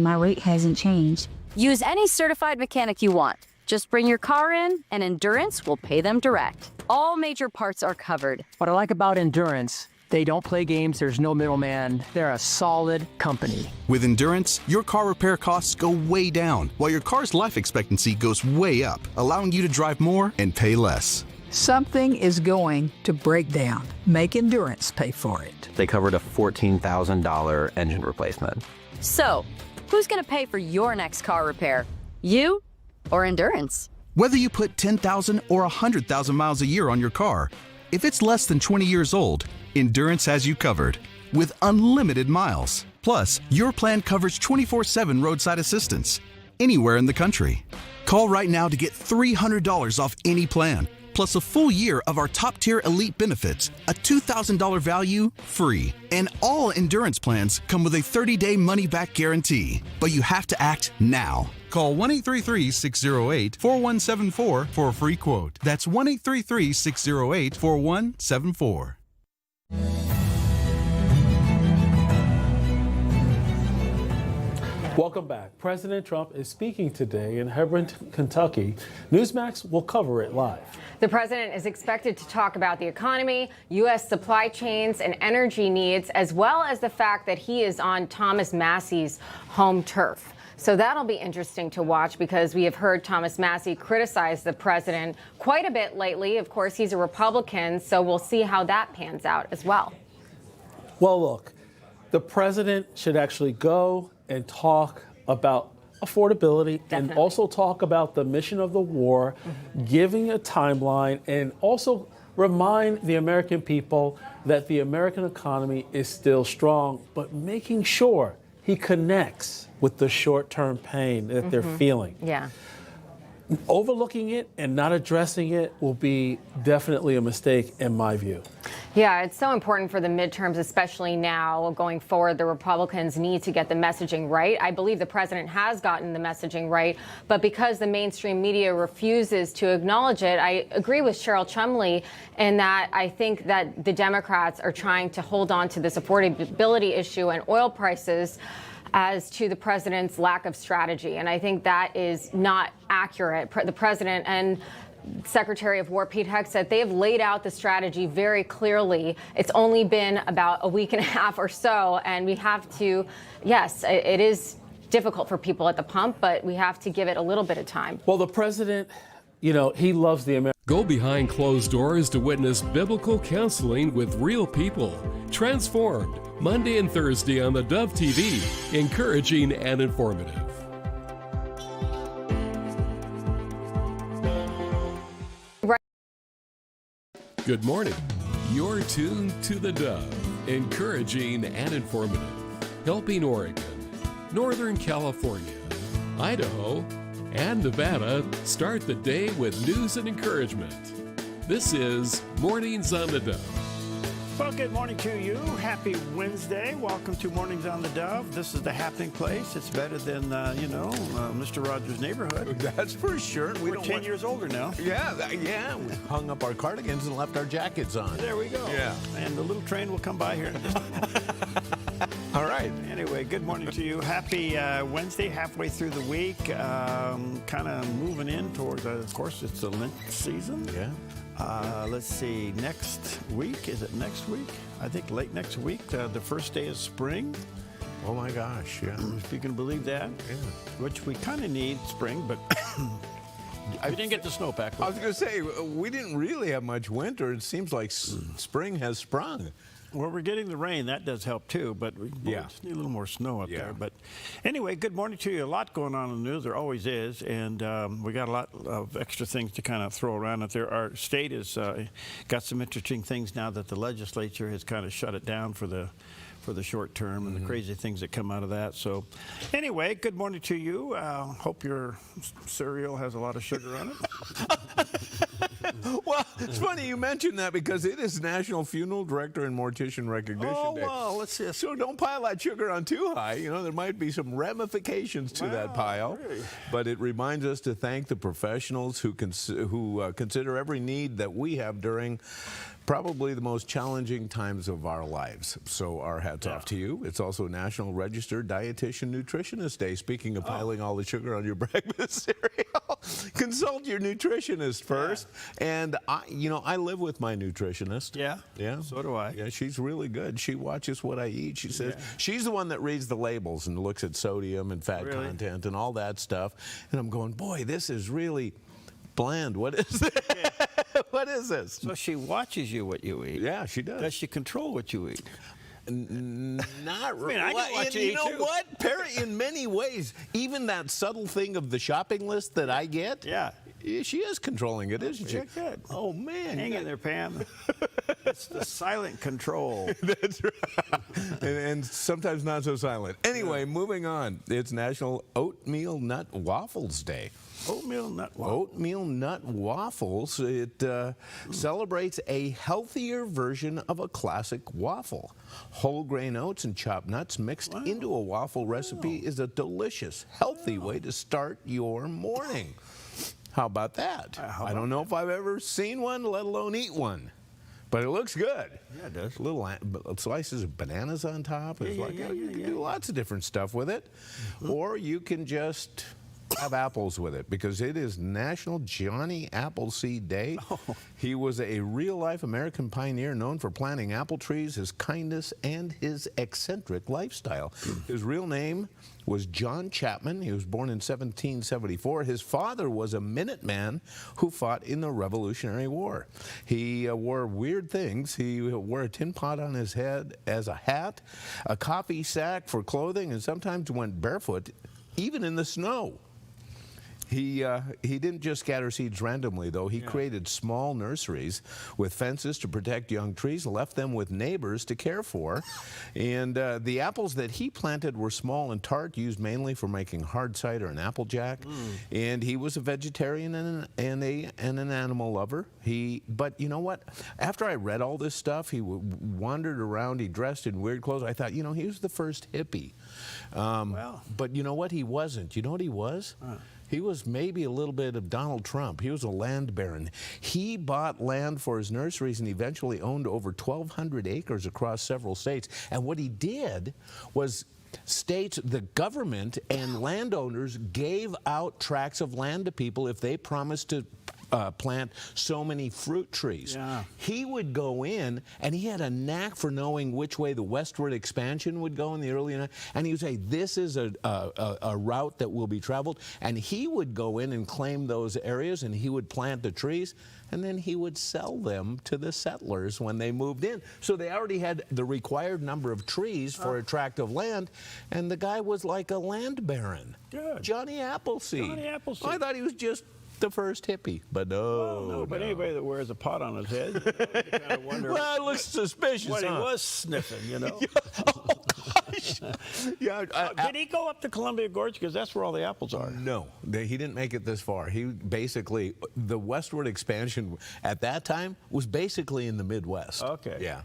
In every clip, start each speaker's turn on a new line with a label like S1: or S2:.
S1: my rate hasn't changed.
S2: Use any certified mechanic you want. Just bring your car in, and Endurance will pay them direct. All major parts are covered.
S3: What I like about Endurance, they don't play games, there's no middleman. They're a solid company.
S4: With Endurance, your car repair costs go way down, while your car's life expectancy goes way up, allowing you to drive more and pay less.
S5: Something is going to break down. Make Endurance pay for it.
S6: They covered a $14,000 engine replacement.
S2: So, who's going to pay for your next car repair? You or Endurance?
S4: Whether you put 10,000 or 100,000 miles a year on your car, if it's less than 20 years old, Endurance has you covered with unlimited miles. Plus, your plan covers 24/7 roadside assistance anywhere in the country. Call right now to get $300 off any plan, plus a full year of our top-tier elite benefits, a $2,000 value free. And all Endurance plans come with a 30-day money-back guarantee. But you have to act now. Call 1-833-608-4174 for a free quote. That's 1-833-608-4174.
S7: Welcome back. President Trump is speaking today in Hebron, Kentucky. Newsmax will cover it live.
S8: The president is expected to talk about the economy, U.S. supply chains, and energy needs, as well as the fact that he is on Thomas Massey's home turf. So that'll be interesting to watch because we have heard Thomas Massey criticize the president quite a bit lately. Of course, he's a Republican, so we'll see how that pans out as well.
S7: Well, look, the president should actually go and talk about affordability and also talk about the mission of the war, giving a timeline, and also remind the American people that the American economy is still strong, but making sure he connects with the short-term pain that they're feeling.
S8: Yeah.
S7: Overlooking it and not addressing it will be definitely a mistake in my view.
S8: Yeah, it's so important for the midterms, especially now going forward. The Republicans need to get the messaging right. I believe the president has gotten the messaging right, but because the mainstream media refuses to acknowledge it, I agree with Cheryl Chumley in that I think that the Democrats are trying to hold on to this affordability issue and oil prices as to the president's lack of strategy. And I think that is not accurate. The president and Secretary of War Pete Hegseth, they have laid out the strategy very clearly. It's only been about a week and a half or so, and we have to, yes, it is difficult for people at the pump, but we have to give it a little bit of time.
S7: Well, the president, you know, he loves the American.
S9: Go behind closed doors to witness biblical counseling with real people. Transformed, Monday and Thursday on the Dove TV, encouraging and informative. Good morning. You're tuned to the Dove, encouraging and informative, helping Oregon, Northern California, Idaho, and Nevada start the day with news and encouragement. This is Mornings on the Dove.
S10: Well, good morning to you. Happy Wednesday. Welcome to Mornings on the Dove. This is the happening place. It's better than, Mr. Rogers' neighborhood.
S11: That's for sure.
S10: We're 10 years older now.
S11: Yeah. We hung up our cardigans and left our jackets on.
S10: There we go.
S11: Yeah.
S10: And the little train will come by here in just a minute.
S11: All right.
S10: Anyway, good morning to you. Happy Wednesday, halfway through the week. Kind of moving in towards, of course, it's the Lent season.
S11: Yeah.
S10: Let's see, next week, is it next week? I think late next week, the first day of spring.
S11: Oh my gosh, yeah.
S10: If you can believe that.
S11: Yeah.
S10: Which we kind of need spring, but we didn't get the snowpack.
S11: I was going to say, we didn't really have much winter. It seems like spring has sprung.
S10: Well, we're getting the rain. That does help, too. But we just need a little more snow up there. But anyway, good morning to you. A lot going on in the news. There always is. And we got a lot of extra things to kind of throw around out there. Our state has got some interesting things now that the legislature has kind of shut it down for the short term and the crazy things that come out of that. So anyway, good morning to you. Hope your cereal has a lot of sugar on it.
S11: Well, it's funny you mentioned that because it is National Funeral Director and Mortician Recognition Day.
S10: Well, let's see.
S11: So don't pile that sugar on too high. You know, there might be some ramifications to that pile.
S10: Really?
S11: But it reminds us to thank the professionals who consider every need that we have during probably the most challenging times of our lives. So our hats off to you. It's also National Registered Dietitian Nutritionist Day. Speaking of piling all the sugar on your breakfast cereal, consult your nutritionist first. And I live with my nutritionist.
S10: Yeah?
S11: Yeah.
S10: So do I.
S11: Yeah, she's really good. She watches what I eat. She says she's the one that reads the labels and looks at sodium and fat content and all that stuff. And I'm going, boy, this is really bland. What is this? What is this?
S10: So she watches you what you eat.
S11: Yeah, she does.
S10: Does she control what you eat?
S11: Not really.
S10: I can watch you
S11: know
S10: too.
S11: what, Perry? In many ways, even that subtle thing of the shopping list that I get.
S10: Yeah.
S11: She is controlling it, isn't she?
S10: Yeah, good.
S11: Oh man!
S10: Hang in there, Pam. It's the silent control.
S11: That's right. And sometimes not so silent. Anyway, moving on. It's National Oatmeal Nut Waffles Day.
S10: Oatmeal nut waffles.
S11: Oatmeal nut waffles. It celebrates a healthier version of a classic waffle. Whole grain oats and chopped nuts mixed into a waffle recipe is a delicious, healthy way to start your morning. How about that? I don't know if I've ever seen one, let alone eat one. But it looks good.
S10: Yeah, it does.
S11: Little slices of bananas on top. You can do lots of different stuff with it. Or you can just have apples with it, because it is National Johnny Appleseed Day. He was a real-life American pioneer known for planting apple trees, his kindness, and his eccentric lifestyle. His real name was John Chapman. He was born in 1774. His father was a Minuteman who fought in the Revolutionary War. He wore weird things. He wore a tin pot on his head as a hat, a coffee sack for clothing, and sometimes went barefoot, even in the snow. He didn't just scatter seeds randomly, though. He created small nurseries with fences to protect young trees, left them with neighbors to care for. And the apples that he planted were small and tart, used mainly for making hard cider and applejack. And he was a vegetarian and an animal lover. But you know what? After I read all this stuff, he wandered around. He dressed in weird clothes. I thought, he was the first hippie. But you know what? He wasn't. You know what he was? He was maybe a little bit of Donald Trump. He was a land baron. He bought land for his nurseries and eventually owned over 1,200 acres across several states. And what he did was the government and landowners gave out tracts of land to people if they promised to plant so many fruit trees. He would go in, and he had a knack for knowing which way the westward expansion would go in the early 90s, and he would say, this is a route that will be traveled, and he would go in and claim those areas, and he would plant the trees, and then he would sell them to the settlers when they moved in. So they already had the required number of trees for a tract of land, and the guy was like a land baron.
S10: Good.
S11: Johnny Appleseed.
S10: Johnny Appleseed.
S11: I thought he was just the first hippie, but no.
S10: But anybody that wears a pot on his head, you kind of wonder.
S11: Well, it looks suspicious.
S10: What he was sniffing,
S11: Oh gosh.
S10: Did he go up to Columbia Gorge? Because that's where all the apples are.
S11: No, he didn't make it this far. He basically, the westward expansion at that time was basically in the Midwest.
S10: Okay.
S11: Yeah.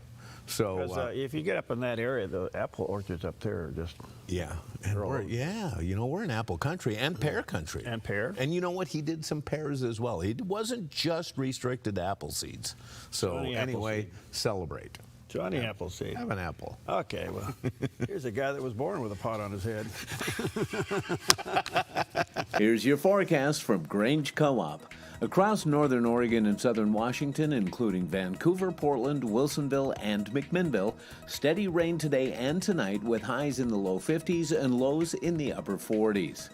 S11: So
S10: if you get up in that area, the apple orchards up there are just
S11: we're in apple country and pear country.
S10: And pear.
S11: And you know what? He did some pears as well. He wasn't just restricted to apple seeds. So anyway, celebrate.
S10: Johnny Appleseed.
S11: Have an apple.
S10: Okay, well, here's a guy that was born with a pot on his head.
S1: Here's your forecast from Grange Co-op. Across northern Oregon and southern Washington, including Vancouver, Portland, Wilsonville, and McMinnville, steady rain today and tonight with highs in the low 50s and lows in the upper 40s.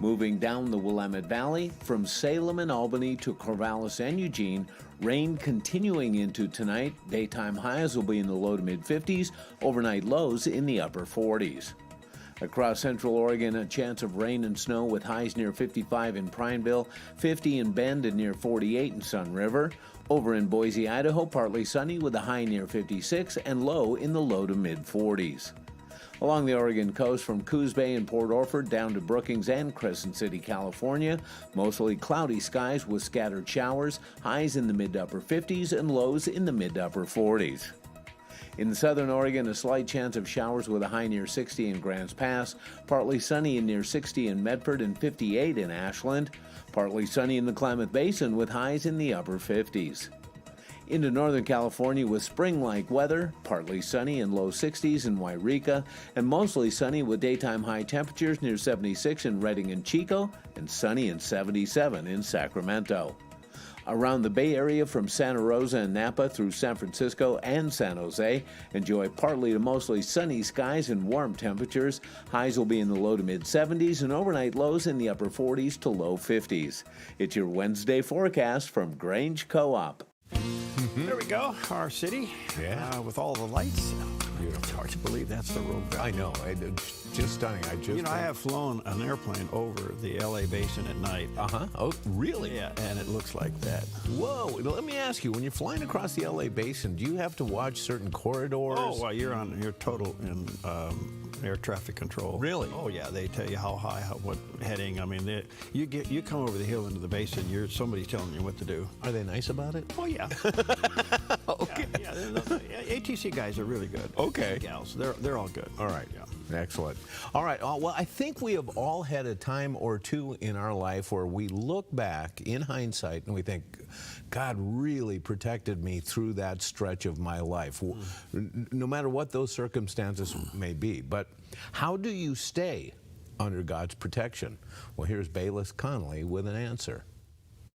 S1: Moving down the Willamette Valley, from Salem and Albany to Corvallis and Eugene, rain continuing into tonight. Daytime highs will be in the low to mid 50s, overnight lows in the upper 40s. Across central Oregon, a chance of rain and snow with highs near 55 in Prineville, 50 in Bend, and near 48 in Sun River. Over in Boise, Idaho, partly sunny with a high near 56 and low in the low to mid 40s. Along the Oregon coast from Coos Bay and Port Orford down to Brookings and Crescent City, California, mostly cloudy skies with scattered showers, highs in the mid to upper 50s and lows in the mid to upper 40s. In southern Oregon, a slight chance of showers with a high near 60 in Grants Pass, partly sunny and near 60 in Medford and 58 in Ashland, partly sunny in the Klamath Basin with highs in the upper 50s. Into Northern California with spring-like weather, partly sunny and low 60s in Wairika, and mostly sunny with daytime high temperatures near 76 in Redding and Chico, and sunny and 77 in Sacramento. Around the Bay Area from Santa Rosa and Napa through San Francisco and San Jose, enjoy partly to mostly sunny skies and warm temperatures. Highs will be in the low to mid 70s and overnight lows in the upper 40s to low 50s. It's your Wednesday forecast from Grange Co-op.
S10: There we go, our city, with all the lights.
S11: Beautiful.
S10: It's hard to believe that's the road.
S11: I know. Just stunning.
S10: I have flown an airplane over the LA basin at night.
S11: Oh, really?
S10: Yeah, and it looks like that.
S11: Whoa. Let me ask you, when you're flying across the LA basin, do you have to watch certain corridors?
S10: Oh, well, you're total in air traffic control.
S11: Really?
S10: Oh, yeah. They tell you how high, what heading. I mean, you come over the hill into the basin, somebody's telling you what to do.
S11: Are they nice about it?
S10: Oh, yeah.
S11: Okay.
S10: Yeah, ATC guys are really good.
S11: Okay.
S10: Gals, they're all good.
S11: All right.
S10: Yeah.
S11: Excellent. All right. Well, I think we have all had a time or two in our life where we look back in hindsight and we think, God really protected me through that stretch of my life, no matter what those circumstances may be. But how do you stay under God's protection? Well, here's Bayless Connolly with an answer.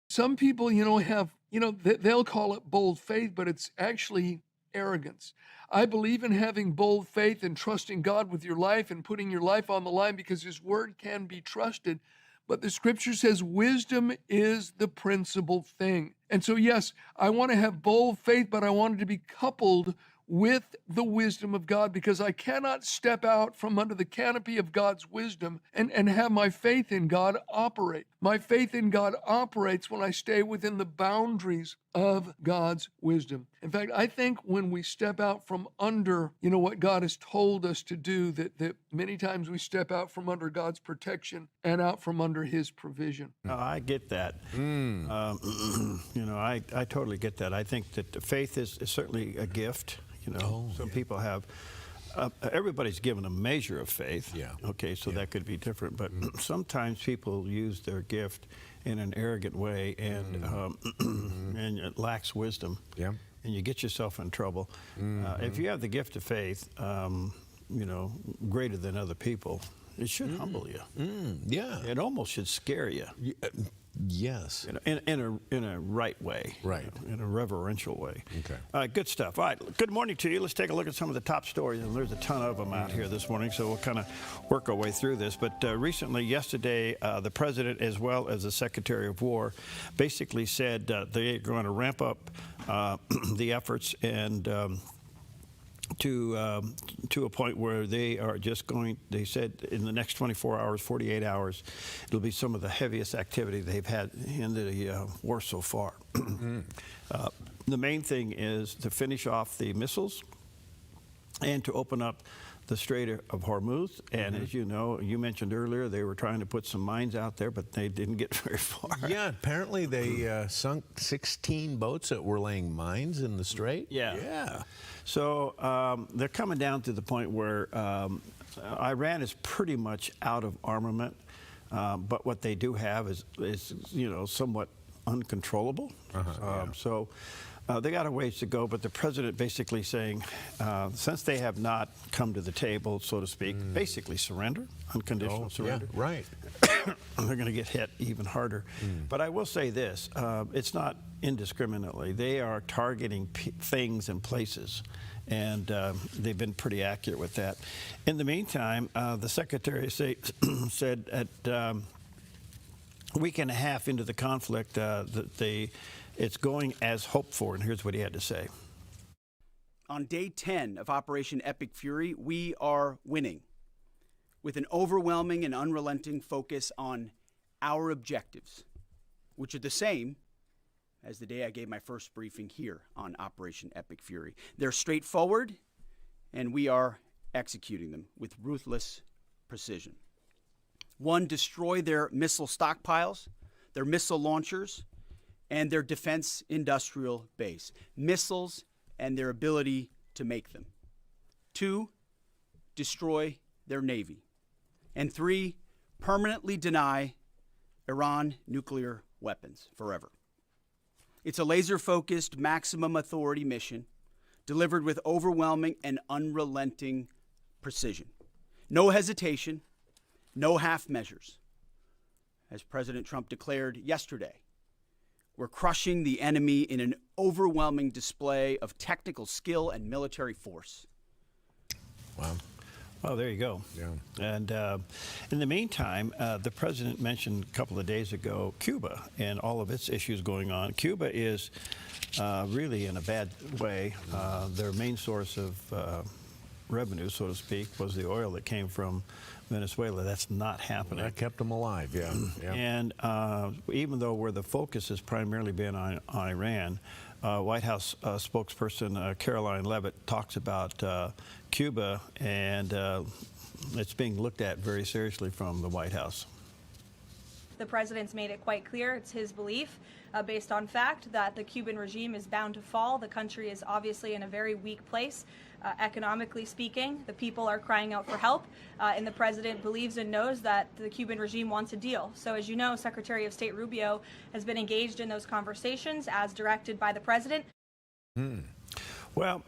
S12: Some people, they'll call it bold faith, but it's actually arrogance. I believe in having bold faith and trusting God with your life and putting your life on the line because His Word can be trusted. But the Scripture says wisdom is the principal thing. And so, yes, I want to have bold faith, but I want it to be coupled with the wisdom of God, because I cannot step out from under the canopy of God's wisdom and have my faith in God operate. My faith in God operates when I stay within the boundaries of God's wisdom. In fact, I think when we step out from under, what God has told us to do, that many times we step out from under God's protection and out from under His provision.
S10: I get that. I totally get that. I think that faith is certainly a gift. Some people have, everybody's given a measure of faith.
S11: Yeah.
S10: Okay, so that could be different. But sometimes people use their gift in an arrogant way and and it lacks wisdom.
S11: Yeah.
S10: And you get yourself in trouble. If you have the gift of faith, greater than other people, it should humble you.
S11: Yeah.
S10: It almost should scare you.
S11: Yes.
S10: In a right way.
S11: Right.
S10: In a reverential way.
S11: Okay.
S10: Good stuff. All right. Good morning to you. Let's take a look at some of the top stories. And there's a ton of them out here this morning, so we'll kind of work our way through this. But yesterday, the president, as well as the Secretary of War, basically said they're going to ramp up the efforts and to a point where they are just going, they said in the next 24 hours, 48 hours, it'll be some of the heaviest activity they've had in the war so far. The main thing is to finish off the missiles and to open up the Strait of Hormuz. And as you know, you mentioned earlier, they were trying to put some mines out there, but they didn't get very far.
S11: Yeah, apparently they sunk 16 boats that were laying mines in the strait.
S10: Yeah. So they're coming down to the point where Iran is pretty much out of armament, but what they do have is somewhat uncontrollable. So they got a ways to go, but the president basically saying, since they have not come to the table, so to speak, basically surrender, unconditional surrender.
S11: Yeah, right.
S10: They're going to get hit even harder. But I will say this, it's not indiscriminately. They are targeting things and places, and they've been pretty accurate with that. In the meantime, the Secretary of State said at a week and a half into the conflict that it's going as hoped for, and here's what he had to say.
S13: On day 10 of Operation Epic Fury, we are winning with an overwhelming and unrelenting focus on our objectives, which are the same as the day I gave my first briefing here on Operation Epic Fury. They're straightforward, and we are executing them with ruthless precision. 1, destroy their missile stockpiles, their missile launchers, and their defense industrial base, missiles and their ability to make them. 2, destroy their navy. And 3, permanently deny Iran nuclear weapons forever. It's a laser-focused, maximum authority mission delivered with overwhelming and unrelenting precision. No hesitation, no half measures. As President Trump declared yesterday, we're crushing the enemy in an overwhelming display of technical skill and military force.
S11: Wow.
S10: Well, there you go.
S11: Yeah.
S10: And in the meantime, the president mentioned a couple of days ago Cuba and all of its issues going on. Cuba is really in a bad way. Their main source of revenue, so to speak, was the oil that came from Venezuela. That's not happening.
S11: That kept them alive, yeah.
S10: And even though where the focus has primarily been on Iran, White House spokesperson Caroline Leavitt talks about Cuba, and it's being looked at very seriously from the White House.
S14: The president's made it quite clear, it's his belief, based on fact, that the Cuban regime is bound to fall. The country is obviously in a very weak place, economically speaking. The people are crying out for help, and the president believes and knows that the Cuban regime wants a deal. So as you know, Secretary of State Rubio has been engaged in those conversations as directed by the president.
S10: Well,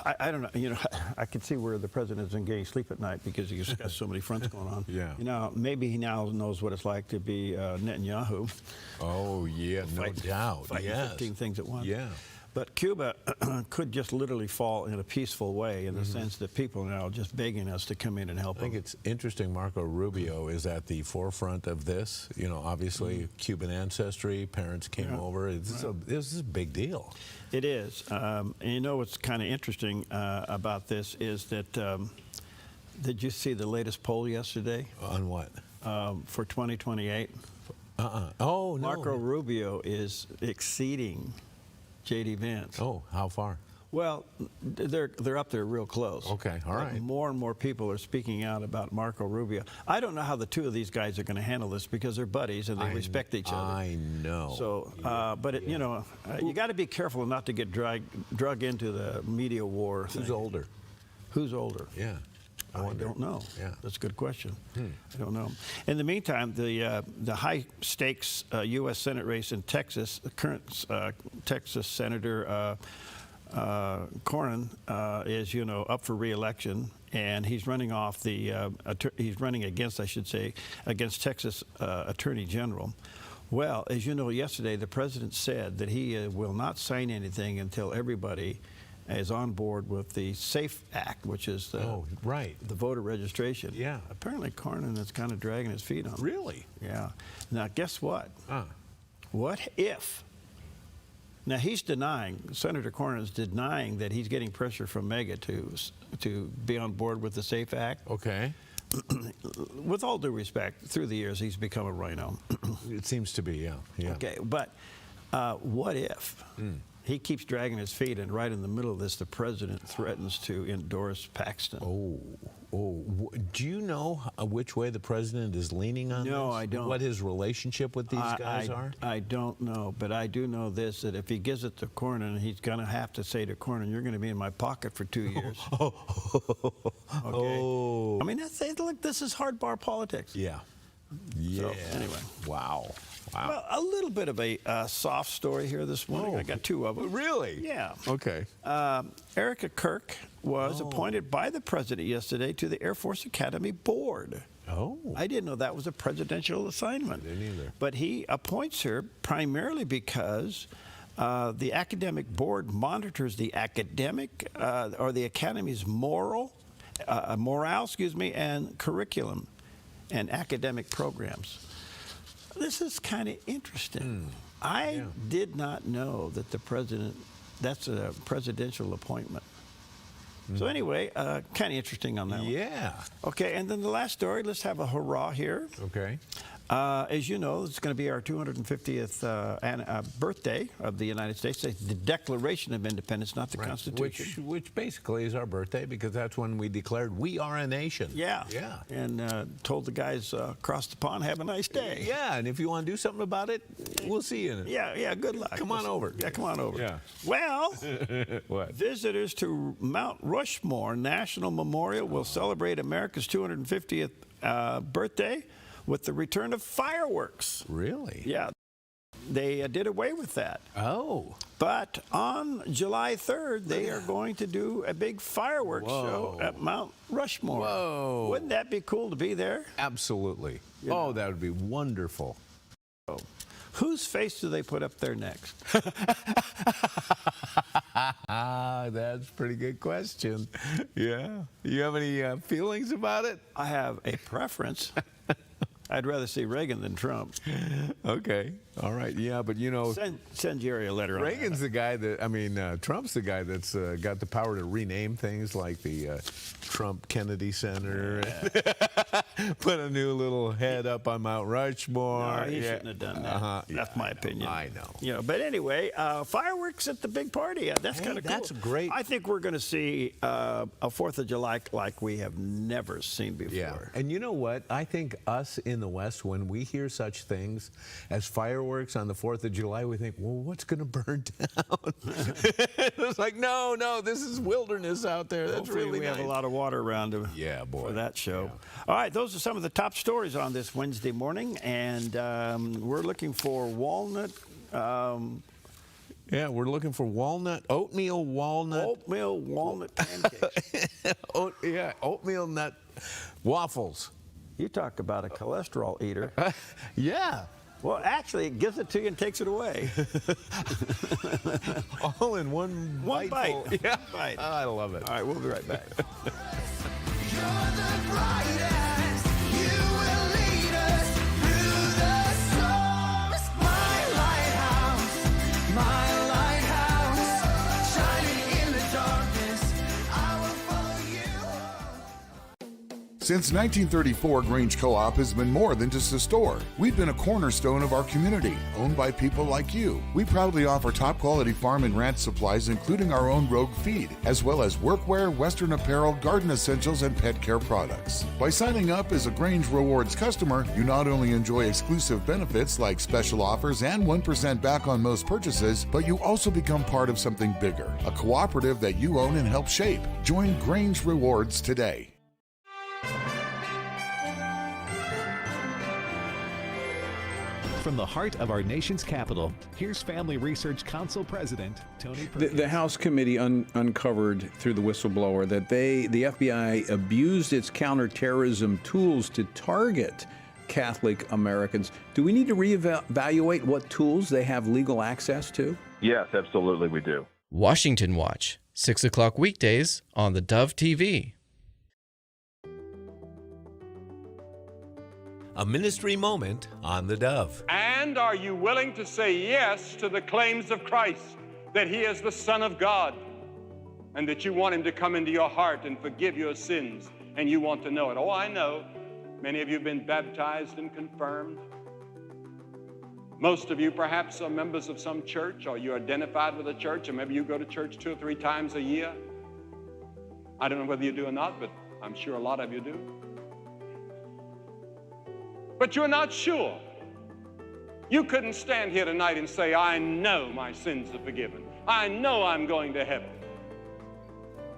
S10: I don't know. You know, I can see where the president isn't getting sleep at night because he's got so many fronts going on.
S11: Yeah.
S10: You know, maybe he now knows what it's like to be Netanyahu.
S11: Oh, yeah, no doubt.
S10: Fighting
S11: Yes.
S10: 15 things at once.
S11: Yeah.
S10: But Cuba could just literally fall in a peaceful way in the sense that people are now just begging us to come in and help
S11: I think
S10: them.
S11: it's interesting Marco Rubio is at the forefront of this. You know, obviously Cuban ancestry, parents came over. This is a big deal.
S10: It is. And you know what's kind of interesting about this is that, did you see the latest poll yesterday?
S11: On what?
S10: For 2028?
S11: Oh, no.
S10: Marco Rubio is exceeding J.D. Vance.
S11: Oh, how far?
S10: Well, they're up there real close.
S11: Okay, all right.
S10: More and more people are speaking out about Marco Rubio. I don't know how the two of these guys are going to handle this because they're buddies and they respect each other.
S11: I know.
S10: So, but you know, you got to be careful not to get drug into the media war thing.
S11: Who's older?
S10: Who's older?
S11: Yeah.
S10: I don't know.
S11: Yeah.
S10: That's a good question. I don't know. In the meantime, the high-stakes U.S. Senate race in Texas, the current Texas Senator Cornyn is, you know, up for re-election, and he's running off the he's running against, I should say, against Texas Attorney General. Well, as you know, yesterday the president said that he will not sign anything until everybody is on board with the SAFE Act, which is the voter registration.
S11: Yeah.
S10: Apparently Cornyn is kind of dragging his feet on it.
S11: Really?
S10: Yeah. Now, guess what? What if? Now, he's denying, Senator Cornyn is denying that he's getting pressure from MAGA to be on board with the SAFE Act.
S11: Okay.
S10: With all due respect, through the years, he's become a rhino.
S11: It seems to be, yeah.
S10: Okay, but what if he keeps dragging his feet and right in the middle of this, the president threatens to endorse Paxton?
S11: Do you know which way the president is leaning on this?
S10: No, I don't.
S11: What his relationship with these guys are?
S10: I don't know, but I do know this, that if he gives it to Cornyn, he's going to have to say to Cornyn, you're going to be in my pocket for 2 years. Okay. I mean, look, this is hardball politics.
S11: Yeah.
S10: So, anyway.
S11: Wow.
S10: Well, a little bit of a soft story here this morning. I got two of them.
S11: Really?
S10: Yeah.
S11: Okay.
S10: Erica Kirk was appointed by the president yesterday to the Air Force Academy Board.
S11: Oh.
S10: I didn't know that was a presidential assignment.
S11: I didn't either.
S10: But he appoints her primarily because the academic board monitors the academic or the academy's morale, and curriculum and academic programs. This is kind of interesting. I did not know that the president, that's a presidential appointment. So anyway, kind of interesting on that one.
S11: Yeah.
S10: Okay, and then the last story, let's have a hurrah here.
S11: Okay.
S10: As you know, it's going to be our 250th birthday of the United States. It's the Declaration of Independence, not the Constitution.
S11: Which basically is our birthday because that's when we declared we are a nation.
S10: Yeah.
S11: Yeah.
S10: And told the guys across the pond, have a nice day.
S11: Yeah, and if you want to do something about it, we'll see you in it.
S10: Yeah, good luck.
S11: Come on over.
S10: Yeah, come on over.
S11: Yeah.
S10: Well,
S11: what?
S10: Visitors to Mount Rushmore National Memorial will celebrate America's 250th birthday with the return of fireworks.
S11: Really?
S10: Yeah. they did away with that.
S11: Oh.
S10: But on July 3rd, they are going to do a big fireworks show at Mount Rushmore.
S11: Whoa.
S10: Wouldn't that be cool to be there?
S11: Absolutely.
S10: You know.
S11: Oh, that would be wonderful.
S10: Oh. Whose face do they put up there next?
S11: That's a pretty good question. Yeah. You have any feelings about it?
S10: I have a preference. I'd rather see Reagan than Trump.
S11: Okay. All right. Yeah, but you know,
S10: send Jerry a letter.
S11: Reagan's the guy that, I mean, Trump's the guy that's got the power to rename things like the Trump Kennedy Center. Yeah. Put a new little head up on Mount Rushmore.
S10: No, he shouldn't have done that. That's my opinion.
S11: I know.
S10: You know, but anyway, fireworks at the big party. That's kind of cool.
S11: That's great.
S10: I think we're going to see a 4th of July like we have never seen before.
S11: Yeah. And you know what? I think us in the West, when we hear such things as fireworks on the 4th of July, we think, well, what's going to burn down? It's like, no, this is wilderness out there. That's
S10: Hopefully
S11: really
S10: we
S11: nice.
S10: have a lot of water around for that show. Yeah. All right, those are some of the top stories on this Wednesday morning, and we're looking for walnut.
S11: Yeah, we're looking for oatmeal walnut
S10: pancakes.
S11: Oatmeal nut waffles.
S10: You talk about a cholesterol eater.
S11: Yeah.
S10: Well, actually, it gives it to you and takes it away.
S11: All in one
S10: bite.
S11: Yeah.
S10: One bite.
S11: I love it.
S10: All right, we'll be right back.
S15: Since 1934, Grange Co-op has been more than just a store. We've been a cornerstone of our community, owned by people like you. We proudly offer top-quality farm and ranch supplies, including our own Rogue feed, as well as workwear, Western apparel, garden essentials, and pet care products. By signing up as a Grange Rewards customer, you not only enjoy exclusive benefits like special offers and 1% back on most purchases, but you also become part of something bigger, a cooperative that you own and help shape. Join Grange Rewards today.
S16: From the heart of our nation's capital, here's Family Research Council President Tony Perkins.
S17: The House committee uncovered through the whistleblower that the FBI abused its counterterrorism tools to target Catholic Americans. Do we need to reevaluate what tools they have legal access to?
S18: Yes, absolutely we do.
S19: Washington Watch, 6 o'clock weekdays on the Dove TV.
S1: A ministry moment on the Dove.
S20: And are you willing to say yes to the claims of Christ, that he is the Son of God, and that you want him to come into your heart and forgive your sins, and you want to know it? Oh, I know. Many of you have been baptized and confirmed. Most of you perhaps are members of some church, or you're identified with a church, or maybe you go to church 2 or 3 times a year. I don't know whether you do or not, but I'm sure a lot of you do. But you're not sure. You couldn't stand here tonight and say, I know my sins are forgiven. I know I'm going to heaven.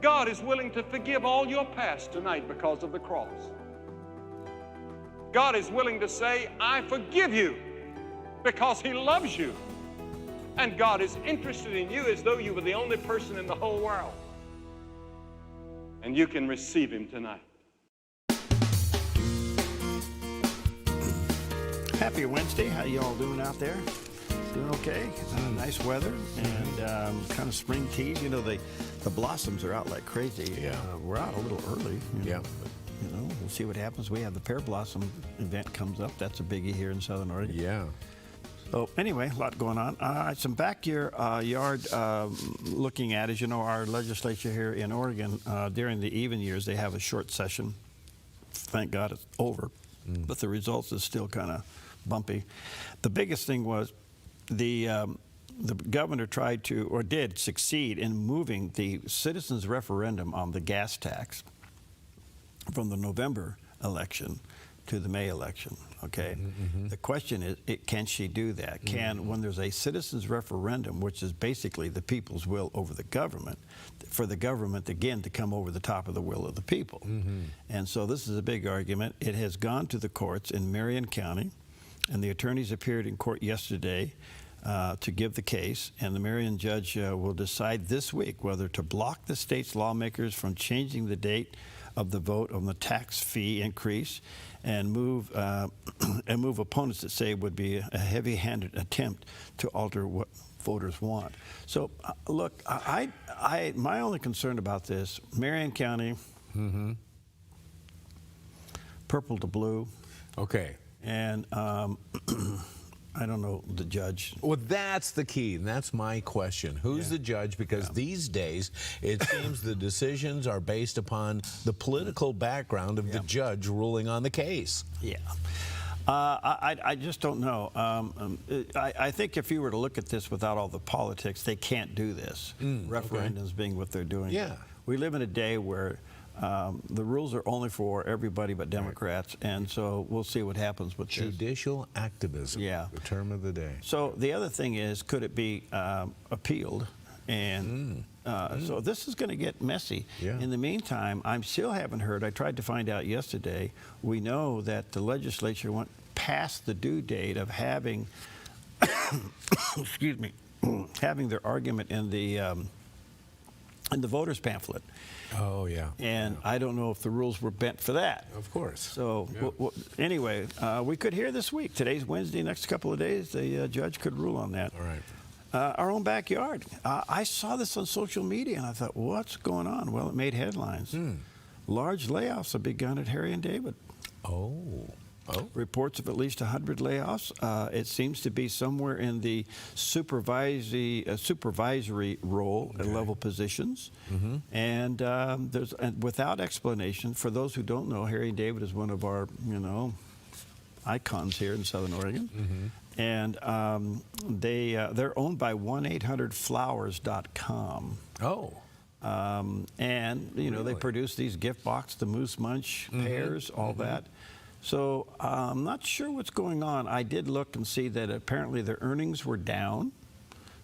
S20: God is willing to forgive all your past tonight because of the cross. God is willing to say, I forgive you because he loves you. And God is interested in you as though you were the only person in the whole world. And you can receive him tonight.
S10: Happy Wednesday. How you all doing out there? Doing okay? Nice weather and kind of spring teas. You know, the blossoms are out like crazy.
S11: Yeah.
S10: We're out a little early.
S11: Yeah.
S10: But, we'll see what happens. We have the pear blossom event comes up. That's a biggie here in Southern Oregon.
S11: Yeah.
S10: So anyway, a lot going on. Some backyard looking at, as you know, our legislature here in Oregon, during the even years, they have a short session. Thank God it's over. But the results is still kind of bumpy. The biggest thing was the governor tried to, or did succeed in moving the citizens' referendum on the gas tax from the November election to the May election. Okay. The question is, can she do that? When there's a citizens' referendum, which is basically the people's will over the government, for the government again to come over the top of the will of the people. And so this is a big argument. It has gone to the courts in Marion County, and the attorneys appeared in court yesterday to give the case, and the Marion judge will decide this week whether to block the state's lawmakers from changing the date of the vote on the tax fee increase and move opponents that say it would be a heavy-handed attempt to alter what voters want. So, look, my only concern about this, Marion County, purple to blue.
S11: Okay.
S10: And I don't know the judge.
S11: Well, that's the key, and that's my question. Who's the judge? Because these days, it seems the decisions are based upon the political background of the judge ruling on the case.
S10: Yeah. I just don't know. I think if you were to look at this without all the politics, they can't do this. Referendums being what they're doing.
S11: Yeah.
S10: We live in a day where the rules are only for everybody but Democrats, and so we'll see what happens with
S11: judicial activism.
S10: Yeah.
S11: The term of the day.
S10: So the other thing is, could it be appealed? And so this is going to get messy.
S11: Yeah.
S10: In the meantime, I still haven't heard. I tried to find out yesterday. We know that the legislature went past the due date of having, excuse me, having their argument in the voters pamphlet.
S11: Oh, yeah.
S10: And I don't know if the rules were bent for that.
S11: Of course.
S10: So anyway, we could hear this week. Today's Wednesday. Next couple of days, the judge could rule on that.
S11: All right.
S10: Our own backyard. I saw this on social media, and I thought, what's going on? Well, it made headlines. Large layoffs have begun at Harry and David.
S11: Oh.
S10: Reports of at least 100 layoffs. It seems to be somewhere in the supervisory role at level positions. And there's without explanation. For those who don't know, Harry and David is one of our, icons here in Southern Oregon. And they're owned by 1-800-Flowers.com.
S11: Oh.
S10: And, they produce these gift box, the Moose Munch pears, all that. So I'm not sure what's going on. I did look and see that apparently their earnings were down.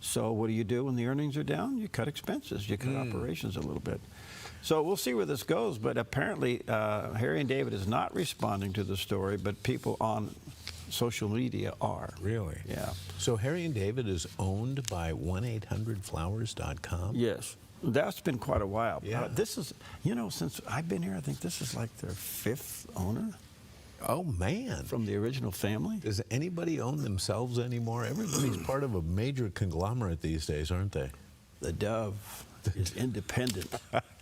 S10: So what do you do when the earnings are down? You cut expenses. You cut operations a little bit. So we'll see where this goes. But apparently Harry and David is not responding to the story, but people on social media are.
S11: Really?
S10: Yeah.
S11: So Harry and David is owned by 1-800-Flowers.com?
S10: Yes. That's been quite a while.
S11: Yeah.
S10: This is, since I've been here, I think this is like their 5th owner.
S11: Oh, man.
S10: From the original family.
S11: Does anybody own themselves anymore? Everybody's part of a major conglomerate these days, aren't they?
S10: The Dove is independent.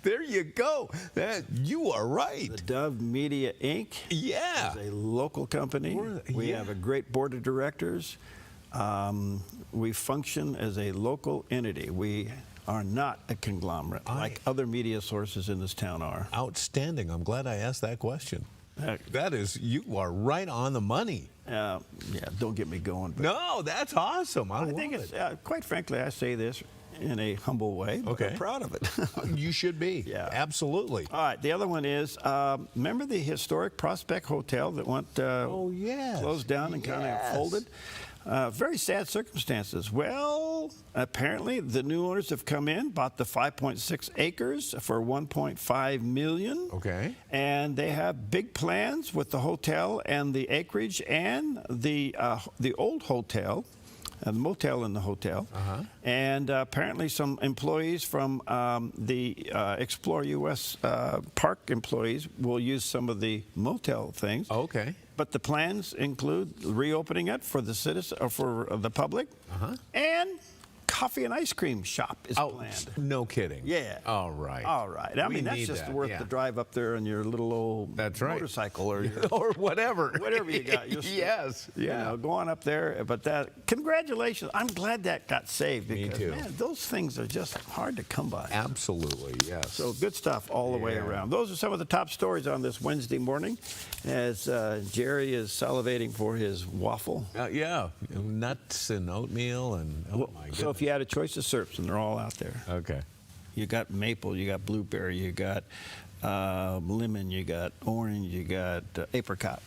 S11: There you go. You are right.
S10: The Dove Media, Inc.
S11: Yeah.
S10: is a local company. We have a great board of directors. We function as a local entity. We are not a conglomerate like other media sources in this town are.
S11: Outstanding. I'm glad I asked that question. That is, you are right on the money.
S10: Yeah, don't get me going. But
S11: no, that's awesome. I
S10: think
S11: love
S10: it's,
S11: it.
S10: quite frankly, I say this in a humble way, but I'm proud of it.
S11: You should be. Yeah. Absolutely.
S10: All right, the other one is, remember the historic Prospect Hotel that went closed down and kind of folded? Very sad circumstances. Well, apparently the new owners have come in, bought the 5.6 acres for $1.5 million.
S11: Okay.
S10: And they have big plans with the hotel and the acreage and the old hotel. The motel in the hotel. And apparently some employees from the Explore U.S. Park employees will use some of the motel things.
S11: Okay.
S10: But the plans include reopening it for the citizen, or for the public, and coffee and ice cream shop is planned.
S11: No kidding.
S10: Yeah.
S11: All right.
S10: All right. I mean, that's just worth the drive up there on your little old motorcycle or your,
S11: or whatever.
S10: Whatever you got.
S11: Yes. Yeah.
S10: Going up there. But congratulations. I'm glad that got saved because, man, those things are just hard to come by.
S11: Absolutely, yes.
S10: So good stuff all the way around. Those are some of the top stories on this Wednesday morning as Jerry is salivating for his waffle.
S11: Nuts and oatmeal and, oh my goodness.
S10: So if you had a choice of syrups, and they're all out there.
S11: Okay.
S10: You got maple, you got blueberry, you got lemon, you got orange, you got apricot.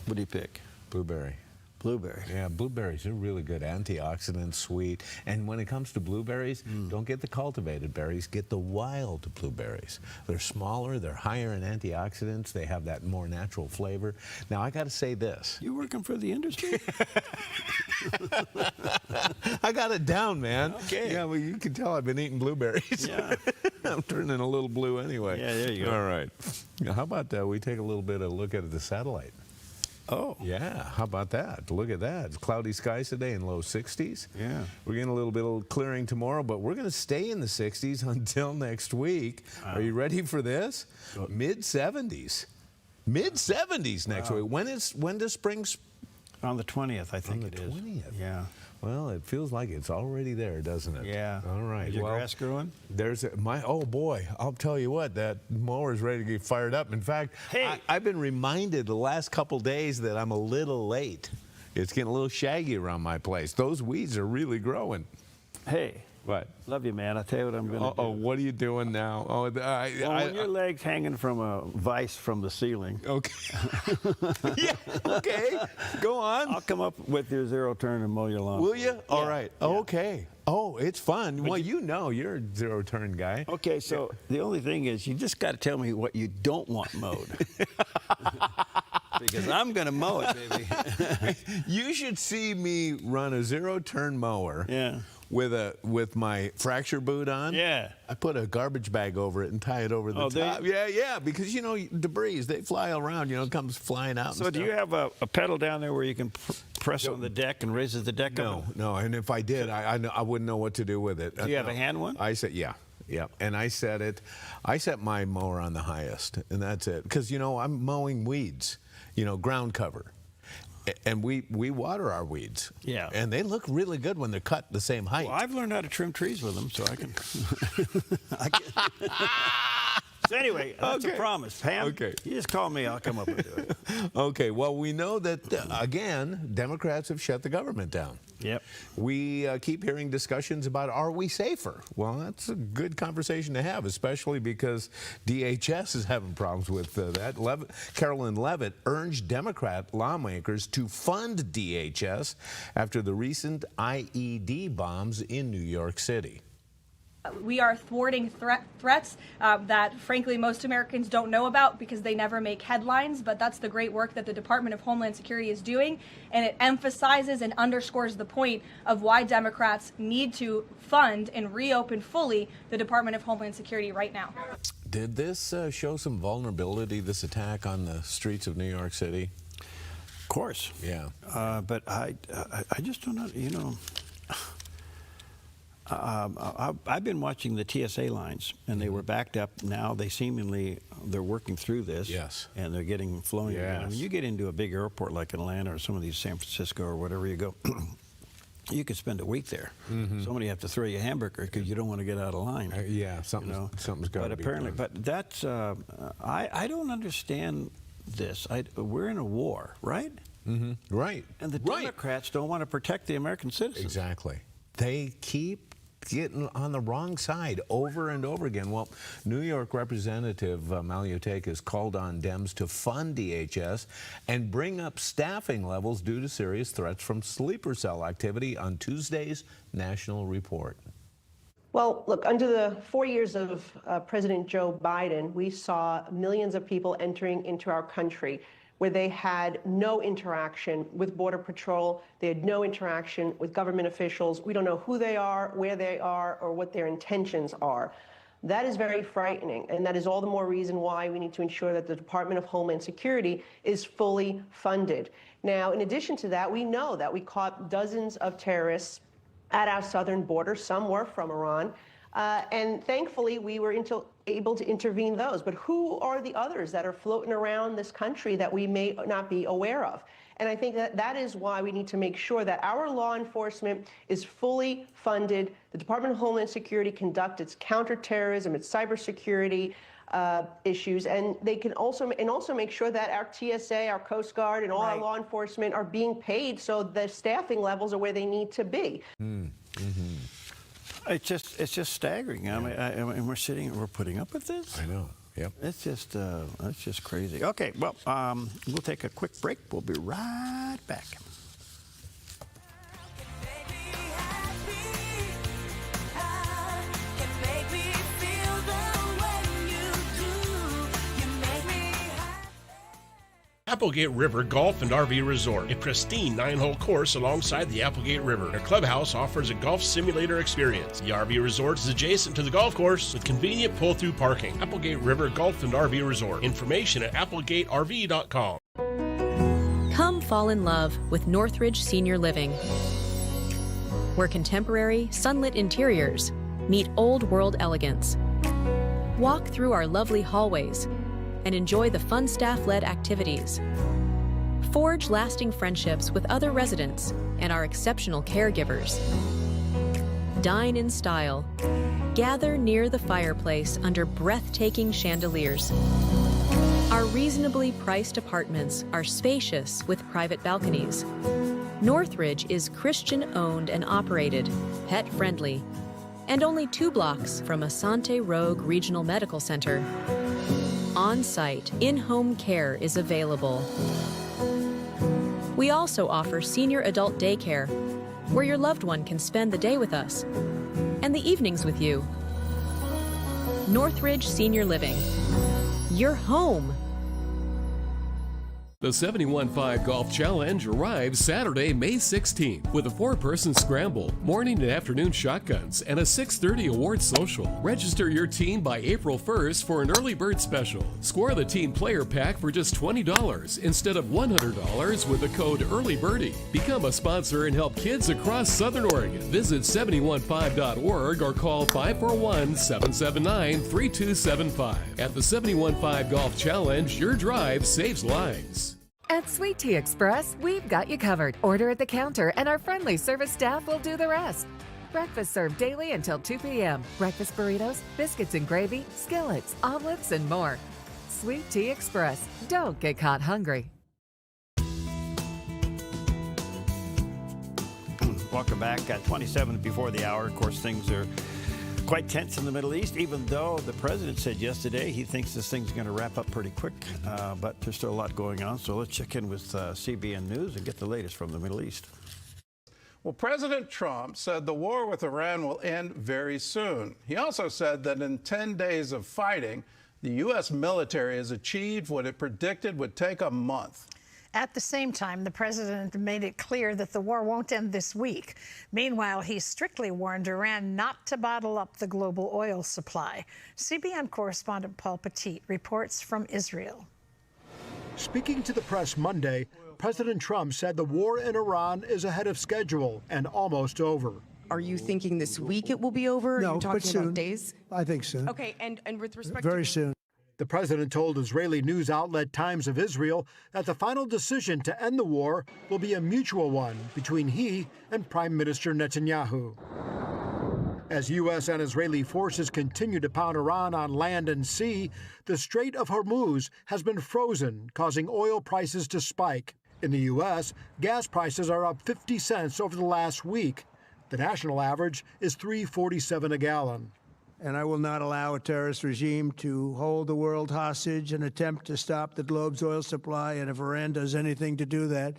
S10: What do you pick?
S11: Blueberry.
S10: Blueberry.
S11: Yeah, blueberries are really good. Antioxidants, sweet. And when it comes to blueberries, don't get the cultivated berries, get the wild blueberries. They're smaller, they're higher in antioxidants, they have that more natural flavor. Now, I got to say this.
S10: You working for the industry?
S11: I got it down, man.
S10: Okay.
S11: Yeah, well, you can tell I've been eating blueberries.
S10: Yeah.
S11: I'm turning a little blue anyway.
S10: Yeah, there you go.
S11: All right. Now, how about we take a little bit of a look at the satellite?
S10: Oh.
S11: Yeah, how about that? Look at that. It's cloudy skies today in low 60s.
S10: Yeah.
S11: We're getting a little bit of clearing tomorrow, but we're going to stay in the 60s until next week. Are you ready for this? Mid-70s. Mid-70s next week. When does spring?
S10: On the 20th, I think it is.
S11: 20th.
S10: Yeah.
S11: Well, it feels like it's already there, doesn't it?
S10: Yeah.
S11: All right.
S10: Is your grass growing?
S11: Oh boy, I'll tell you what, that mower's ready to get fired up. In fact, I've been reminded the last couple days that I'm a little late. It's getting a little shaggy around my place. Those weeds are really growing.
S10: Hey.
S11: What?
S10: Love you, man. I'll tell you what I'm going to do.
S11: Oh, what are you doing now? Oh,
S10: when your leg's hanging from a vise from the ceiling.
S11: Okay. Yeah, okay. Go on.
S10: I'll come up with your zero turn and mow your lawn.
S11: Will you? All right. Yeah. Okay. Oh, it's fun. Well, you're a zero turn guy.
S10: Okay, so the only thing is you just got to tell me what you don't want mowed. Because I'm going to mow it, baby.
S11: You should see me run a zero turn mower.
S10: Yeah.
S11: With my fracture boot on.
S10: Yeah.
S11: I put a garbage bag over it and tie it over the top. Yeah, because, debris, they fly around, it comes flying out.
S10: So do you have a pedal down there where you can press on the deck and raises the deck up?
S11: No, and if I did, I wouldn't know what to do with it.
S10: Do you have a hand one?
S11: I said, yeah. And I set my mower on the highest, and that's it. Because, I'm mowing weeds, ground cover. And we water our weeds.
S10: Yeah.
S11: And they look really good when they're cut the same height.
S10: Well, I've learned how to trim trees with them, so I can. So anyway, that's a promise. Pam, you just call me. I'll come up and do it.
S11: Okay. Well, we know that, again, Democrats have shut the government down.
S10: Yep.
S11: We keep hearing discussions about, are we safer? Well, that's a good conversation to have, especially because DHS is having problems with that. Carolyn Levitt urged Democrat lawmakers to fund DHS after the recent IED bombs in New York City.
S14: We are thwarting threats that, frankly, most Americans don't know about because they never make headlines, but that's the great work that the Department of Homeland Security is doing, and it emphasizes and underscores the point of why Democrats need to fund and reopen fully the Department of Homeland Security right now.
S11: Did this show some vulnerability, this attack on the streets of New York City?
S10: Of course.
S11: Yeah.
S10: But I just don't know, I've been watching the TSA lines, and they were backed up. Now they're working through this.
S11: Yes.
S10: And they're getting flowing.
S11: Yes.
S10: I mean, you get into a big airport like Atlanta or some of these San Francisco or whatever you go, you could spend a week there.
S11: Mm-hmm.
S10: Somebody have to throw you a hamburger because you don't want to get out of line.
S11: Something's got to be done.
S10: But that's I don't understand this. We're in a war, right?
S11: Mm-hmm. Right.
S10: And the Democrats don't want to protect the American citizens.
S11: Exactly. They keep getting on the wrong side over and over again. Well, New York Representative Maliotakis called on Dems to fund DHS and bring up staffing levels due to serious threats from sleeper cell activity on Tuesday's National Report.
S21: Well, look, under the 4 years of President Joe Biden, we saw millions of people entering into our country where they had no interaction with Border Patrol. They had no interaction with government officials. We don't know who they are, where they are, or what their intentions are. That is very frightening, and that is all the more reason why we need to ensure that the Department of Homeland Security is fully funded. Now, in addition to that, we know that we caught dozens of terrorists at our southern border. Some were from Iran. And thankfully, we were able to intervene those. But who are the others that are floating around this country that we may not be aware of? And I think that is why we need to make sure that our law enforcement is fully funded. The Department of Homeland Security conduct its counterterrorism, its cybersecurity issues, and they can also make sure that our TSA, our Coast Guard, and all our law enforcement are being paid so the staffing levels are where they need to be.
S11: Mm-hmm.
S10: It's just staggering. Yeah. I mean, we're putting up with this.
S11: I know. Yep.
S10: It's just crazy. Okay, well, we'll take a quick break. We'll be right back.
S3: Applegate River Golf and RV Resort, a pristine 9-hole course alongside the Applegate River. Their clubhouse offers a golf simulator experience. The RV Resort is adjacent to the golf course with convenient pull-through parking. Applegate River Golf and RV Resort. Information at applegaterv.com.
S22: Come fall in love with Northridge Senior Living, where contemporary, sunlit interiors meet old-world elegance. Walk through our lovely hallways and enjoy the fun staff-led activities. Forge lasting friendships with other residents and our exceptional caregivers. Dine in style. Gather near the fireplace under breathtaking chandeliers. Our reasonably priced apartments are spacious with private balconies. Northridge is Christian-owned and operated, pet-friendly, and only 2 blocks from Asante Rogue Regional Medical Center. On-site, in-home care is available. We also offer senior adult daycare, where your loved one can spend the day with us and the evenings with you. Northridge Senior Living. Your home.
S9: The 71.5 Golf Challenge arrives Saturday, May 16th with a 4-person scramble, morning and afternoon shotguns, and a 6:30 award social. Register your team by April 1st for an early bird special. Score the team player pack for just $20 instead of $100 with the code EARLYBIRDIE. Become a sponsor and help kids across Southern Oregon. Visit 715.org or call 541-779-3275. At the 71.5 Golf Challenge, your drive saves lives.
S23: At Sweet Tea Express, we've got you covered. Order at the counter and our friendly service staff will do the rest. Breakfast served daily until 2 p.m. Breakfast burritos, biscuits and gravy, skillets, omelets, and more. Sweet Tea Express. Don't get caught hungry.
S10: Welcome back. At 27 before the hour. Of course, things are quite tense in the Middle East, even though the president said yesterday he thinks this thing's going to wrap up pretty quick, but there's still a lot going on. So let's check in with CBN News and get the latest from the Middle East.
S24: Well, President Trump said the war with Iran will end very soon. He also said that in 10 days of fighting, the U.S. military has achieved what it predicted would take a month.
S25: At the same time, the president made it clear that the war won't end this week. Meanwhile, he strictly warned Iran not to bottle up the global oil supply. CBN correspondent Paul Petit reports from Israel.
S26: Speaking to the press Monday, President Trump said the war in Iran is ahead of schedule and almost over.
S27: Are you thinking this week it will be over?
S26: No,
S27: Are you talking
S26: but soon.
S27: about days?
S26: I think soon.
S27: Okay, and with respect
S26: Very soon. The president told Israeli news outlet Times of Israel that the final decision to end the war will be a mutual one between he and Prime Minister Netanyahu. As U.S. and Israeli forces continue to pound Iran on land and sea, the Strait of Hormuz has been frozen, causing oil prices to spike. In the U.S., gas prices are up 50 cents over the last week. The national average is $3.47 a gallon.
S28: And I will not allow a terrorist regime to hold the world hostage and attempt to stop the globe's oil supply. And if Iran does anything to do that,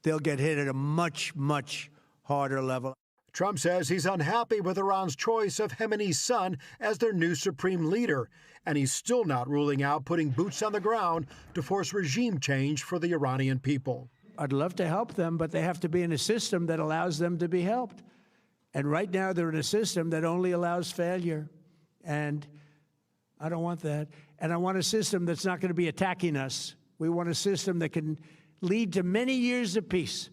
S28: they'll get hit at a much, much harder level.
S26: Trump says he's unhappy with Iran's choice of Khamenei's son as their new supreme leader, and he's still not ruling out putting boots on the ground to force regime change for the Iranian people.
S28: I'd love to help them, but they have to be in a system that allows them to be helped. And right now, they're in a system that only allows failure. And I don't want that. And I want a system that's not going to be attacking us. We want a system that can lead to many years of peace.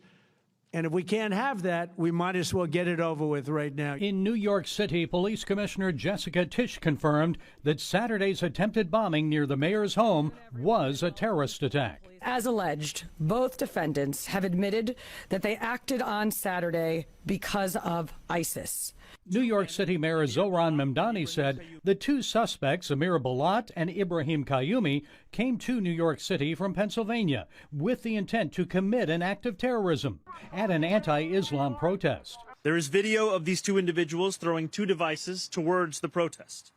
S28: And if we can't have that, we might as well get it over with right now.
S29: In New York City, Police Commissioner Jessica Tisch confirmed that Saturday's attempted bombing near the mayor's home was a terrorist attack.
S30: As alleged, both defendants have admitted that they acted on Saturday because of ISIS.
S29: New York City Mayor Zohran Mamdani said the 2 suspects, Amir Balat and Ibrahim Qayyumi, came to New York City from Pennsylvania with the intent to commit an act of terrorism at an anti-Islam protest.
S31: There is video of these 2 individuals throwing 2 devices towards the protest.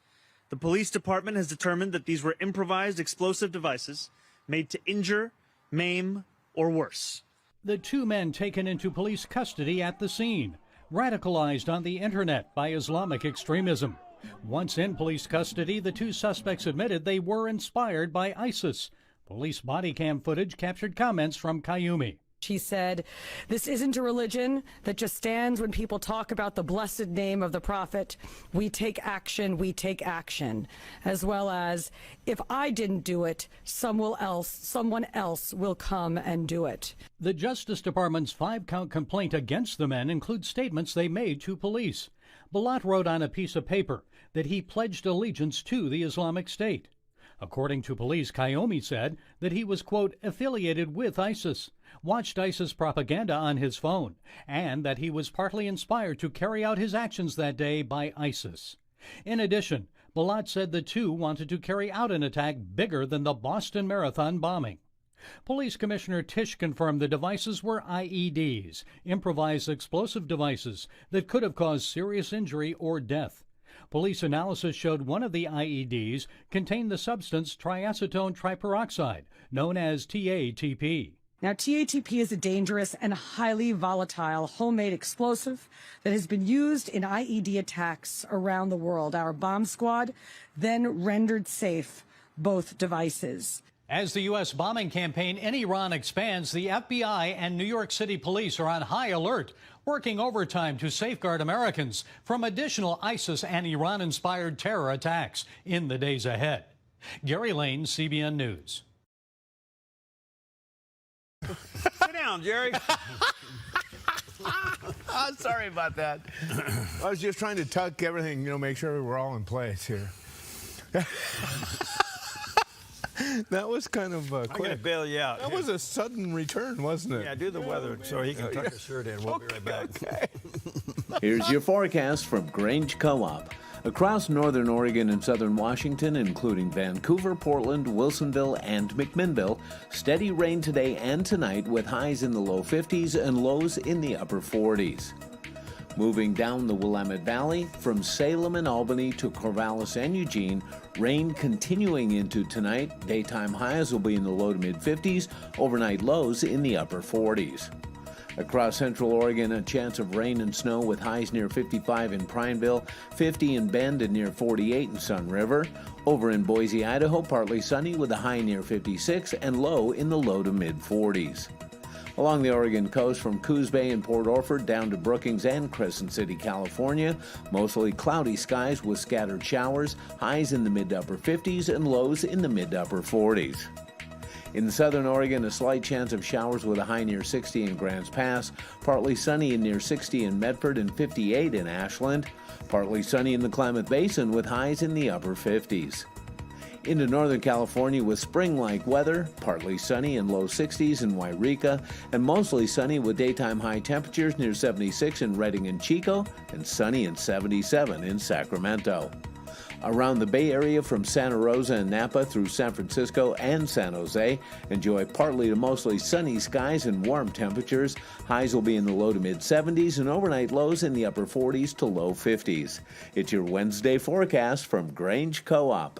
S31: The police department has determined that these were improvised explosive devices made to injure, maim, or worse.
S29: The 2 men taken into police custody at the scene, radicalized on the internet by Islamic extremism. Once in police custody, the 2 suspects admitted they were inspired by ISIS. Police body cam footage captured comments from Kayumi.
S30: She said, "This isn't a religion that just stands when people talk about the blessed name of the prophet. We take action, as well as, if I didn't do it, someone else will come and do it."
S29: The Justice Department's 5-count complaint against the men includes statements they made to police. Balat wrote on a piece of paper that he pledged allegiance to the Islamic State. According to police, Kayumi said that he was, quote, affiliated with ISIS, watched ISIS propaganda on his phone, and that he was partly inspired to carry out his actions that day by ISIS. In addition, Balat said the two wanted to carry out an attack bigger than the Boston Marathon bombing. Police Commissioner Tisch confirmed the devices were IEDs, improvised explosive devices that could have caused serious injury or death. Police analysis showed one of the IEDs contained the substance triacetone triperoxide, known as TATP.
S30: Now, TATP is a dangerous and highly volatile homemade explosive that has been used in IED attacks around the world. Our bomb squad then rendered safe both devices.
S29: As the U.S. bombing campaign in Iran expands, the FBI and New York City police are on high alert, working overtime to safeguard Americans from additional ISIS and Iran-inspired terror attacks in the days ahead. Gary Lane, CBN News.
S10: Sit down, Jerry.
S11: Oh, sorry about that. I was just trying to tuck everything, make sure we're all in place here. That was kind of quick.
S10: I'm going to bail you out.
S11: That was a sudden return, wasn't it?
S10: Yeah, do the weather so he can tuck his shirt in. We'll be right back.
S11: Okay.
S1: Here's your forecast from Grange Co-op. Across northern Oregon and southern Washington, including Vancouver, Portland, Wilsonville, and McMinnville, steady rain today and tonight with highs in the low 50s and lows in the upper 40s. Moving down the Willamette Valley, from Salem and Albany to Corvallis and Eugene, rain continuing into tonight. Daytime highs will be in the low to mid-50s, overnight lows in the upper 40s. Across central Oregon, a chance of rain and snow with highs near 55 in Prineville, 50 in Bend, and near 48 in Sun River. Over in Boise, Idaho, partly sunny with a high near 56 and low in the low to mid-40s. Along the Oregon coast from Coos Bay and Port Orford down to Brookings and Crescent City, California, mostly cloudy skies with scattered showers, highs in the mid to upper 50s and lows in the mid to upper 40s. In southern Oregon, a slight chance of showers with a high near 60 in Grants Pass, partly sunny and near 60 in Medford and 58 in Ashland, partly sunny in the Klamath Basin with highs in the upper 50s. Into northern California with spring-like weather, partly sunny and low 60s in Wairika, and mostly sunny with daytime high temperatures near 76 in Redding and Chico, and sunny and 77 in Sacramento. Around the Bay Area from Santa Rosa and Napa through San Francisco and San Jose, enjoy partly to mostly sunny skies and warm temperatures. Highs will be in the low to mid-70s and overnight lows in the upper 40s to low 50s. It's your Wednesday forecast from Grange Co-op.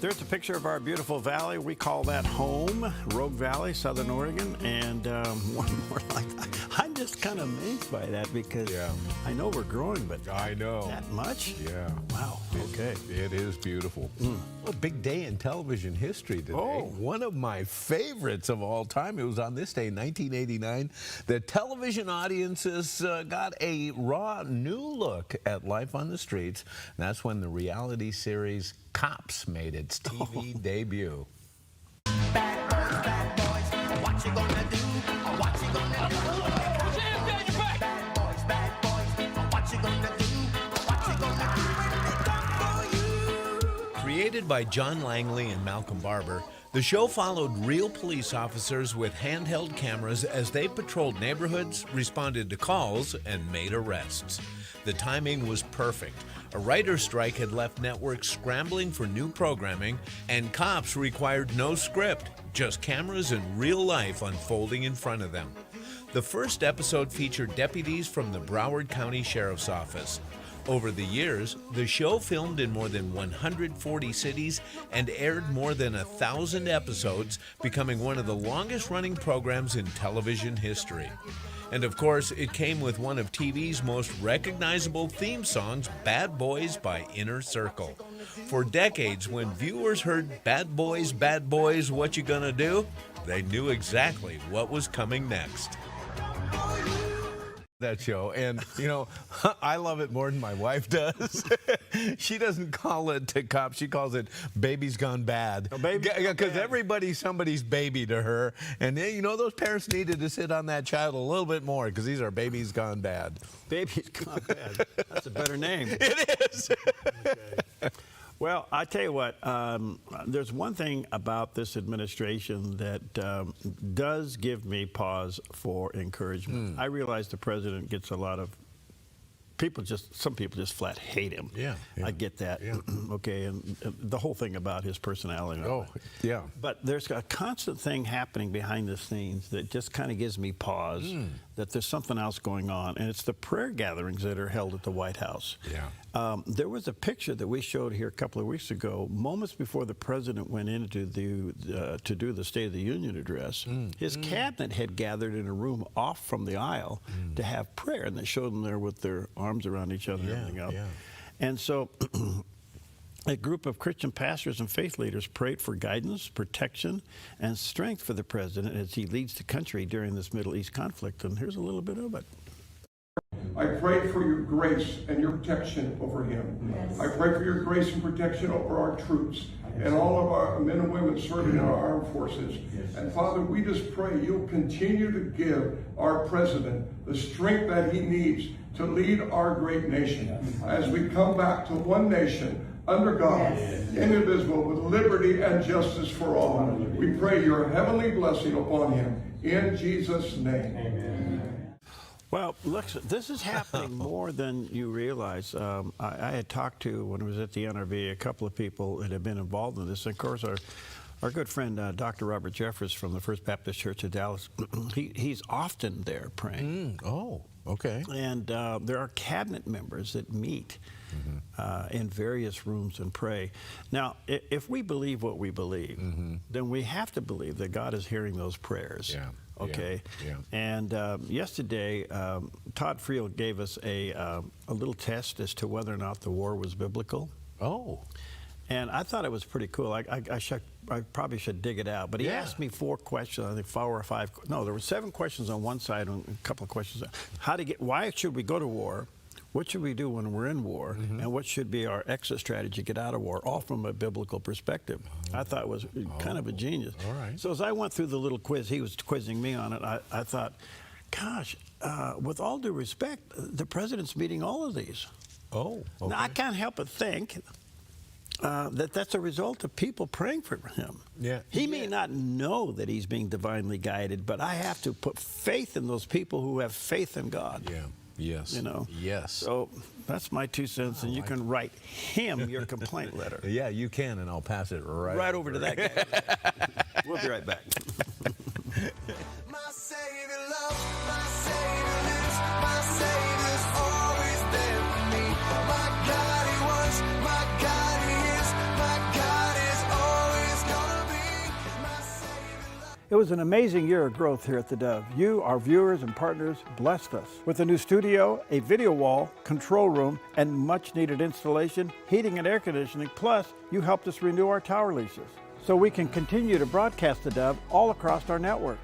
S10: There's a picture of our beautiful valley. We call that home, Rogue Valley, Southern Oregon. And one more like that. I'm just kind of amazed by that because I know we're growing, but
S11: I know
S10: that much?
S11: Yeah.
S10: Wow. Okay.
S11: It is beautiful. A big day in television history today. One of my favorites of all time. It was on this day, 1989. The television audiences got a raw new look at life on the streets. And that's when the reality series Cops made its TV debut.
S2: Bad boys, what you gonna do? What you gonna do? Bad boys, what you gonna do? What you gonna do when they come for you?
S1: Created by John Langley and Malcolm Barber, the show followed real police officers with handheld cameras as they patrolled neighborhoods, responded to calls, and made arrests. The timing was perfect. A writer's strike had left networks scrambling for new programming, and Cops required no script, just cameras and real life unfolding in front of them. The first episode featured deputies from the Broward County Sheriff's Office. Over the years, the show filmed in more than 140 cities and aired more than 1,000 episodes, becoming one of the longest-running programs in television history. And of course, it came with one of TV's most recognizable theme songs, Bad Boys by Inner Circle. For decades, when viewers heard Bad Boys, What You Gonna Do?, they knew exactly what was coming next.
S11: That show, and I love it more than my wife does. She doesn't call it to cops, she calls it Baby's Gone Bad, because everybody's somebody's baby to her, and those parents needed to sit on that child a little bit more, because these are babies gone bad.
S10: Baby's Gone Bad. That's a better name.
S11: It is.
S10: Okay. Well, I tell you what, there's one thing about this administration that does give me pause for encouragement. I realize the president gets a lot of some people just flat hate him.
S11: Yeah.
S10: I get that.
S11: Yeah.
S10: Okay, and the whole thing about his personality.
S11: Oh, yeah.
S10: But there's a constant thing happening behind the scenes that just kind of gives me pause that there's something else going on, and it's the prayer gatherings that are held at the White House.
S11: Yeah.
S10: There was a picture that we showed here a couple of weeks ago, moments before the president went in to do the State of the Union address. His cabinet had gathered in a room off from the aisle to have prayer, and they showed them there with their arms around each other and everything else. And so a group of Christian pastors and faith leaders prayed for guidance, protection, and strength for the president as he leads the country during this Middle East conflict. And here's a little bit of it.
S4: I pray for your grace and your protection over him. Yes. I pray for your grace and protection over our troops and all of our men and women serving in our armed forces. Yes. And Father, we just pray you'll continue to give our president the strength that he needs to lead our great nation as we come back to one nation under God, indivisible, with liberty and justice for all. We pray your heavenly blessing upon him in Jesus' name. Amen.
S10: Well, look, this is happening more than you realize. I had talked to, when I was at the NRV, a couple of people that have been involved in this. And of course, our good friend, Dr. Robert Jeffress from the First Baptist Church of Dallas, he's often there praying.
S11: Oh, okay.
S10: And there are cabinet members that meet in various rooms and pray. Now, if we believe what we believe, then we have to believe that God is hearing those prayers.
S11: Yeah.
S10: Okay.
S11: Yeah.
S10: And yesterday, Todd Friel gave us a little test as to whether or not the war was biblical.
S11: Oh.
S10: And I thought it was pretty cool. I probably should dig it out. But he asked me 4 questions, I think 4 or 5. No, there were 7 questions on one side and a couple of questions. Why should we go to war? What should we do when we're in war? And what should be our exit strategy to get out of war, all from a biblical perspective? I thought it was kind of a genius.
S11: All right.
S10: So as I went through the little quiz, he was quizzing me on it, I thought, gosh, with all due respect, the president's meeting all of these.
S11: Oh, okay.
S10: Now, I can't help but think that's a result of people praying for him.
S11: Yeah.
S10: He may not know that he's being divinely guided, but I have to put faith in those people who have faith in God.
S11: Yeah. Yes. Yes.
S10: So that's my 2 cents, and you can write him your complaint letter.
S11: Yeah, you can, and I'll pass it right
S10: over to that guy. We'll be right back.
S2: My Savior loves, my Savior lives, my Savior's always there for me. My God, he was, my God, he is, my God is always gonna be. My Savior loves.
S10: It was an amazing year of growth here at the Dove. You, our viewers and partners, blessed us with a new studio, a video wall, control room, and much needed installation, heating and air conditioning. Plus, you helped us renew our tower leases so we can continue to broadcast the Dove all across our network.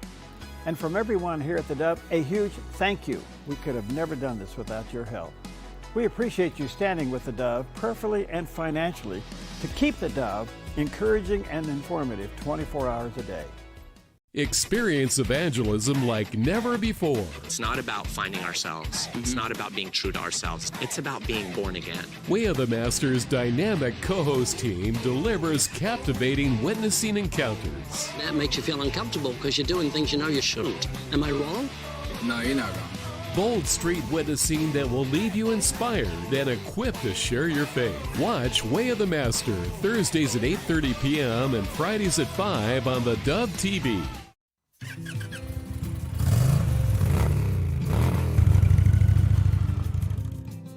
S10: And from everyone here at the Dove, a huge thank you. We could have never done this without your help. We appreciate you standing with the Dove prayerfully and financially to keep the Dove encouraging and informative 24 hours a day.
S9: Experience evangelism like never before.
S5: It's not about finding ourselves. It's not about being true to ourselves. It's about being born again.
S9: Way of the Master's dynamic co-host team delivers captivating witnessing encounters.
S6: That makes you feel uncomfortable because you're doing things you know you shouldn't. Am I wrong?
S7: No, you're not wrong.
S9: Bold street witnessing that will leave you inspired and equipped to share your faith. Watch Way of the Master Thursdays at 8:30 p.m. and Fridays at 5 on the Dove TV.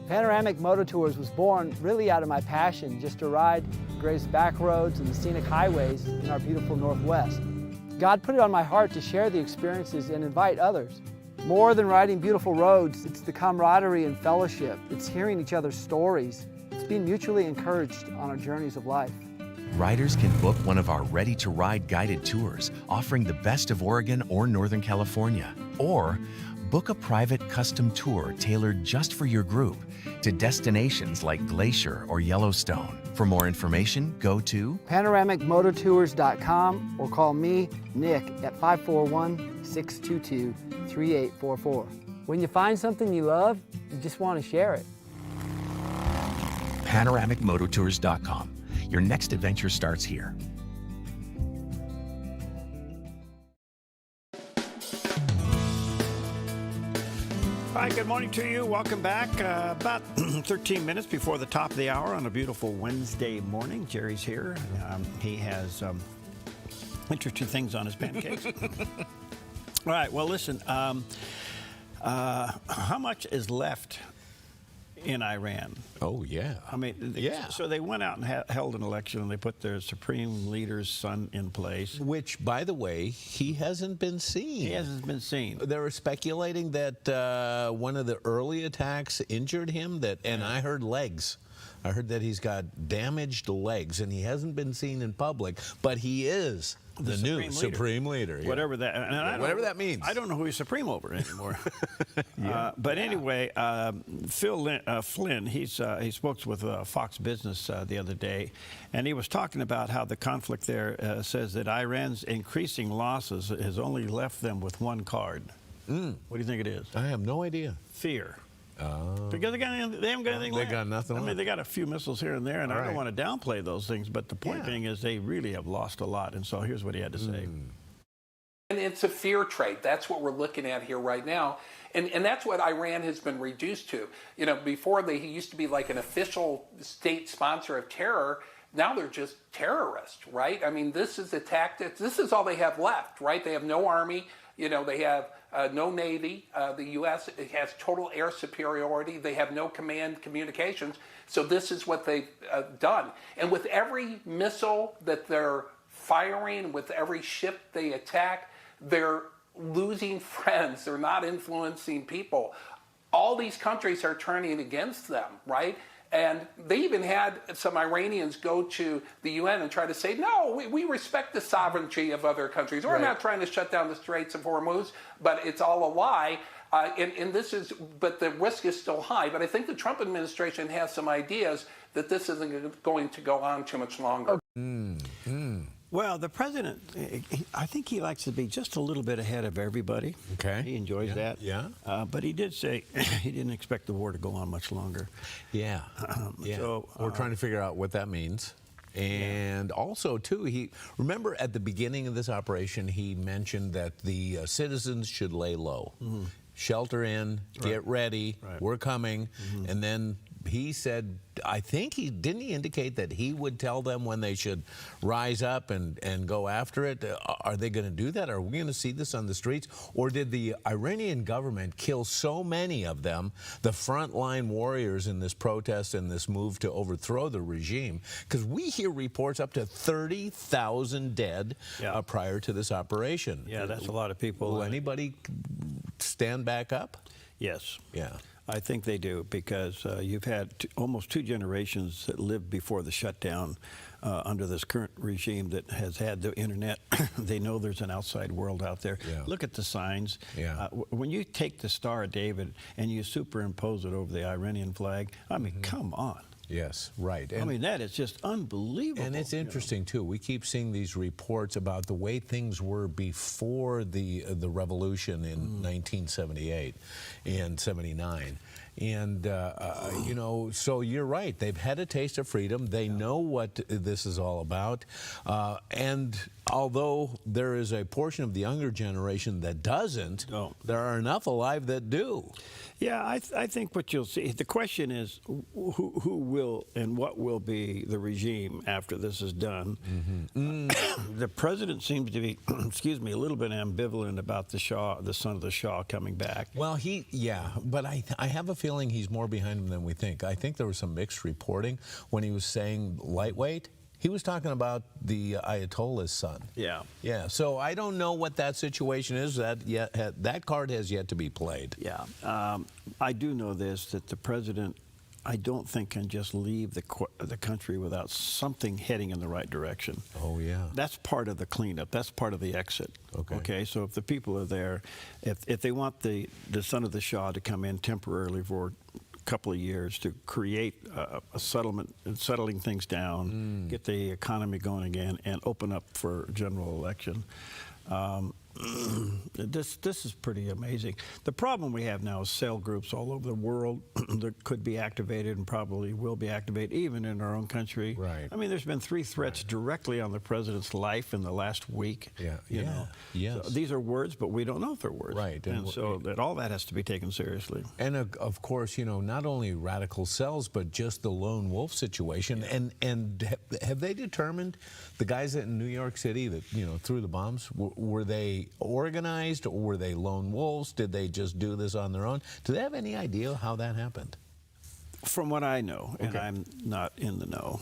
S7: Panoramic Moto Tours was born really out of my passion just to ride, graze back roads and the scenic highways in our beautiful Northwest. God put it on my heart to share the experiences and invite others. More than riding beautiful roads, it's the camaraderie and fellowship. It's hearing each other's stories. It's being mutually encouraged on our journeys of life.
S8: Riders can book one of our ready-to-ride guided tours offering the best of Oregon or Northern California. Or book a private custom tour tailored just for your group to destinations like Glacier or Yellowstone. For more information, go to
S7: panoramicmototours.com or call me, Nick, at 541-622-3844. When you find something you love, you just want to share it.
S8: panoramicmototours.com. Your next adventure starts here.
S10: All right, good morning to you. Welcome back. About 13 minutes before the top of the hour on a beautiful Wednesday morning. Jerry's here. He has interesting things on his pancakes. All right, well, listen, how much is left in Iran?
S11: Oh, yeah.
S10: I mean,
S11: yeah.
S10: So they went out and held an election, and they put their supreme leader's son in place.
S11: Which, by the way, he hasn't been seen.
S10: He hasn't been seen.
S11: They were speculating that one of the early attacks injured him, and I heard legs. I heard that he's got damaged legs, and he hasn't been seen in public, but he is the new supreme leader. Yeah.
S10: Whatever that,
S11: whatever that means.
S10: I don't know who he's supreme over anymore. But anyway, Phil Flynn, he spoke with Fox Business the other day, and he was talking about how the conflict there says that Iran's increasing losses has only left them with one card. What do you think it is?
S11: I have no idea.
S10: Fear. Because they haven't got anything left.
S11: They got nothing left.
S10: I mean, they got a few missiles here and there, and I don't want to downplay those things, but the point being is they really have lost a lot. And so here's what he had to say.
S12: And it's a fear trade. That's what we're looking at here right now. And that's what Iran has been reduced to. You know, before he used to be like an official state sponsor of terror. Now they're just terrorists, right? I mean, this is the tactics. This is all they have left, right? They have no army. You know, they have no Navy. The U.S. has total air superiority. They have no command communications. So this is what they've done. And with every missile that they're firing, with every ship they attack, they're losing friends. They're not influencing people. All these countries are turning against them, right? And they even had some Iranians go to the UN and try to say, no, we respect the sovereignty of other countries. We're not trying to shut down the Straits of Hormuz, but it's all a lie. But the risk is still high. But I think the Trump administration has some ideas that this isn't going to go on too much longer.
S10: Well, the president, I think he likes to be just a little bit ahead of everybody.
S11: Okay.
S10: He enjoys that.
S11: Yeah.
S10: But he did say he didn't expect the war to go on much longer.
S11: Yeah. So we're trying to figure out what that means. And also, too, remember at the beginning of this operation, he mentioned that the citizens should lay low. Shelter in, get ready, we're coming. And then he said, I think didn't he indicate that he would tell them when they should rise up and go after it? Are they going to do that? Are we going to see this on the streets? Or did the Iranian government kill so many of them, the frontline warriors in this protest and this move to overthrow the regime? Because we hear reports up to 30,000 dead prior to this operation.
S10: Yeah, that's a lot of people.
S11: Will anybody stand back up?
S10: Yes.
S11: Yeah.
S10: I think they do, because you've had almost 2 generations that lived before the shutdown under this current regime that has had the internet. They know there's an outside world out there. Look at the signs. When you take the Star of David and you superimpose it over the Iranian flag, I mean, come on.
S11: Yes, right.
S10: I mean, that is just unbelievable.
S11: And it's interesting, too. We keep seeing these reports about the way things were before the revolution in 1978 and 79. And, you know, so you're right. They've had a taste of freedom. They know what this is all about. And although there is a portion of the younger generation that doesn't, there are enough alive that do.
S10: Yeah, I think what you'll see, the question is who will and what will be the regime after this is done. The president seems to be, excuse me, a little bit ambivalent about the Shah, the son of the Shah, coming back.
S11: Well, but I have a feeling he's more behind him than we think. I think there was some mixed reporting when he was saying lightweight. He was talking about the Ayatollah's son.
S10: Yeah.
S11: Yeah, so I don't know what that situation is. That card has yet to be played.
S10: Yeah. I do know this, that the president, I don't think, can just leave the country without something heading in the right direction.
S11: Oh, yeah.
S10: That's part of the cleanup. That's part of the exit. Okay, so if the people are there, if they want the son of the Shah to come in temporarily for couple of years to create a settlement, settling things down, get the economy going again, and open up for general election. This is pretty amazing. The problem we have now is cell groups all over the world that could be activated and probably will be activated, even in our own country.
S11: Right.
S10: I mean, there's been 3 threats directly on the president's life in the last week. You know.
S11: Yes.
S10: So these are words, but we don't know if they're words.
S11: Right.
S10: And so all that has to be taken seriously.
S11: And of course, you know, not only radical cells, but just the lone wolf situation. And have they determined, the guys in New York City that, you know, threw the bombs, were they organized, or were they lone wolves? Did they just do this on their own? Do they have any idea how that happened?
S10: From what I know, and I'm not in the know,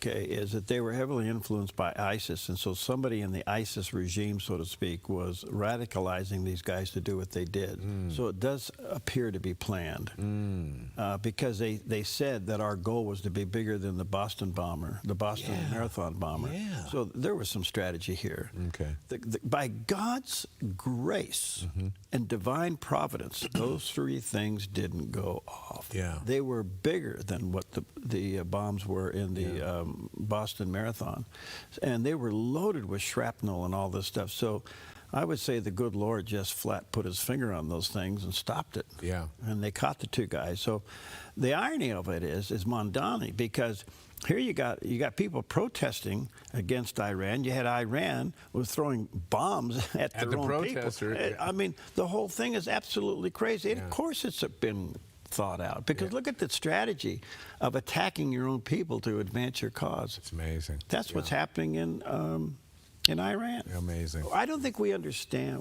S10: is that they were heavily influenced by ISIS, and so somebody in the ISIS regime, so to speak, was radicalizing these guys to do what they did. So it does appear to be planned, because they said that our goal was to be bigger than the Boston bomber, the Boston Marathon bomber. So there was some strategy here. By God's grace and divine providence, those 3 things didn't go off. They were bigger than what the bombs were in the Boston Marathon. And they were loaded with shrapnel and all this stuff. So I would say the good Lord just flat put his finger on those things and stopped it. And they caught the 2 guys. So the irony of it is Mondani, because here you got people protesting against Iran. You had Iran was throwing bombs at their own
S11: protester.
S10: people. I mean, the whole thing is absolutely crazy. And of course it's been thought out, because look at the strategy of attacking your own people to advance your cause.
S11: It's amazing.
S10: That's what's happening in Iran.
S11: Amazing.
S10: I don't think we understand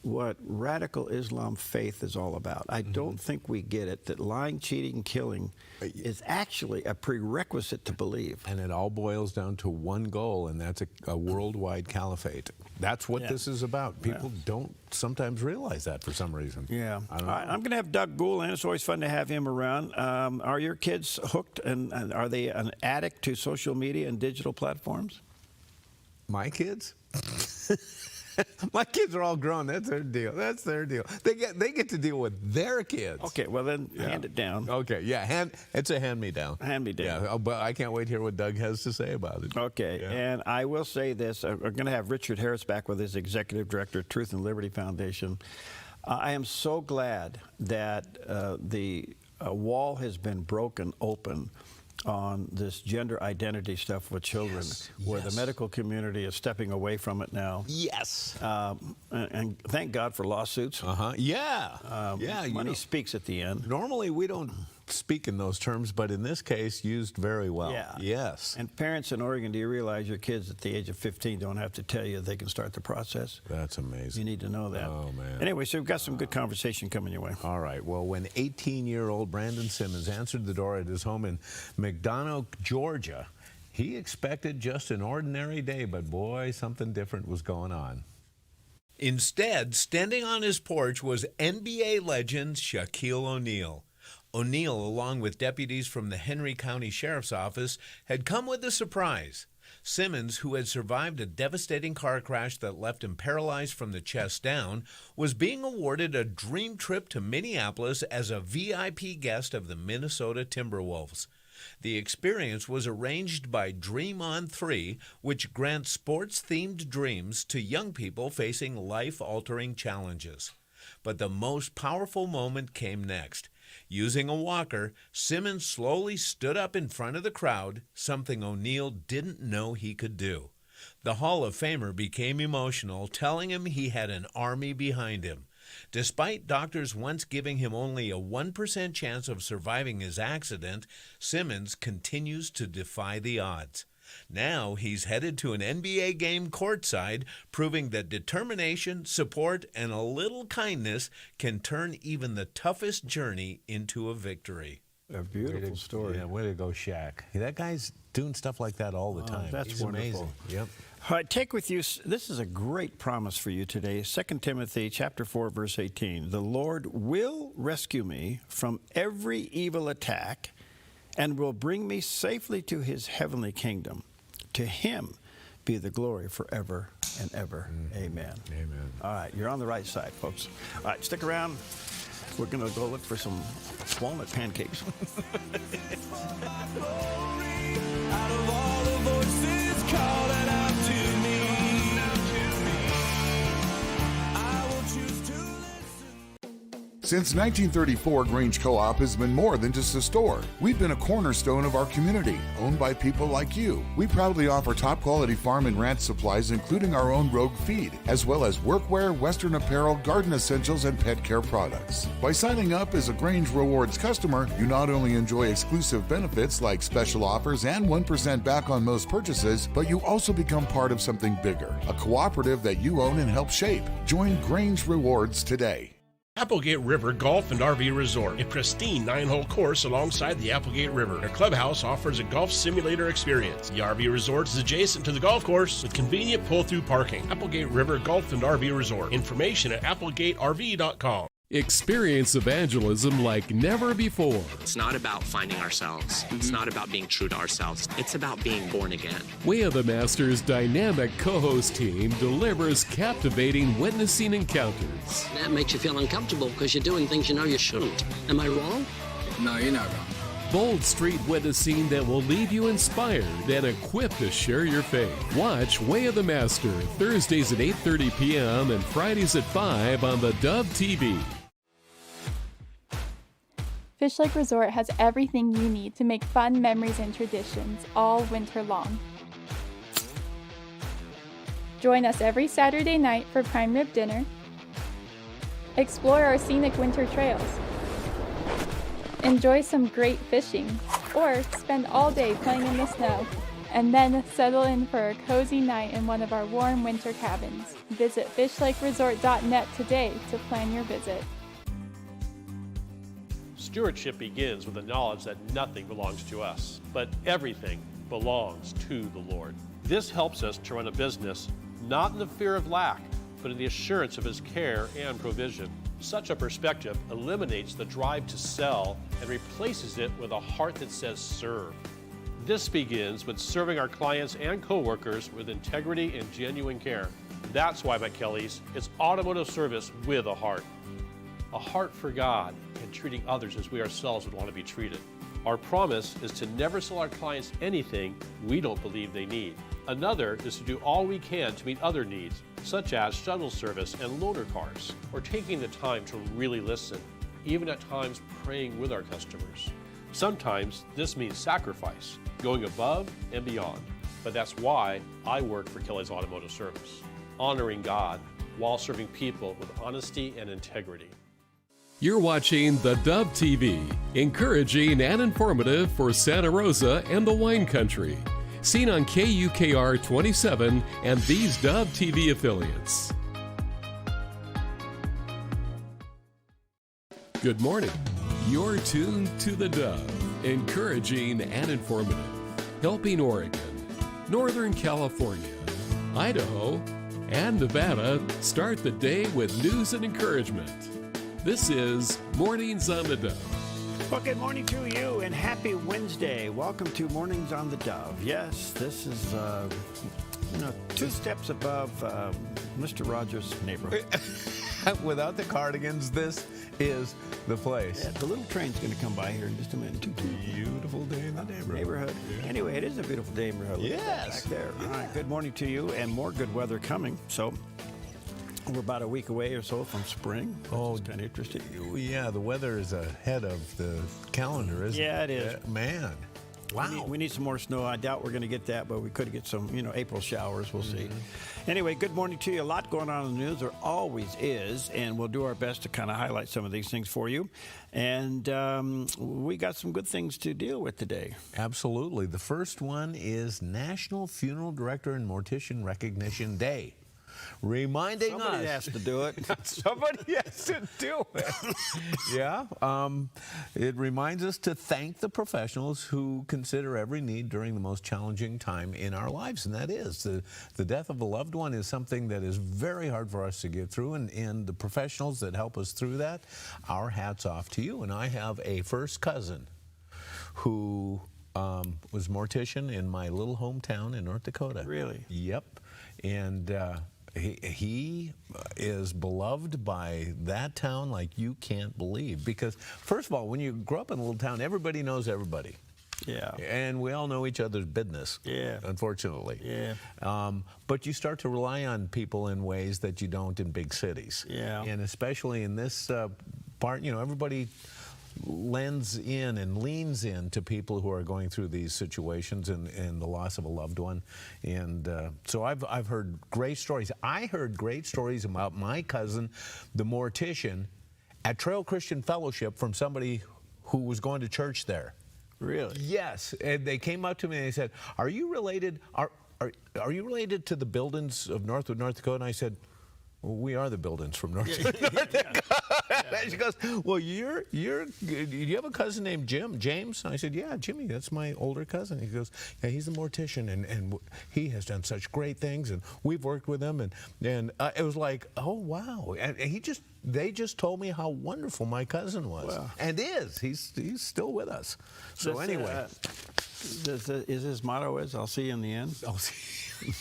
S10: what radical Islam faith is all about. I don't think we get it, that lying, cheating, killing is actually a prerequisite to believe.
S11: And it all boils down to one goal, and that's a worldwide caliphate. That's what this is about. People don't sometimes realize that for some reason.
S10: I'm going to have Doug Gould, and it's always fun to have him around. Are your kids hooked, and are they an addict to social media and digital platforms?
S11: My kids? My kids are all grown. That's their deal. That's their deal. They get to deal with their kids.
S10: Okay, well then hand it down.
S11: Okay, it's a hand-me-down.
S10: Hand-me-down.
S11: Yeah, but I can't wait to hear what Doug has to say about it.
S10: Okay, and I will say this. We're going to have Richard Harris back with his executive director, Truth and Liberty Foundation. I am so glad that the wall has been broken open on this gender identity stuff with children, where the medical community is stepping away from it now. And thank God for lawsuits. Money speaks at the end.
S11: Normally we don't speak in those terms, but in this case, used very well.
S10: And parents in Oregon, do you realize your kids at the age of 15 don't have to tell you they can start the process?
S11: That's amazing.
S10: You need to know that.
S11: Oh, man.
S10: Anyway, so we've got some good conversation coming your way.
S11: All right. Well, when 18-year-old Brandon Simmons answered the door at his home in McDonough, Georgia, he expected just an ordinary day, but boy, something different was going on. Instead, standing on his porch was NBA legend Shaquille O'Neal. O'Neal, along with deputies from the Henry County Sheriff's Office, had come with a surprise. Simmons, who had survived a devastating car crash that left him paralyzed from the chest down, was being awarded a dream trip to Minneapolis as a VIP guest of the Minnesota Timberwolves. The experience was arranged by Dream On 3, which grants sports-themed dreams to young people facing life-altering challenges. But the most powerful moment came next. Using a walker, Simmons slowly stood up in front of the crowd, something O'Neal didn't know he could do.
S1: The Hall of Famer became emotional, telling him he had an army behind him. Despite doctors once giving him only a 1% chance of surviving his accident, Simmons continues to defy the odds. Now he's headed to an NBA game courtside, proving that determination, support, and a little kindness can turn even the toughest journey into a victory.
S10: A beautiful story.
S11: Yeah, way to go, Shaq. That guy's doing stuff like that all the time.
S10: That's
S11: He's
S10: wonderful.
S11: amazing. Yep.
S10: All right, take with you, this is a great promise for you today. 2 Timothy chapter 4, verse 18. The Lord will rescue me from every evil attack and will bring me safely to his heavenly kingdom. To him be the glory forever and ever. Amen.
S11: Amen.
S10: All right, you're on the right side, folks. All right, stick around. We're going to go look for some walnut pancakes.
S2: Out of all the voices calling out to me, I will choose to listen.
S3: Since 1934, Grange Co-op has been more than just a store. We've been a cornerstone of our community, owned by people like you. We proudly offer top-quality farm and ranch supplies, including our own Rogue feed, as well as workwear, Western apparel, garden essentials, and pet care products. By signing up as a Grange Rewards customer, you not only enjoy exclusive benefits like special offers and 1% back on most purchases, but you also become part of something bigger, a cooperative that you own and help shape. Join Grange Rewards today.
S13: Applegate River Golf and RV Resort, a pristine 9-hole course alongside the Applegate River. Their clubhouse offers a golf simulator experience. The RV Resort is adjacent to the golf course with convenient pull-through parking. Applegate River Golf and RV Resort. Information at applegaterv.com.
S9: Experience evangelism like never before.
S5: It's not about finding ourselves. It's not about being true to ourselves. It's about being born again.
S9: Way of the Master's dynamic co-host team delivers captivating witnessing encounters.
S6: That makes you feel uncomfortable because you're doing things you know you shouldn't. Am I wrong?
S14: No, you're not wrong.
S9: Bold street witnessing that will leave you inspired and equipped to share your faith. Watch Way of the Master Thursdays at 8:30 p.m. and Fridays at 5 on the Dove TV.
S15: Fish Lake Resort has everything you need to make fun memories and traditions all winter long. Join us every Saturday night for prime rib dinner. Explore our scenic winter trails. Enjoy some great fishing, or spend all day playing in the snow, and then settle in for a cozy night in one of our warm winter cabins. Visit fishlakeresort.net today to plan your visit.
S16: Stewardship begins with the knowledge that nothing belongs to us, but everything belongs to the Lord. This helps us to run a business not in the fear of lack, but in the assurance of His care and provision. Such a perspective eliminates the drive to sell and replaces it with a heart that says serve. This begins with serving our clients and coworkers with integrity and genuine care. That's why at Kelly's, it's automotive service with a heart for God and treating others as we ourselves would want to be treated. Our promise is to never sell our clients anything we don't believe they need. Another is to do all we can to meet other needs, such as shuttle service and loaner cars, or taking the time to really listen, even at times praying with our customers. Sometimes this means sacrifice, going above and beyond, but that's why I work for Kelly's Automotive Service, honoring God while serving people with honesty and integrity.
S9: You're watching the Dove TV, encouraging and informative for Santa Rosa and the wine country. Seen on KUKR 27 and these Dove TV affiliates. Good morning. You're tuned to the Dove, encouraging and informative, helping Oregon, Northern California, Idaho, and Nevada start the day with news and encouragement. This is Mornings on the Dove.
S10: Well, good morning to you and happy Wednesday. Welcome to Mornings on the Dove. Yes, this is 2 steps above Mr. Rogers' neighborhood.
S11: Without the cardigans, this is the place.
S10: Yeah, the little train's going to come by here in just a minute.
S11: Beautiful day in the neighborhood.
S10: Yeah. Anyway, it is a beautiful neighborhood.
S11: Yes.
S10: Back there.
S11: Yeah.
S10: All right, good morning to you and more good weather coming. So we're about a week away or so from spring. Oh, kind of interesting.
S11: Yeah, the weather is ahead of the calendar, isn't it?
S10: Yeah, it is.
S11: Man. Wow.
S10: We need some more snow. I doubt we're going to get that, but we could get some, April showers. We'll see. Anyway, good morning to you. A lot going on in the news. There always is, and we'll do our best to kind of highlight some of these things for you. And we got some good things to deal with today.
S11: Absolutely. The first one is National Funeral Director and Mortician Recognition Day. Reminding
S10: Somebody has to do it.
S11: Somebody has to do it. Yeah. It reminds us to thank the professionals who consider every need during the most challenging time in our lives, and that is the death of a loved one is something that is very hard for us to get through, and the professionals that help us through that, our hats off to you. And I have a first cousin who was mortician in my little hometown in North Dakota.
S10: Really?
S11: Yep. And he is beloved by that town like you can't believe. Because, first of all, when you grow up in a little town, everybody knows everybody.
S10: Yeah.
S11: And we all know each other's business. Yeah. Unfortunately.
S10: Yeah.
S11: But you start to rely on people in ways that you don't in big cities.
S10: Yeah.
S11: And especially in this part, everybody lends in and leans in to people who are going through these situations and the loss of a loved one. And so I've heard great stories. I heard great stories about my cousin, the mortician, at Trail Christian Fellowship from somebody who was going to church there.
S10: Really?
S11: Yes. And they came up to me and they said, "Are you related? Are you related to the Bildens of Northwood, North Dakota?" And I said, "Well, we are the Bildens from North Dakota." And she goes, "Well, do you have a cousin named James?" And I said, "Yeah, Jimmy, that's my older cousin." He goes, "Yeah, he's a mortician, and he has done such great things, and we've worked with him." And it was like, oh, wow. And they just told me how wonderful my cousin was.
S10: Wow.
S11: And he's still with us. So anyway.
S10: Is his motto "I'll see you in the end"?
S11: I'll see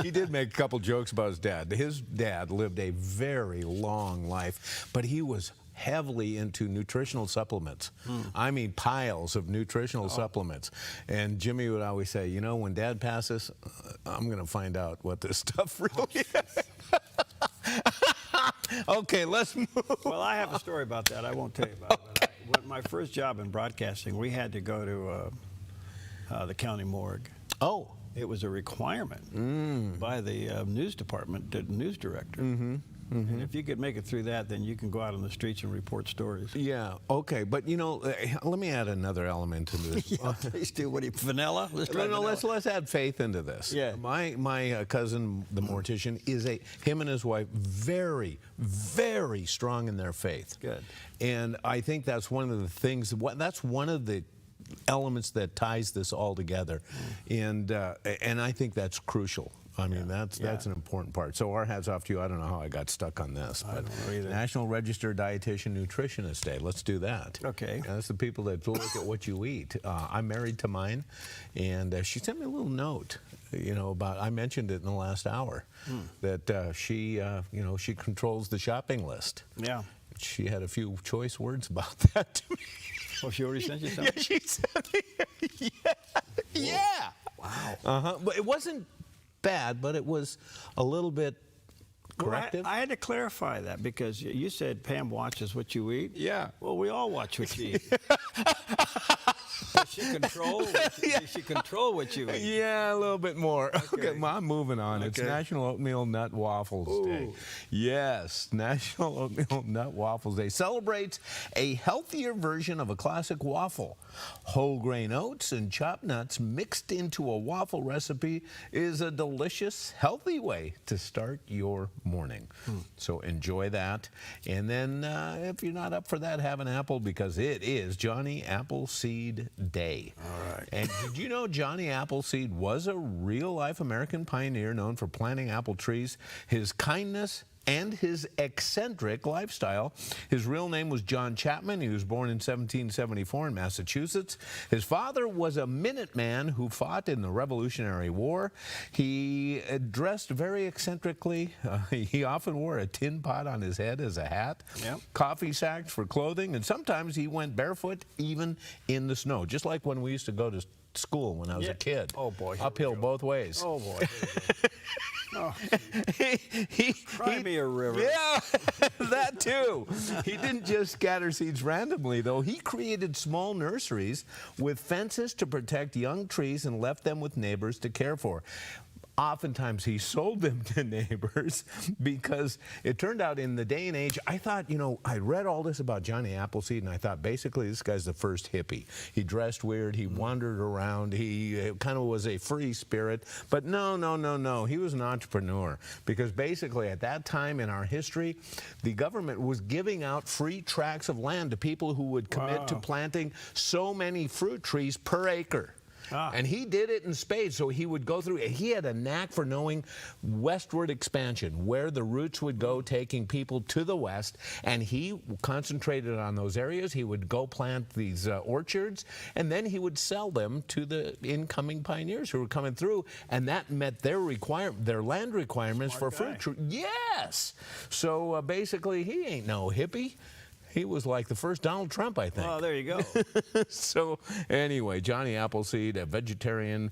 S11: He did make a couple jokes about his dad. His dad lived a very long life, but he was heavily into nutritional supplements. I mean, piles of nutritional supplements. And Jimmy would always say, when Dad passes, I'm going to find out what this stuff really is. Okay, let's move.
S10: Well, I have a story about that. I won't tell you about it. But when my first job in broadcasting, we had to go to the county morgue.
S11: Oh.
S10: It was a requirement by the news department, the news director. And if you could make it through that, then you can go out on the streets and report stories.
S11: Yeah, okay. But, let me add another element to this.
S10: Yeah, please do. What do you, vanilla?
S11: Let's add faith into this.
S10: Yeah.
S11: My cousin, the mortician, is him and his wife, very, very strong in their faith.
S10: Good.
S11: And I think that's one of the things, that's one of the elements that ties this all together, and I think that's crucial. I mean, that's an important part. So our hats off to you. I don't know how I got stuck on this, but National Registered Dietitian Nutritionist Day. Let's do that.
S10: Okay.
S11: That's the people that look at what you eat. I'm married to mine, and she sent me a little note. About I mentioned it in the last hour that she controls the shopping list.
S10: Yeah.
S11: She had a few choice words about that to me.
S10: Oh, she already sent you something?
S11: Yeah, she sent me. Yeah.
S10: Wow.
S11: But it wasn't bad, but it was a little bit corrective.
S10: Well, I had to clarify that because you said Pam watches what you eat.
S11: Yeah.
S10: Well, we all watch what you eat. Does she control what you eat?
S11: Yeah, a little bit more. Okay, well, I'm moving on.
S10: Okay.
S11: It's National Oatmeal Nut Waffles Day. Yes, National Oatmeal Nut Waffles Day celebrates a healthier version of a classic waffle. Whole grain oats and chopped nuts mixed into a waffle recipe is a delicious, healthy way to start your morning. So enjoy that. And then if you're not up for that, have an apple because it is Johnny Appleseed Day.
S10: All right.
S11: And did you know Johnny Appleseed was a real-life American pioneer known for planting apple trees? His kindness and his eccentric lifestyle. His real name was John Chapman. He was born in 1774 in Massachusetts. His father was a Minuteman who fought in the Revolutionary War. He dressed very eccentrically. He often wore a tin pot on his head as a hat, coffee sacks for clothing, and sometimes he went barefoot even in the snow, just like when we used to go to school when I was a kid.
S10: Oh, boy.
S11: Uphill both ways.
S10: Oh, boy. Oh. Cry me a river.
S11: Yeah. That too. He didn't just scatter seeds randomly, though. He created small nurseries with fences to protect young trees and left them with neighbors to care for. Oftentimes he sold them to neighbors because it turned out in the day and age, I thought, I read all this about Johnny Appleseed and I thought basically this guy's the first hippie. He dressed weird, he wandered around, he kind of was a free spirit, but no. He was an entrepreneur because basically at that time in our history, the government was giving out free tracts of land to people who would commit to planting so many fruit trees per acre. And he did it in spades, so he would go through. He had a knack for knowing westward expansion, where the roots would go, taking people to the west, and he concentrated on those areas. He would go plant these orchards, and then he would sell them to the incoming pioneers who were coming through, and that met their land requirements for fruit trees. Yes! So basically, he ain't no hippie. He was like the first Donald Trump, I think.
S10: Well, there you go.
S11: So anyway, Johnny Appleseed, a vegetarian,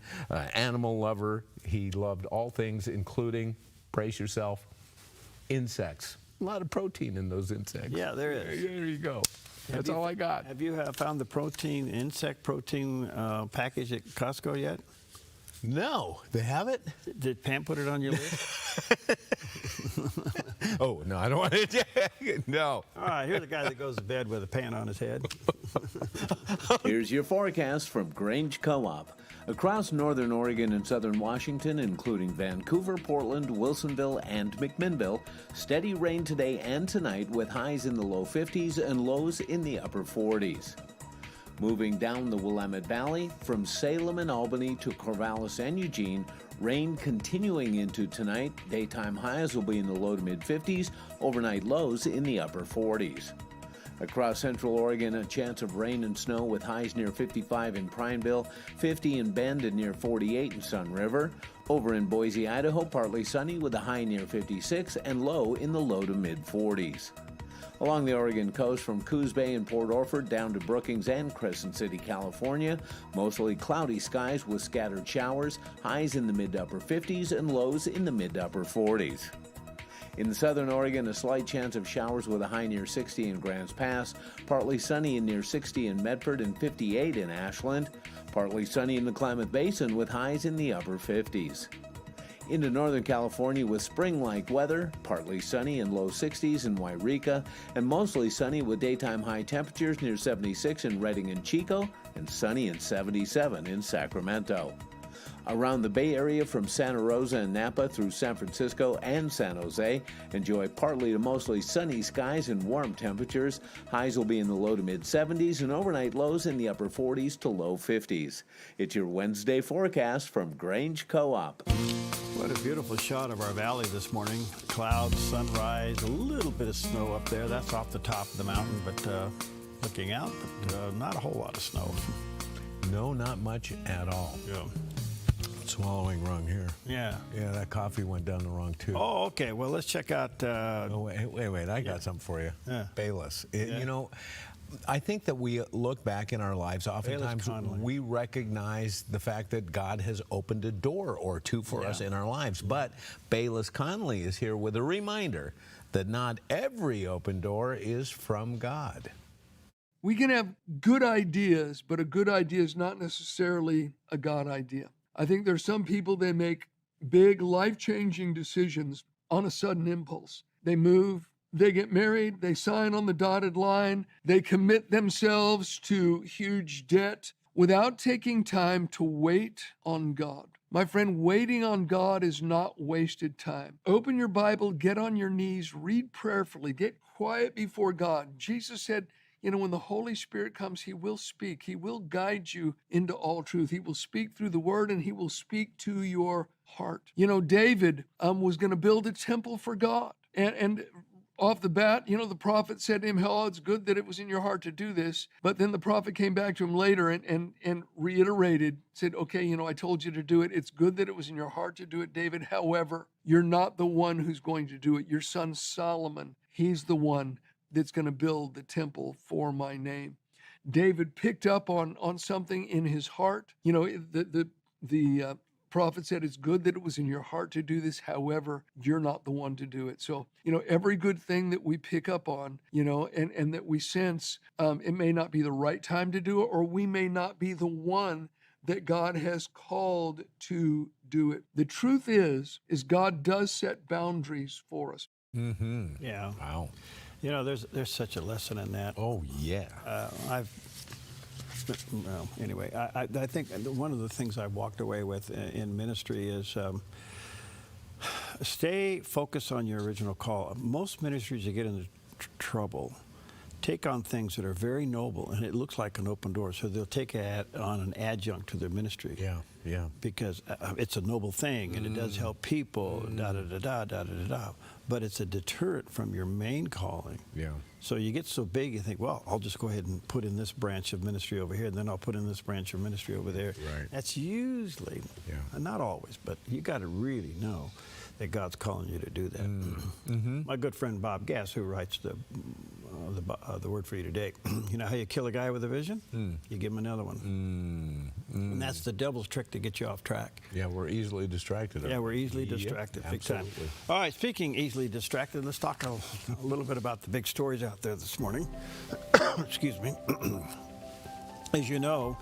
S11: animal lover. He loved all things, including, brace yourself, insects. A lot of protein in those insects.
S10: Yeah, there is.
S11: There you go. That's all I got.
S10: Have you found the insect protein package at Costco yet?
S11: No, they have it?
S10: Did Pam put it on your list?
S11: Oh, no, I don't want to. No.
S10: All right, here's a guy that goes to bed with a pan on his head.
S1: Here's your forecast from Grange Co-op. Across northern Oregon and southern Washington, including Vancouver, Portland, Wilsonville, and McMinnville, steady rain today and tonight with highs in the low 50s and lows in the upper 40s. Moving down the Willamette Valley, from Salem and Albany to Corvallis and Eugene, rain continuing into tonight. Daytime highs will be in the low to mid-50s, overnight lows in the upper 40s. Across central Oregon, a chance of rain and snow with highs near 55 in Prineville, 50 in Bend, and near 48 in Sun River. Over in Boise, Idaho, partly sunny with a high near 56 and low in the low to mid-40s. Along the Oregon coast from Coos Bay and Port Orford down to Brookings and Crescent City, California, mostly cloudy skies with scattered showers, highs in the mid to upper 50s and lows in the mid to upper 40s. In southern Oregon, a slight chance of showers with a high near 60 in Grants Pass, partly sunny and near 60 in Medford and 58 in Ashland, partly sunny in the Klamath Basin with highs in the upper 50s. Into Northern California with spring-like weather, partly sunny and low 60s in Wairika, and mostly sunny with daytime high temperatures near 76 in Redding and Chico, and sunny and 77 in Sacramento. Around the Bay Area from Santa Rosa and Napa through San Francisco and San Jose, enjoy partly to mostly sunny skies and warm temperatures. Highs will be in the low to mid-70s and overnight lows in the upper 40s to low 50s. It's your Wednesday forecast from Grange Co-op.
S10: What a beautiful shot of our valley this morning. Clouds, sunrise, a little bit of snow up there. That's off the top of the mountain, but looking out, but not a whole lot of snow.
S11: No, not much at all.
S10: Yeah.
S11: Swallowing wrong here.
S10: Yeah.
S11: Yeah, that coffee went down the wrong tube.
S10: Oh, okay. Well, let's check out...
S11: wait. I got something for you.
S10: Yeah.
S11: Bayless.
S10: Yeah.
S11: You know, I think that we look back in our lives, oftentimes we recognize the fact that God has opened a door or two for us in our lives. But Bayless Conley is here with a reminder that not every open door is from God.
S14: We can have good ideas, but a good idea is not necessarily a God idea. I think there's some people, they make big life-changing decisions on a sudden impulse. They move, they get married, they sign on the dotted line, they commit themselves to huge debt without taking time to wait on God. My friend, waiting on God is not wasted time. Open your Bible, get on your knees, read prayerfully, get quiet before God. Jesus said, when the Holy Spirit comes, he will speak. He will guide you into all truth. He will speak through the word and he will speak to your heart. David was going to build a temple for God. And off the bat, the prophet said to him, "Oh, it's good that it was in your heart to do this." But then the prophet came back to him later and reiterated, said, "Okay, I told you to do it. It's good that it was in your heart to do it, David. However, you're not the one who's going to do it. Your son Solomon, he's the one that's going to build the temple for my name." David picked up on something in his heart. The prophet said, it's good that it was in your heart to do this. However, you're not the one to do it. So, every good thing that we pick up on, and that we sense, it may not be the right time to do it, or we may not be the one that God has called to do it. The truth is God does set boundaries for us.
S11: Mm-hmm.
S10: Yeah.
S11: Wow.
S10: There's such a lesson in that.
S11: Oh, yeah.
S10: Anyway, I think one of the things I've walked away with in ministry is stay focused on your original call. Most ministries that get into trouble take on things that are very noble, and it looks like an open door, so they'll take on an adjunct to their ministry.
S11: Yeah.
S10: Because it's a noble thing, and it does help people, da-da-da-da. But it's a deterrent from your main calling.
S11: Yeah.
S10: So you get so big, you think, well, I'll just go ahead and put in this branch of ministry over here, and then I'll put in this branch of ministry over there.
S11: Right.
S10: That's usually, not always, but you got to really know that God's calling you to do that. My good friend Bob Gass, who writes the word for you today, you know how you kill a guy with a vision? You give him another one. And that's the devil's trick to get you off track.
S11: Yeah, we're easily distracted.
S10: Yeah, we're easily distracted. Big time. All right, speaking easily distracted, let's talk a little bit about the big stories out there this morning. Excuse me. As you know,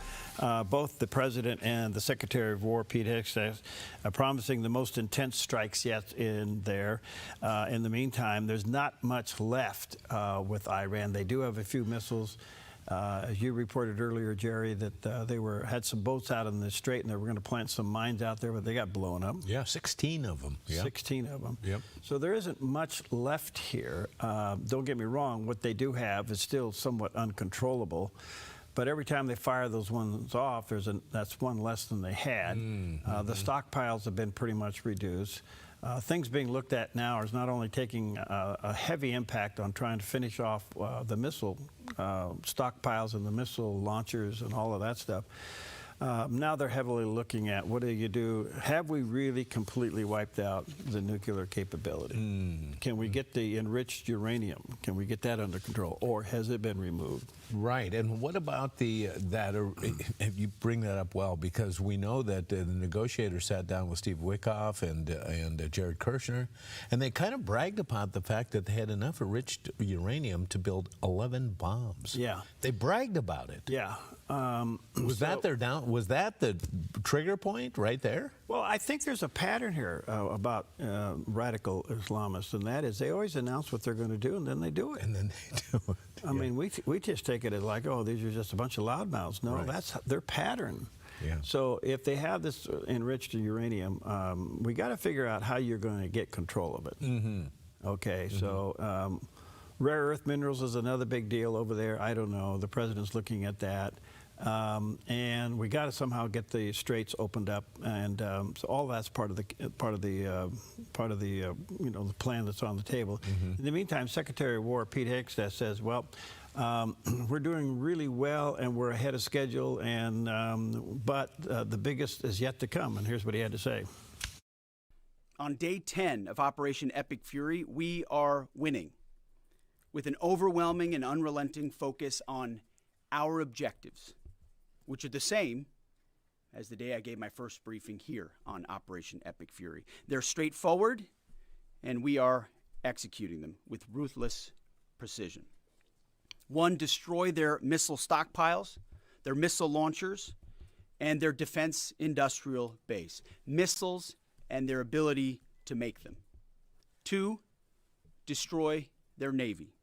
S10: both the President and the Secretary of War, Pete Hegseth, are promising the most intense strikes yet in there. In the meantime, there's not much left with Iran. They do have a few missiles. As you reported earlier, Jerry, that they had some boats out in the strait, and they were going to plant some mines out there, but they got blown up.
S11: Yeah, 16 of them.
S10: 16 of them.
S11: Yep.
S10: So there isn't much left here. Don't get me wrong, what they do have is still somewhat uncontrollable. But every time they fire those ones off, that's one less than they had. The stockpiles have been pretty much reduced. Things being looked at now is not only taking a heavy impact on trying to finish off the missile stockpiles and the missile launchers and all of that stuff. Now they're heavily looking at what do you do? Have we really completely wiped out the nuclear capability? Can we get the enriched uranium? Can we get that under control, or has it been removed?
S11: Right, and what about you bring that up well, because we know that the negotiators sat down with Steve Witkoff and Jared Kushner, and they kind of bragged upon the fact that they had enough enriched uranium to build 11 bombs.
S10: Yeah.
S11: They bragged about it.
S10: Yeah.
S11: Was that the trigger point right there?
S10: Well, I think there's a pattern here about radical Islamists, and that is they always announce what they're going to do, and then they do it.
S11: And then they do it.
S10: I mean, we just take it as like, oh, these are just a bunch of loudmouths. No, that's their pattern.
S11: Yeah.
S10: So if they have this enriched uranium, we got to figure out how you're going to get control of it. Okay, so rare earth minerals is another big deal over there. I don't know. The president's looking at that. And we got to somehow get the straits opened up, and so all that's part of the plan that's on the table. In the meantime, Secretary of War Pete Hegseth says, well, we're doing really well and we're ahead of schedule, and but the biggest is yet to come. And here's what he had to say.
S17: On day 10 of Operation Epic Fury, we are winning with an overwhelming and unrelenting focus on our objectives, which are the same as the day I gave my first briefing here on Operation Epic Fury. They're straightforward, and we are executing them with ruthless precision. 1, destroy their missile stockpiles, their missile launchers, and their defense industrial base. Missiles and their ability to make them. 2, destroy their navy.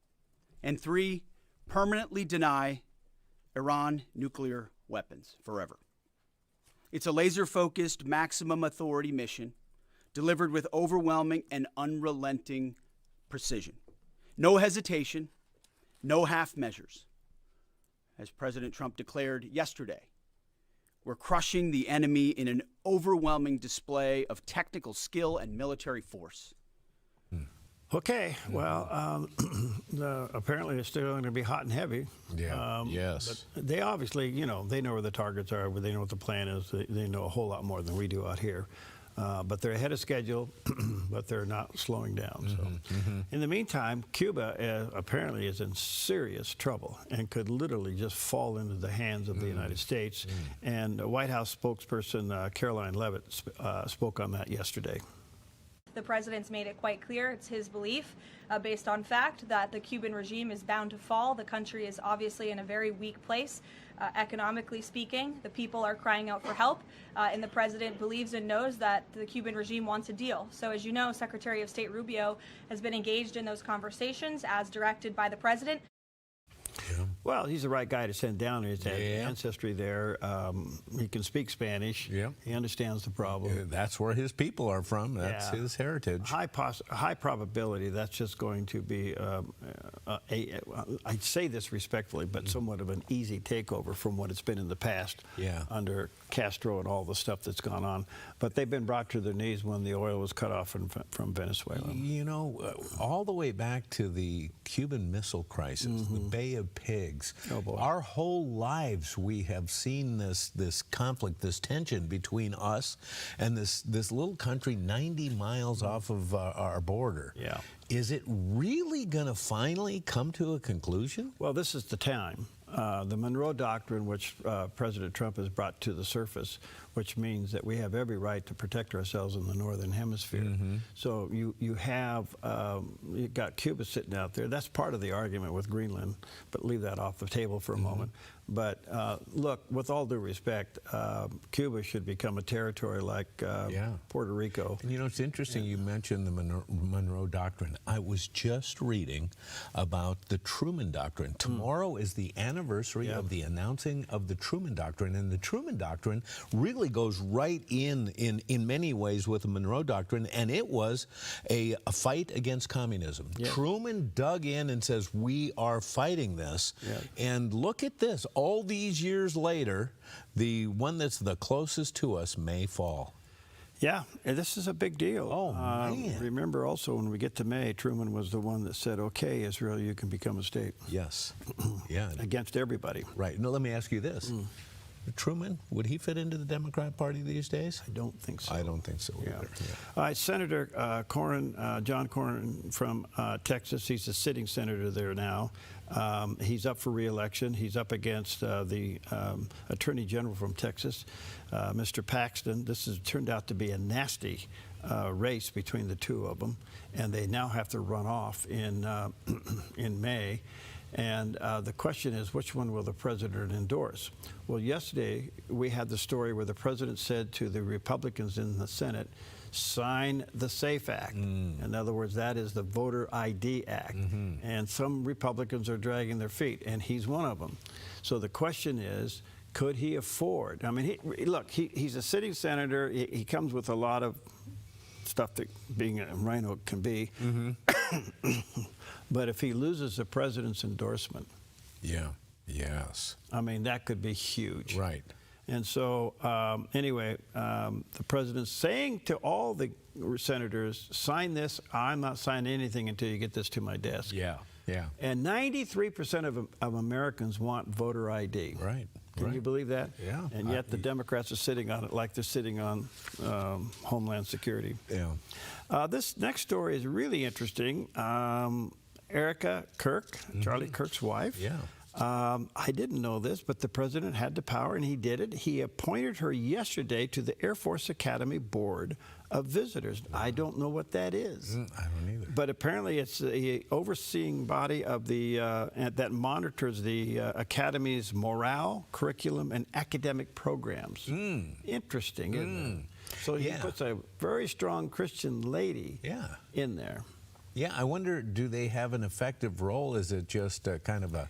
S17: And 3, permanently deny Iran nuclear weapons forever. It's a laser-focused, maximum authority mission delivered with overwhelming and unrelenting precision. No hesitation, no half measures. As President Trump declared yesterday, we're crushing the enemy in an overwhelming display of technical skill and military force.
S10: Okay, well, apparently it's still going to be hot and heavy.
S11: Yeah, yes.
S10: But they obviously, they know where the targets are, they know what the plan is. They know a whole lot more than we do out here. But they're ahead of schedule, but they're not slowing down. So, in the meantime, Cuba apparently is in serious trouble and could literally just fall into the hands of the United States. And White House spokesperson Caroline Leavitt spoke on that yesterday.
S18: The president's made it quite clear, it's his belief, based on fact, that the Cuban regime is bound to fall. The country is obviously in a very weak place, economically speaking. The people are crying out for help, and the president believes and knows that the Cuban regime wants a deal. So as you know, Secretary of State Rubio has been engaged in those conversations as directed by the president.
S10: Well, he's the right guy to send down. He's had ancestry there. He can speak Spanish. He understands the problem.
S11: That's where his people are from. That's his heritage.
S10: High probability that's just going to be, I'd say this respectfully, but somewhat of an easy takeover from what it's been in the past under Castro and all the stuff that's gone on. But they've been brought to their knees when the oil was cut off from Venezuela.
S11: You know, all the way back to the Cuban Missile Crisis, the Bay of Pigs.
S10: Oh boy.
S11: Our whole lives we have seen this conflict, this tension between us and this little country 90 miles off of our border.
S10: Yeah.
S11: Is it really going to finally come to a conclusion?
S10: Well, this is the time. The Monroe Doctrine, which President Trump has brought to the surface, which means that we have every right to protect ourselves in the Northern Hemisphere. So you've got Cuba sitting out there. That's part of the argument with Greenland, but leave that off the table for a moment. But look, with all due respect, Cuba should become a territory like Puerto Rico.
S11: And you know, it's interesting you mentioned the Monroe Doctrine. I was just reading about the Truman Doctrine. Tomorrow is the anniversary of the announcing of the Truman Doctrine, and the Truman Doctrine really goes right in many ways with the Monroe Doctrine, and it was a fight against communism. Truman dug in and says, we are fighting this, and look at this. All these years later, the one that's the closest to us may fall.
S10: Yeah, this is a big deal.
S11: Oh, man.
S10: Remember also, when we get to May, Truman was the one that said, okay, Israel, you can become a state.
S11: Yes. Yeah.
S10: Against everybody.
S11: Right. Now, let me ask you this. Truman, would he fit into the Democrat Party these days?
S10: I don't think so.
S11: I don't think so either.
S10: All right, Senator John Cornyn from Texas, he's a sitting senator there now. He's up for re-election. He's up against the Attorney General from Texas, Mr. Paxton. This has turned out to be a nasty race between the two of them, and they now have to run off in May. And the question is, which one will the president endorse? Well, yesterday we had the story where the president said to the Republicans in the Senate, sign the SAFE Act. In other words, that is the Voter ID Act. And some Republicans are dragging their feet, and he's one of them. So the question is, could he afford? I mean, look, he's a sitting senator. He comes with a lot of stuff that being a rhino can be. But if he loses the president's endorsement, I mean, that could be huge.
S11: Right.
S10: And so, anyway, the president's saying to all the senators, sign this. I'm not signing anything until you get this to my desk. And 93% of Americans want voter ID.
S11: Right.
S10: Can you believe that?
S11: Yeah.
S10: And yet the Democrats are sitting on it like they're sitting on Homeland Security. This next story is really interesting. Erica Kirk, Charlie Kirk's wife. I didn't know this, but the president had the power, and he did it. He appointed her yesterday to the Air Force Academy Board of Visitors. I don't know what that is.
S11: I don't either.
S10: But apparently it's the overseeing body of the that monitors the Academy's morale, curriculum, and academic programs. Interesting, isn't it? So he puts a very strong Christian lady in there.
S11: Yeah, I wonder, do they have an effective role? Is it just kind of a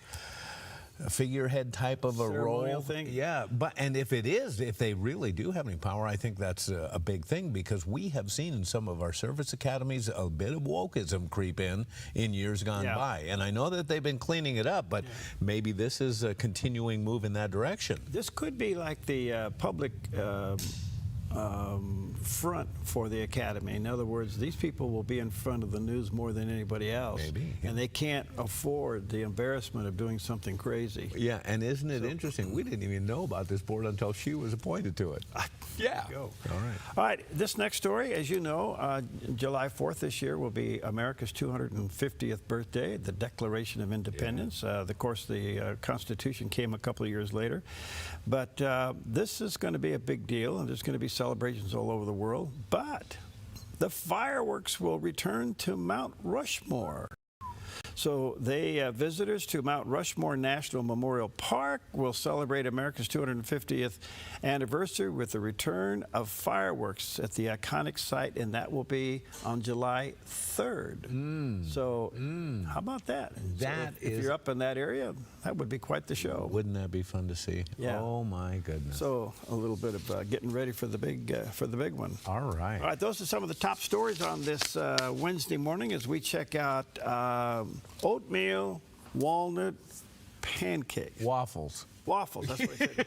S11: figurehead type of a role
S10: thing?
S11: Yeah, and if it is, if they really do have any power, I think that's a big thing, because we have seen in some of our service academies a bit of wokeism creep in years gone by. And I know that they've been cleaning it up, but maybe this is a continuing move in that direction.
S10: This could be like the public front for the academy. In other words, these people will be in front of the news more than anybody else. And they can't afford the embarrassment of doing something crazy.
S11: Yeah, and isn't it interesting? We didn't even know about this board until she was appointed to it. Yeah.
S10: Go.
S11: All right.
S10: All right. This next story, as you know, July 4th this year will be America's 250th birthday, the Declaration of Independence. Of course, the Constitution came a couple of years later. But this is going to be a big deal, and there's going to be celebrations all over the world. But the fireworks will return to Mount Rushmore. So visitors to Mount Rushmore National Memorial Park will celebrate America's 250th anniversary with the return of fireworks at the iconic site, and that will be on July 3rd. So how about that? If you're up in that area, that would be quite the show.
S11: Wouldn't that be fun to see?
S10: Yeah.
S11: Oh my goodness.
S10: So a little bit of getting ready for the big one.
S11: All right.
S10: All right. Those are some of the top stories on this Wednesday morning as we check out oatmeal, walnut, pancake.
S11: Waffles.
S10: Waffles, that's what I said.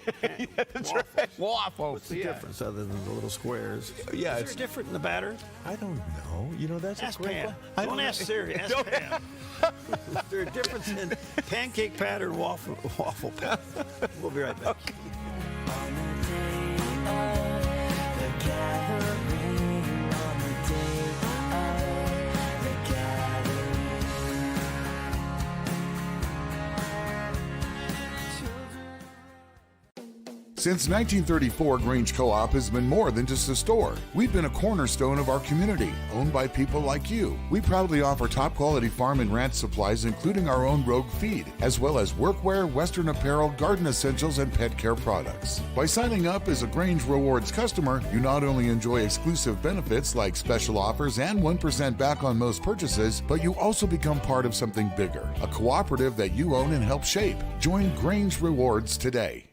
S11: That's right. Waffles.
S10: What's the difference other than the little squares?
S11: Yeah,
S10: Is there different in the batter?
S11: I don't know. You know, that's
S10: Ask
S11: a great
S10: Pam.
S11: one.
S10: Don't ask Siri, ask Pam. Is there a difference in pancake batter and waffle batter? We'll be right back.
S3: Since 1934, Grange Co-op has been more than just a store. We've been a cornerstone of our community, owned by people like you. We proudly offer top-quality farm and ranch supplies, including our own Rogue feed, as well as workwear, Western apparel, garden essentials, and pet care products. By signing up as a Grange Rewards customer, you not only enjoy exclusive benefits like special offers and 1% back on most purchases, but you also become part of something bigger, a cooperative that you own and help shape. Join Grange Rewards today.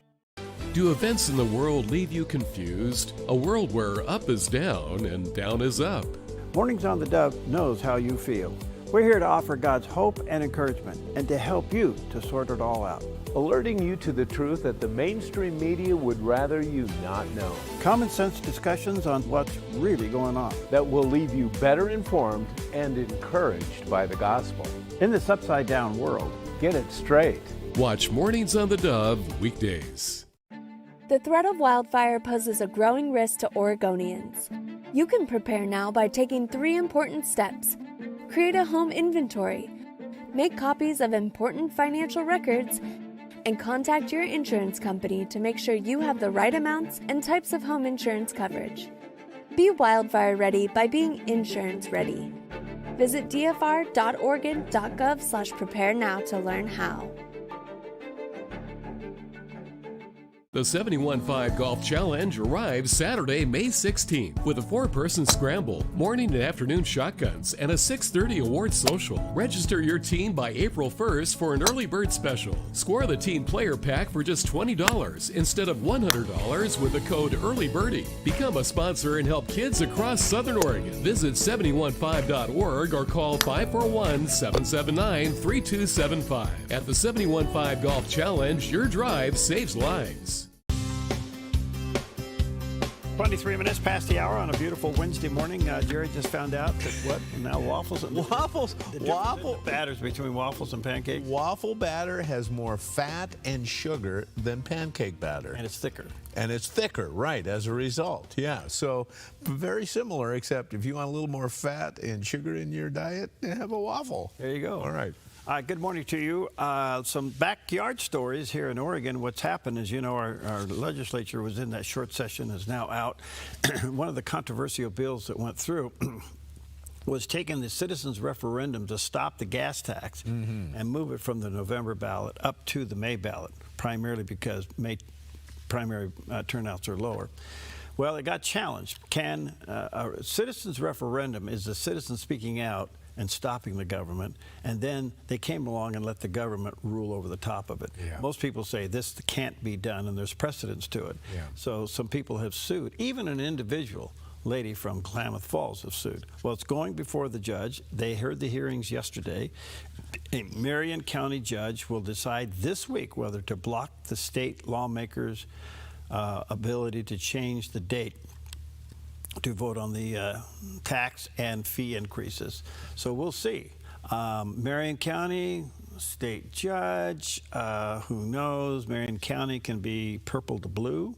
S9: Do events in the world leave you confused? A world where up is down and down is up.
S10: Mornings on the Dove knows how you feel. We're here to offer God's hope and encouragement and to help you to sort it all out.
S1: Alerting you to the truth that the mainstream media would rather you not know.
S10: Common sense discussions on what's really going on.
S1: That will leave you better informed and encouraged by the gospel.
S10: In this upside down world,
S1: get it straight.
S9: Watch Mornings on the Dove weekdays.
S19: The threat of wildfire poses a growing risk to Oregonians. You can prepare now by taking 3 important steps. Create a home inventory, make copies of important financial records, and contact your insurance company to make sure you have the right amounts and types of home insurance coverage. Be wildfire ready by being insurance ready. Visit dfr.oregon.gov/prepare now to learn how.
S9: The 71.5 Golf Challenge arrives Saturday, May 16th with a 4-person scramble, morning and afternoon shotguns, and a 6:30 award social. Register your team by April 1st for an early bird special. Score the team player pack for just $20 instead of $100 with the code EARLYBIRDIE. Become a sponsor and help kids across Southern Oregon. Visit 715.org or call 541-779-3275. At the 71.5 Golf Challenge, your drive saves lives.
S10: 23 minutes past the hour on a beautiful Wednesday morning. Jerry just found out that what? Now waffles?
S11: Waffles.
S10: Waffle batters between waffles and pancake?
S11: Waffle batter has more fat and sugar than pancake batter.
S10: And it's thicker.
S11: And it's thicker, right, as a result. Yeah, so very similar, except if you want a little more fat and sugar in your diet, have a waffle.
S10: There you go.
S11: All right.
S10: Good morning to you. Some backyard stories here in Oregon. What's happened is, you know, our legislature was in that short session, is now out. One of the controversial bills that went through was taking the citizens' referendum to stop the gas tax and move it from the November ballot up to the May ballot, primarily because May primary turnouts are lower. Well, it got challenged. A citizens' referendum is the citizens speaking out and stopping the government, and then they came along and let the government rule over the top of it.
S11: Yeah.
S10: Most people say this can't be done, and there's precedence to it.
S11: Yeah.
S10: So some people have sued. Even an individual lady from Klamath Falls have sued. Well, it's going before the judge. They heard the hearings yesterday. A Marion County judge will decide this week whether to block the state lawmakers' ability to change the date to vote on the tax and fee increases. So we'll see. Marion County, state judge, who knows? Marion County can be purple to blue.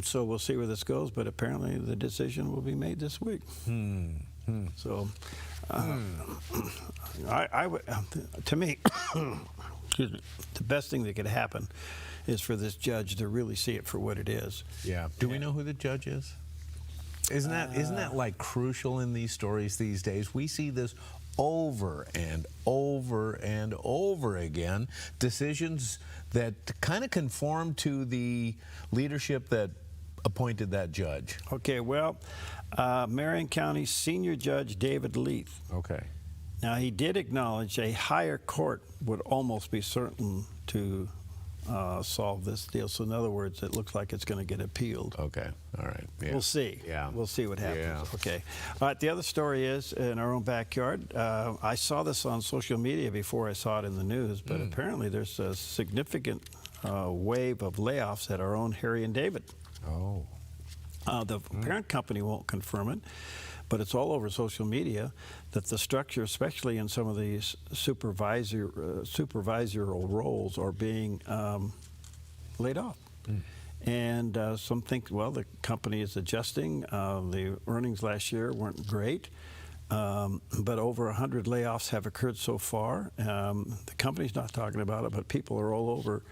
S10: So we'll see where this goes, but apparently the decision will be made this week. So I would, to me, excuse me, the best thing that could happen is for this judge to really see it for what it is.
S11: Yeah. Do we know who the judge is? Isn't that like crucial in these stories these days? We see this over and over and over again, decisions that kind of conform to the leadership that appointed that judge.
S10: Okay, well, Marion County Senior Judge David Leith.
S11: Okay.
S10: Now, he did acknowledge a higher court would almost be certain to solve this deal. So in other words, it looks like it's going to get appealed.
S11: Okay, all right. Yeah.
S10: We'll see.
S11: Yeah.
S10: We'll see what happens.
S11: Yeah.
S10: Okay. All right, the other story is in our own backyard. I saw this on social media before I saw it in the news, but apparently there's a significant wave of layoffs at our own Harry and David.
S11: Oh.
S10: The parent company won't confirm it, but it's all over social media that the structure, especially in some of these supervisorial roles, are being laid off. And some think, well, the company is adjusting. The earnings last year weren't great, but over 100 layoffs have occurred so far. The company's not talking about it, but people are all over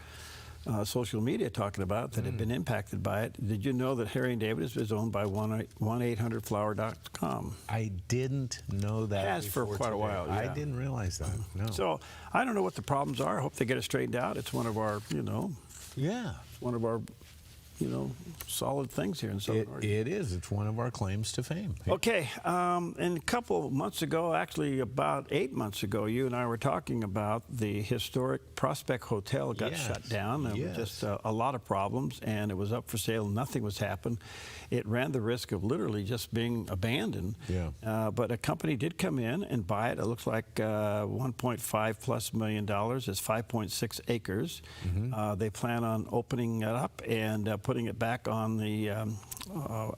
S10: social media talking about it that have been impacted by it. Did you know that Harry and David is owned by 1-800-Flower.com?
S11: I didn't know that.
S10: It has for quite a while. Yeah.
S11: I didn't realize that. No.
S10: So I don't know what the problems are. I hope they get it straightened out. It's one of our, one of our, solid things here in Southern Oregon.
S11: It is. It's one of our claims to fame.
S10: Okay. And a couple of months ago, actually about 8 months ago, you and I were talking about the historic Prospect Hotel got shut down. There were just a lot of problems, and it was up for sale. Nothing was happening. It ran the risk of literally just being abandoned.
S11: Yeah.
S10: But a company did come in and buy it. It looks like $1.5+ million. It's 5.6 acres. They plan on opening it up and putting it back on the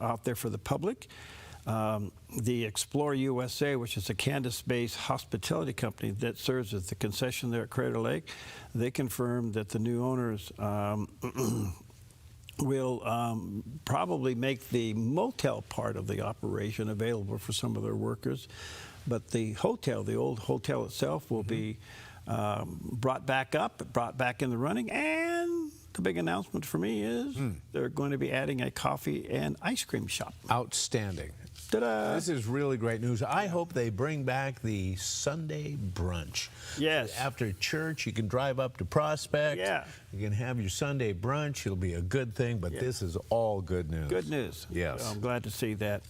S10: out there for the public. The Explore USA, which is a Candace-based hospitality company that serves as the concession there at Crater Lake, they confirmed that the new owners will probably make the motel part of the operation available for some of their workers. But the hotel, the old hotel itself, will be brought back up, brought back in the running. And the big announcement for me is they're going to be adding a coffee and ice cream shop.
S11: Outstanding.
S10: Ta-da!
S11: This is really great news. I hope they bring back the Sunday brunch.
S10: Yes.
S11: After church, you can drive up to Prospect.
S10: Yeah.
S11: You can have your Sunday brunch. It'll be a good thing, but this is all good news.
S10: Good news.
S11: Yes.
S10: So I'm glad to see that.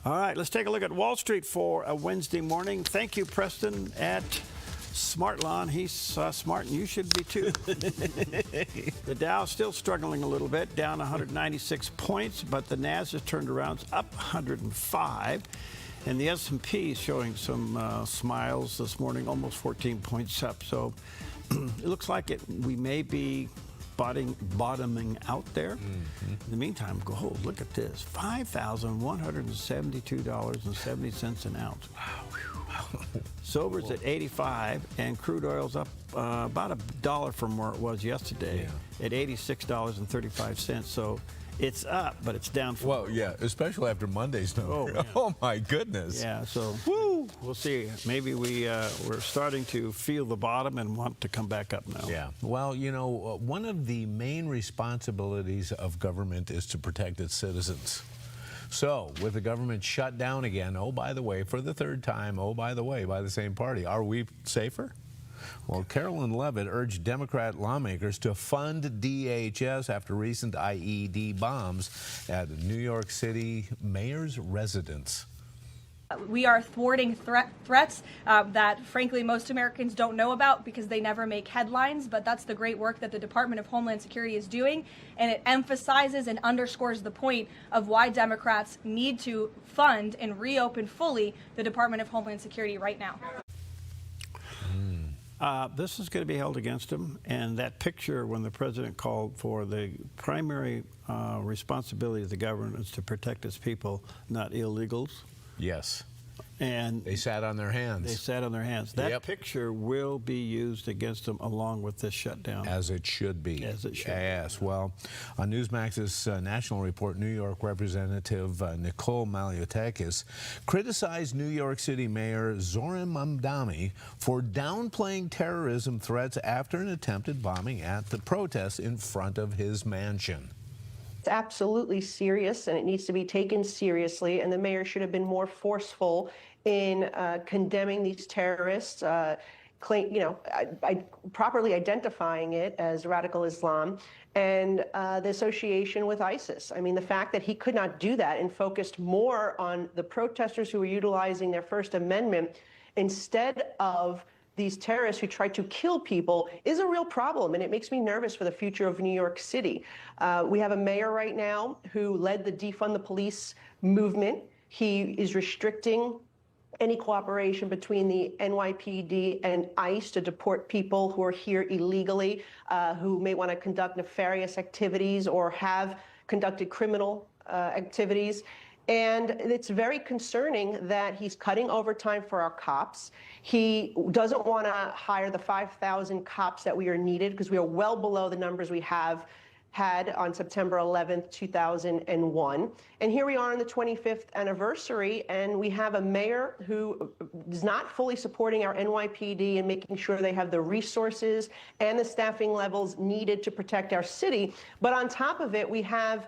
S10: All right, let's take a look at Wall Street for a Wednesday morning. Thank you, Preston, at Smartlon. He's smart, and you should be too. The Dow still struggling a little bit, down 196 points, but the Nasdaq turned around, it's up 105. And the S&P is showing some smiles this morning, almost 14 points up. So it looks like we may be bottoming out there. In the meantime, gold, look at this, $5,172.70 an ounce. Wow. Silver's at 85, and crude oil's up about $1 from where it was yesterday at $86.35. So it's up, but it's down.
S11: Well, yeah, especially after Monday's number. Oh my goodness.
S10: Yeah, so we'll see. Maybe we're starting to feel the bottom and want to come back up now.
S11: Yeah. Well, one of the main responsibilities of government is to protect its citizens. So, with the government shut down again, oh, by the way, for the third time, oh, by the way, by the same party, are we safer? Well, Carolyn Levitt urged Democrat lawmakers to fund DHS after recent IED bombs at New York City mayor's residence.
S18: We are thwarting threats that, frankly, most Americans don't know about because they never make headlines, but that's the great work that the Department of Homeland Security is doing, and it emphasizes and underscores the point of why Democrats need to fund and reopen fully the Department of Homeland Security right now.
S10: This is going to be held against him, and that picture when the president called for the primary responsibility of the government is to protect its people, not illegals.
S11: Yes.
S10: And
S11: they sat on their hands.
S10: They sat on their hands. That picture will be used against them along with this shutdown.
S11: As it should be.
S10: As it should.
S11: Yes. Well, on Newsmax's National Report, New York Representative Nicole Maliotakis criticized New York City Mayor Zoran Mamdani for downplaying terrorism threats after an attempted bombing at the protests in front of his mansion.
S20: It's absolutely serious, and it needs to be taken seriously, and the mayor should have been more forceful in condemning these terrorists, properly identifying it as radical Islam, and the association with ISIS. I mean, the fact that he could not do that and focused more on the protesters who were utilizing their First Amendment instead of these terrorists who try to kill people is a real problem, and it makes me nervous for the future of New York City. We have a mayor right now who led the Defund the Police movement. He is restricting any cooperation between the NYPD and ICE to deport people who are here illegally, who may want to conduct nefarious activities or have conducted criminal activities. And it's very concerning that he's cutting overtime for our cops. He doesn't want to hire the 5,000 cops that we are needed, because we are well below the numbers we have had on September 11th, 2001. And here we are on the 25th anniversary, and we have a mayor who is not fully supporting our NYPD and making sure they have the resources and the staffing levels needed to protect our city. But on top of it, we have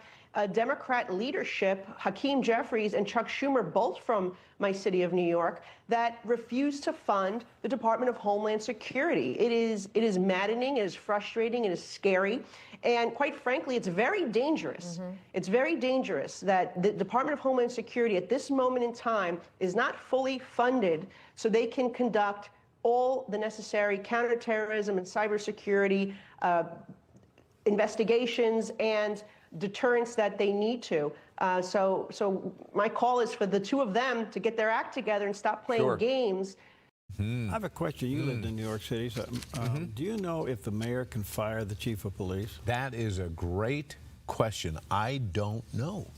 S20: Democrat leadership, Hakeem Jeffries and Chuck Schumer, both from my city of New York, that refuse to fund the Department of Homeland Security. It is maddening, it is frustrating, it is scary, and quite frankly, it's very dangerous. It's very dangerous that the Department of Homeland Security at this moment in time is not fully funded so they can conduct all the necessary counterterrorism and cybersecurity investigations and deterrence that they need to. So my call is for the two of them to get their act together and stop playing games.
S10: I have a question. You lived in New York City. So, do you know if the mayor can fire the chief of police?
S11: That is a great question. I don't know.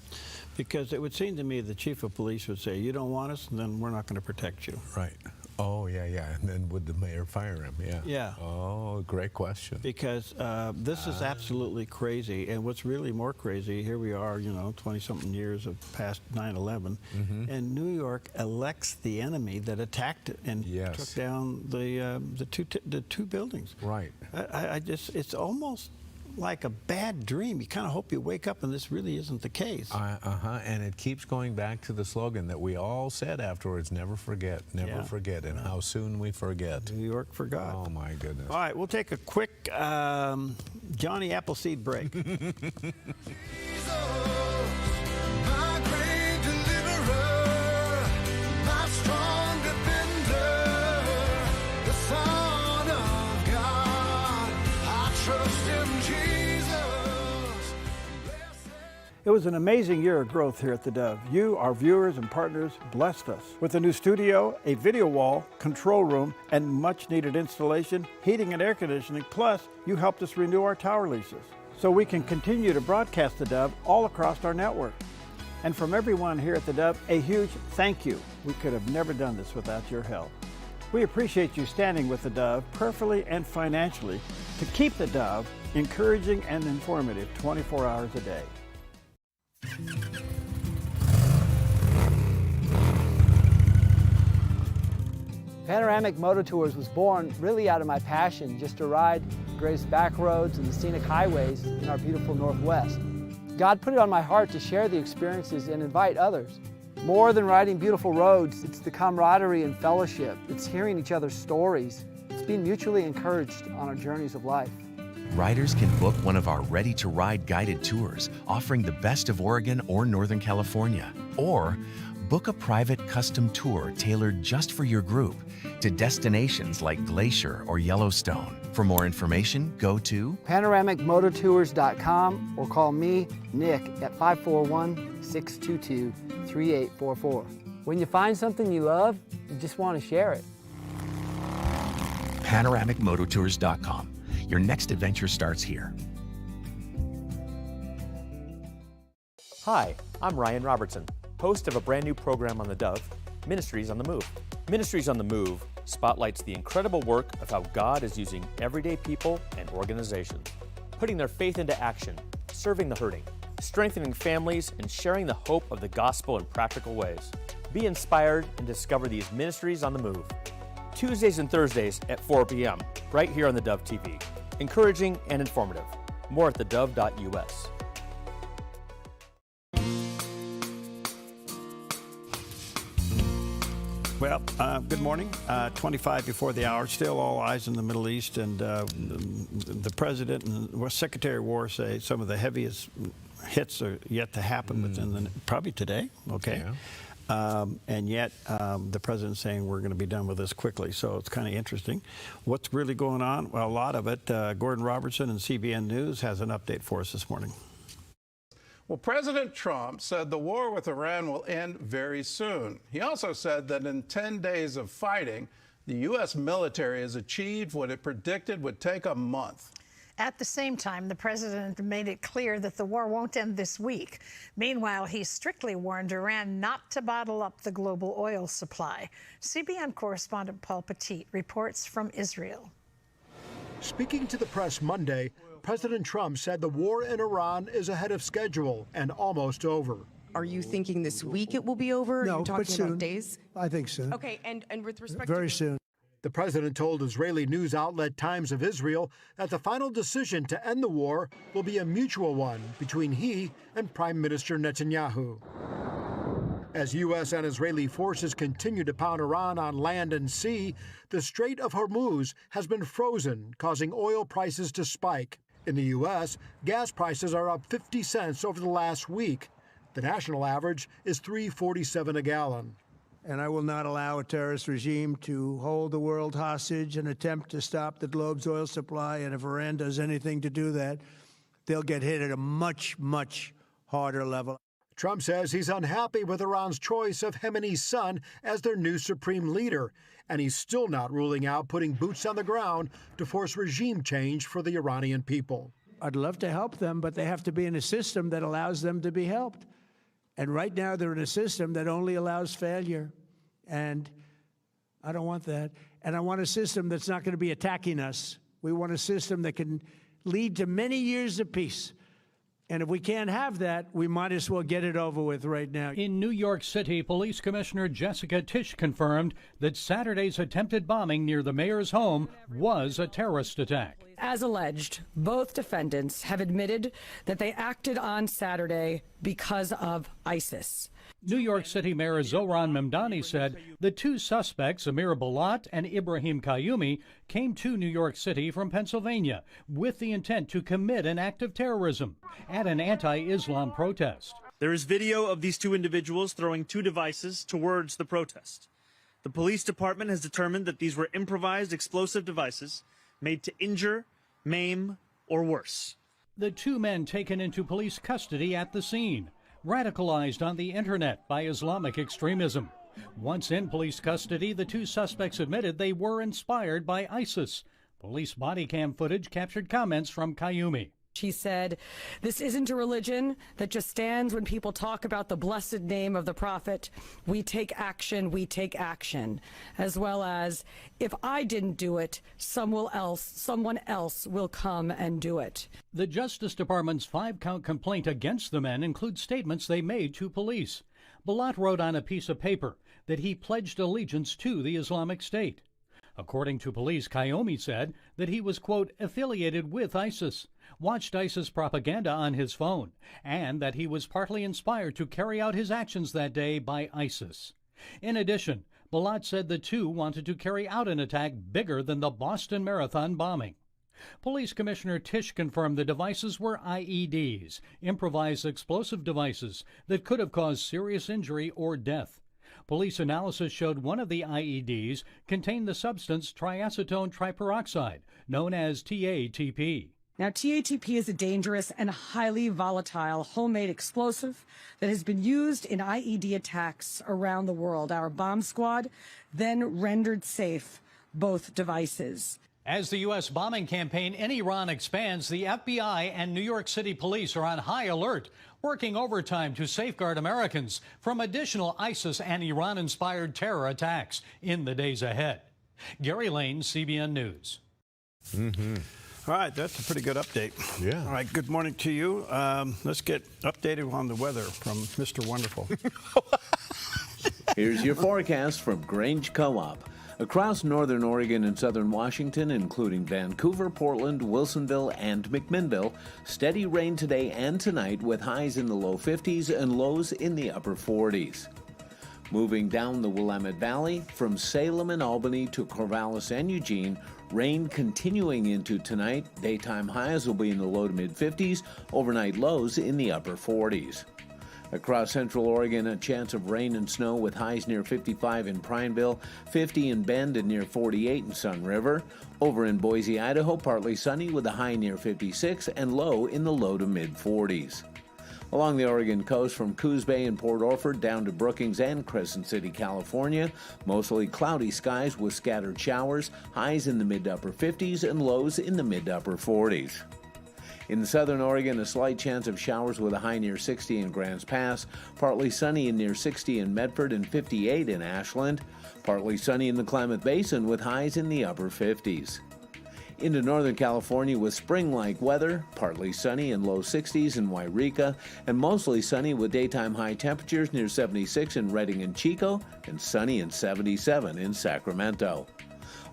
S10: Because it would seem to me the chief of police would say, you don't want us, and then we're not going to protect you.
S11: Right. Oh, yeah. And then would the mayor fire him? Yeah.
S10: Yeah.
S11: Oh, great question.
S10: Because this is absolutely crazy. And what's really more crazy, here we are, 20-something years of past 9/11, and New York elects the enemy that attacked it and took down the two buildings.
S11: Right.
S10: It's almost like a bad dream. You kind of hope you wake up and this really isn't the case.
S11: And it keeps going back to the slogan that we all said afterwards, never forget, and how soon we forget.
S10: New York forgot.
S11: Oh, my goodness.
S10: All right, we'll take a quick Johnny Appleseed break. It was an amazing year of growth here at the Dove. You, our viewers and partners, blessed us with a new studio, a video wall, control room, and much needed installation, heating and air conditioning. Plus, you helped us renew our tower leases so we can continue to broadcast the Dove all across our network. And from everyone here at the Dove, a huge thank you. We could have never done this without your help. We appreciate you standing with the Dove prayerfully and financially to keep the Dove encouraging and informative 24 hours a day.
S7: Panoramic Moto Tours was born really out of my passion just to ride Gray's back roads and the scenic highways in our beautiful Northwest. God put it on my heart to share the experiences and invite others. More than riding beautiful roads, it's the camaraderie and fellowship. It's hearing each other's stories. It's being mutually encouraged on our journeys of life.
S8: Riders can book one of our ready-to-ride guided tours offering the best of Oregon or Northern California. Or book a private custom tour tailored just for your group to destinations like Glacier or Yellowstone. For more information, go to
S7: panoramicmototours.com or call me, Nick, at 541-622-3844. When you find something you love, you just want to share it.
S8: panoramicmototours.com. Your next adventure starts here.
S21: Hi, I'm Ryan Robertson, host of a brand new program on the Dove, Ministries on the Move. Ministries on the Move spotlights the incredible work of how God is using everyday people and organizations, putting their faith into action, serving the hurting, strengthening families, and sharing the hope of the gospel in practical ways. Be inspired and discover these Ministries on the Move. Tuesdays and Thursdays at 4 p.m., right here on the Dove TV. Encouraging and informative. More at thedove.us.
S10: Well, good morning. 25 before the hour. Still all eyes in the Middle East, and the president and Secretary of War say some of the heaviest hits are yet to happen within probably today. Okay. Yeah. And yet the president's saying we're going to be done with this quickly. So it's kind of interesting. What's really going on? Well, a lot of it. Gordon Robertson and CBN News has an update for us this morning.
S22: Well, President Trump said the war with Iran will end very soon. He also said that in 10 days of fighting, the U.S. military has achieved what it predicted would take a month.
S23: At the same time, the president made it clear that the war won't end this week. Meanwhile, he strictly warned Iran not to bottle up the global oil supply. CBN correspondent Paul Petit reports from Israel.
S24: Speaking to the press Monday, President Trump said the war in Iran is ahead of schedule and almost over.
S25: Are you thinking this week it will be over?
S24: No,
S25: Are you talking
S24: but soon.
S25: about days?
S24: I think soon.
S25: Okay, and with respect
S24: Very
S25: to
S24: soon. The president told Israeli news outlet Times of Israel that the final decision to end the war will be a mutual one between he and Prime Minister Netanyahu. As U.S. and Israeli forces continue to pound Iran on land and sea, the Strait of Hormuz has been frozen, causing oil prices to spike. In the U.S., gas prices are up 50 cents over the last week. The national average is $3.47 a gallon.
S26: And I will not allow a terrorist regime to hold the world hostage and attempt to stop the globe's oil supply. And if Iran does anything to do that, they'll get hit at a much, much harder level.
S24: Trump says he's unhappy with Iran's choice of Khamenei's son as their new supreme leader, and he's still not ruling out putting boots on the ground to force regime change for the Iranian people.
S26: I'd love to help them, but they have to be in a system that allows them to be helped. And right now they're in a system that only allows failure. And I don't want that. And I want a system that's not going to be attacking us. We want a system that can lead to many years of peace. And if we can't have that, we might as well get it over with right now.
S27: In New York City, Police Commissioner Jessica Tisch confirmed that Saturday's attempted bombing near the mayor's home was a terrorist attack.
S28: As alleged, both defendants have admitted that they acted on Saturday because of ISIS.
S27: New York City Mayor Zohran Mamdani said the two suspects, Amir Balat and Ibrahim Qayyumi, came to New York City from Pennsylvania with the intent to commit an act of terrorism at an anti-Islam protest.
S29: There is video of these two individuals throwing two devices towards the protest. The police department has determined that these were improvised explosive devices made to injure, maim, or worse.
S27: The two men taken into police custody at the scene, radicalized on the internet by Islamic extremism. Once in police custody, the two suspects admitted they were inspired by ISIS. Police body cam footage captured comments from Qayyumi.
S28: She said, "This isn't a religion that just stands when people talk about the blessed name of the prophet. We take action, as well as, if I didn't do it, someone else will come and do it."
S27: The Justice Department's 5-count complaint against the men includes statements they made to police. Balat wrote on a piece of paper that he pledged allegiance to the Islamic State. According to police, Qayyumi said that he was, quote, affiliated with ISIS, watched ISIS propaganda on his phone, and that he was partly inspired to carry out his actions that day by ISIS. In addition, Balat said the two wanted to carry out an attack bigger than the Boston Marathon bombing. Police Commissioner Tisch confirmed the devices were IEDs, improvised explosive devices that could have caused serious injury or death. Police analysis showed one of the IEDs contained the substance triacetone triperoxide, known as TATP.
S28: Now, TATP is a dangerous and highly volatile homemade explosive that has been used in IED attacks around the world. Our bomb squad then rendered safe both devices.
S27: As the U.S. bombing campaign in Iran expands, the FBI and New York City police are on high alert, working overtime to safeguard Americans from additional ISIS and Iran-inspired terror attacks in the days ahead. Gary Lane, CBN News.
S10: All right, that's a pretty good update.
S11: Yeah.
S10: All right, good morning to you. Let's get updated on the weather from Mr. Wonderful.
S1: Here's your forecast from Grange Co-op. Across northern Oregon and southern Washington, including Vancouver, Portland, Wilsonville, and McMinnville, steady rain today and tonight with highs in the low 50s and lows in the upper 40s. Moving down the Willamette Valley, from Salem and Albany to Corvallis and Eugene, rain continuing into tonight. Daytime highs will be in the low to mid 50s, overnight lows in the upper 40s. Across central Oregon, a chance of rain and snow with highs near 55 in Prineville, 50 in Bend, and near 48 in Sun River. Over in Boise, Idaho, partly sunny with a high near 56 and low in the low to mid 40s. Along the Oregon coast from Coos Bay and Port Orford down to Brookings and Crescent City, California, mostly cloudy skies with scattered showers, highs in the mid to upper 50s and lows in the mid to upper 40s. In southern Oregon, a slight chance of showers with a high near 60 in Grants Pass, partly sunny and near 60 in Medford and 58 in Ashland, partly sunny in the Klamath Basin with highs in the upper 50s. Into northern California with spring-like weather, partly sunny and low 60s in Wairika, and mostly sunny with daytime high temperatures near 76 in Redding and Chico, and sunny and 77 in Sacramento.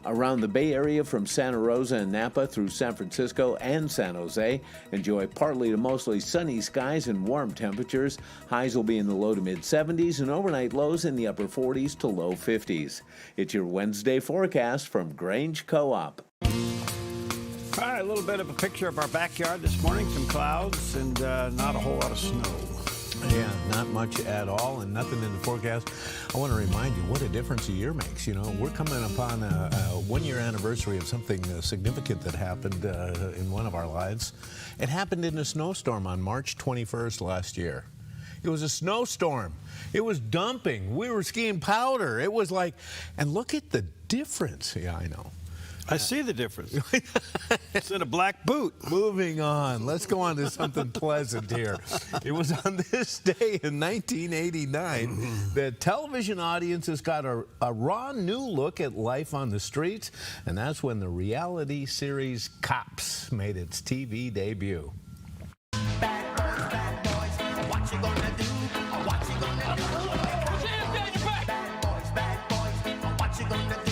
S1: Around the Bay Area from Santa Rosa and Napa through San Francisco and San Jose, enjoy partly to mostly sunny skies and warm temperatures. Highs will be in the low to mid 70s and overnight lows in the upper 40s to low 50s. It's your Wednesday forecast from Grange Co-op.
S10: All right, a little bit of a picture of our backyard this morning. Some clouds and not a whole lot of snow.
S11: Yeah, not much at all and nothing in the forecast. I want to remind you what a difference a year makes. You know, we're coming upon a one-year anniversary of something significant that happened in one of our lives. It happened in a snowstorm on March 21st last year. It was a snowstorm. It was dumping. We were skiing powder. It was like, and look at the difference. Yeah, I know.
S10: I see the difference. It's in a black boot.
S11: Moving on. Let's go on to something pleasant here. It was on this day in 1989 that television audiences got a raw new look at life on the streets, and that's when the reality series Cops made its TV debut.
S2: Bad boys, what you gonna do? What you gonna do? Bad boys, what you gonna do?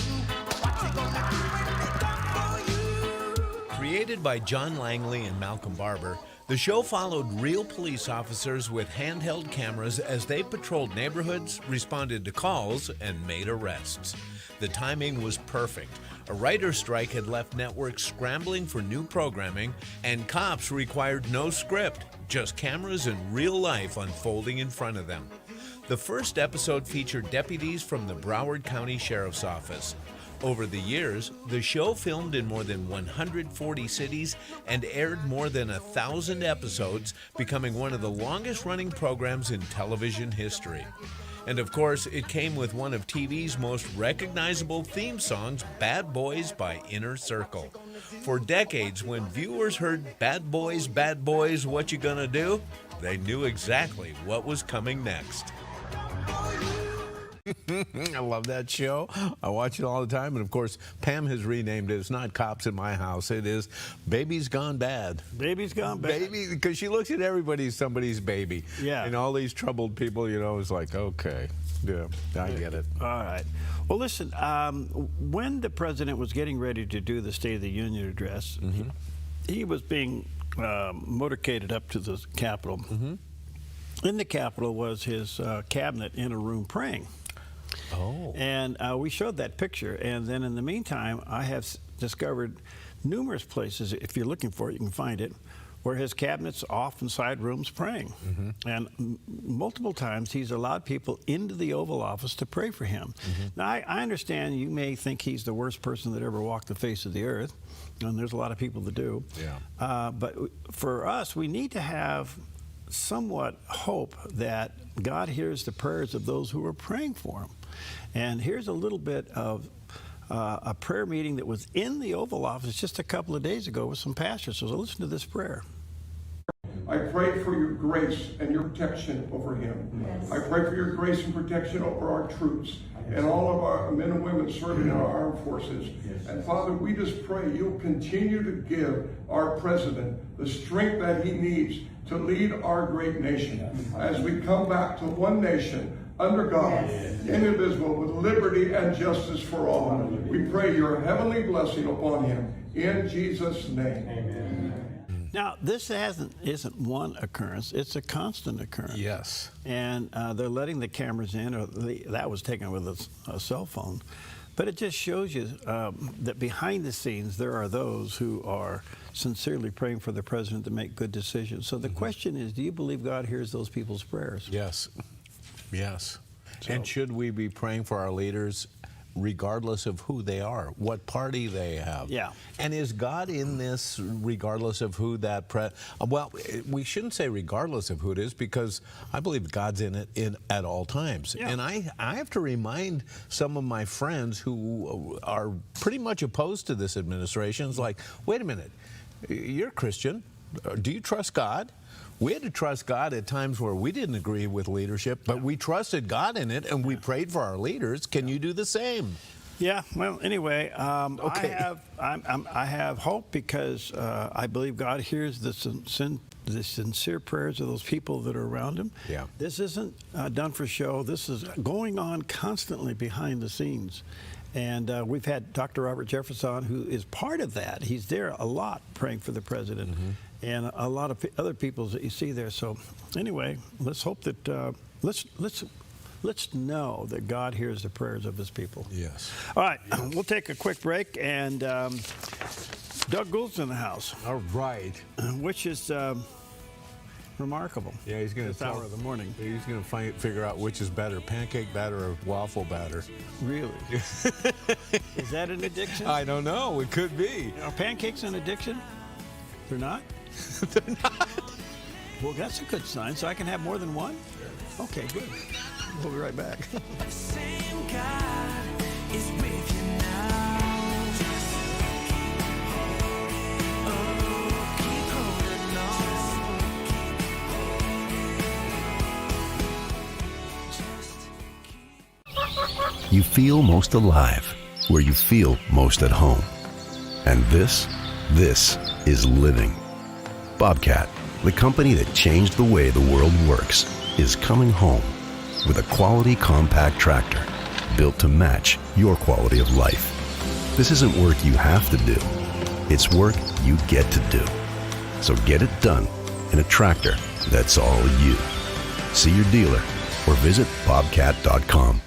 S1: Created by John Langley and Malcolm Barber, the show followed real police officers with handheld cameras as they patrolled neighborhoods, responded to calls, and made arrests. The timing was perfect. A writer's strike had left networks scrambling for new programming, and Cops required no script, just cameras and real life unfolding in front of them. The first episode featured deputies from the Broward County Sheriff's Office. Over the years, the show filmed in more than 140 cities and aired more than 1,000 episodes, becoming one of the longest-running programs in television history. And of course, it came with one of TV's most recognizable theme songs, Bad Boys by Inner Circle. For decades, when viewers heard Bad Boys, what you gonna do? They knew exactly what was coming next.
S11: I love that show. I watch it all the time. And, of course, Pam has renamed it. It's not Cops in My House. It is Baby's Gone Bad.
S10: Baby's Gone Bad.
S11: Baby, because she looks at everybody as somebody's baby.
S10: Yeah.
S11: And all these troubled people, you know, it's like, okay, yeah, I get it.
S10: All right. Well, listen, when the president was getting ready to do the State of the Union address, he was being motorcaded up to the Capitol. In the Capitol was his cabinet in a room praying.
S11: Oh.
S10: And we showed that picture. And then in the meantime, I have discovered numerous places, if you're looking for it, you can find it, where his cabinet's off inside rooms praying. And multiple times he's allowed people into the Oval Office to pray for him. Now, I understand you may think he's the worst person that ever walked the face of the earth, and there's a lot of people that do.
S11: Yeah.
S10: But for us, we need to have somewhat hope that God hears the prayers of those who are praying for him. And here's a little bit of a prayer meeting that was in the Oval Office just a couple of days ago with some pastors. So listen to this prayer.
S4: I pray for your grace and your protection over him. Yes. I pray for your grace and protection over our troops and all of our men and women serving in our armed forces. Yes. And Father, we just pray you'll continue to give our president the strength that he needs to lead our great nation as we come back to one nation under God, indivisible, with liberty and justice for all. We pray your heavenly blessing upon him in Jesus' name. Amen.
S10: Now, this isn't one occurrence. It's a constant occurrence.
S11: Yes.
S10: And they're letting the cameras in, or that was taken with a cell phone. But it just shows you that behind the scenes, there are those who are sincerely praying for the president to make good decisions. So the question is, do you believe God hears those people's prayers?
S11: Yes. Yes. So, and should we be praying for our leaders regardless of who they are, what party they have?
S10: Yeah.
S11: And is God in this regardless of who that well, we shouldn't say regardless of who it is, because I believe God's in it at all times. Yeah. And I have to remind some of my friends who are pretty much opposed to this administration, it's like, wait a minute, you're a Christian. Do you trust God? We had to trust God at times where we didn't agree with leadership, but we trusted God in it, and we prayed for our leaders. Can you do the same?
S10: Yeah. Well, anyway,
S11: okay.
S10: I have hope, because I believe God hears the sincere prayers of those people that are around him.
S11: Yeah.
S10: This isn't done for show. This is going on constantly behind the scenes. And we've had Dr. Robert Jefferson, who is part of that. He's there a lot praying for the president. Mm-hmm. And a lot of other people that you see there. So anyway, let's hope that let's know that God hears the prayers of his people.
S11: Yes.
S10: All right, we'll take a quick break, and Doug Gould's in the house.
S11: All right.
S10: Which is remarkable.
S11: Yeah, he's going to
S10: this hour of the morning.
S11: He's going to figure out which is better, pancake batter or waffle batter.
S10: Really? Is that an addiction?
S11: I don't know. It could be.
S10: Are pancakes an addiction? They're not?
S11: They're not.
S10: Well, that's a good sign. So I can have more than one? Okay, good. We'll be right back.
S2: The same God is with you now. Just keep holding on. Keep holding on.
S5: You feel most alive where you feel most at home. And this is living. Bobcat, the company that changed the way the world works, is coming home with a quality compact tractor built to match your quality of life. This isn't work you have to do. It's work you get to do. So get it done in a tractor that's all you. See your dealer or visit bobcat.com.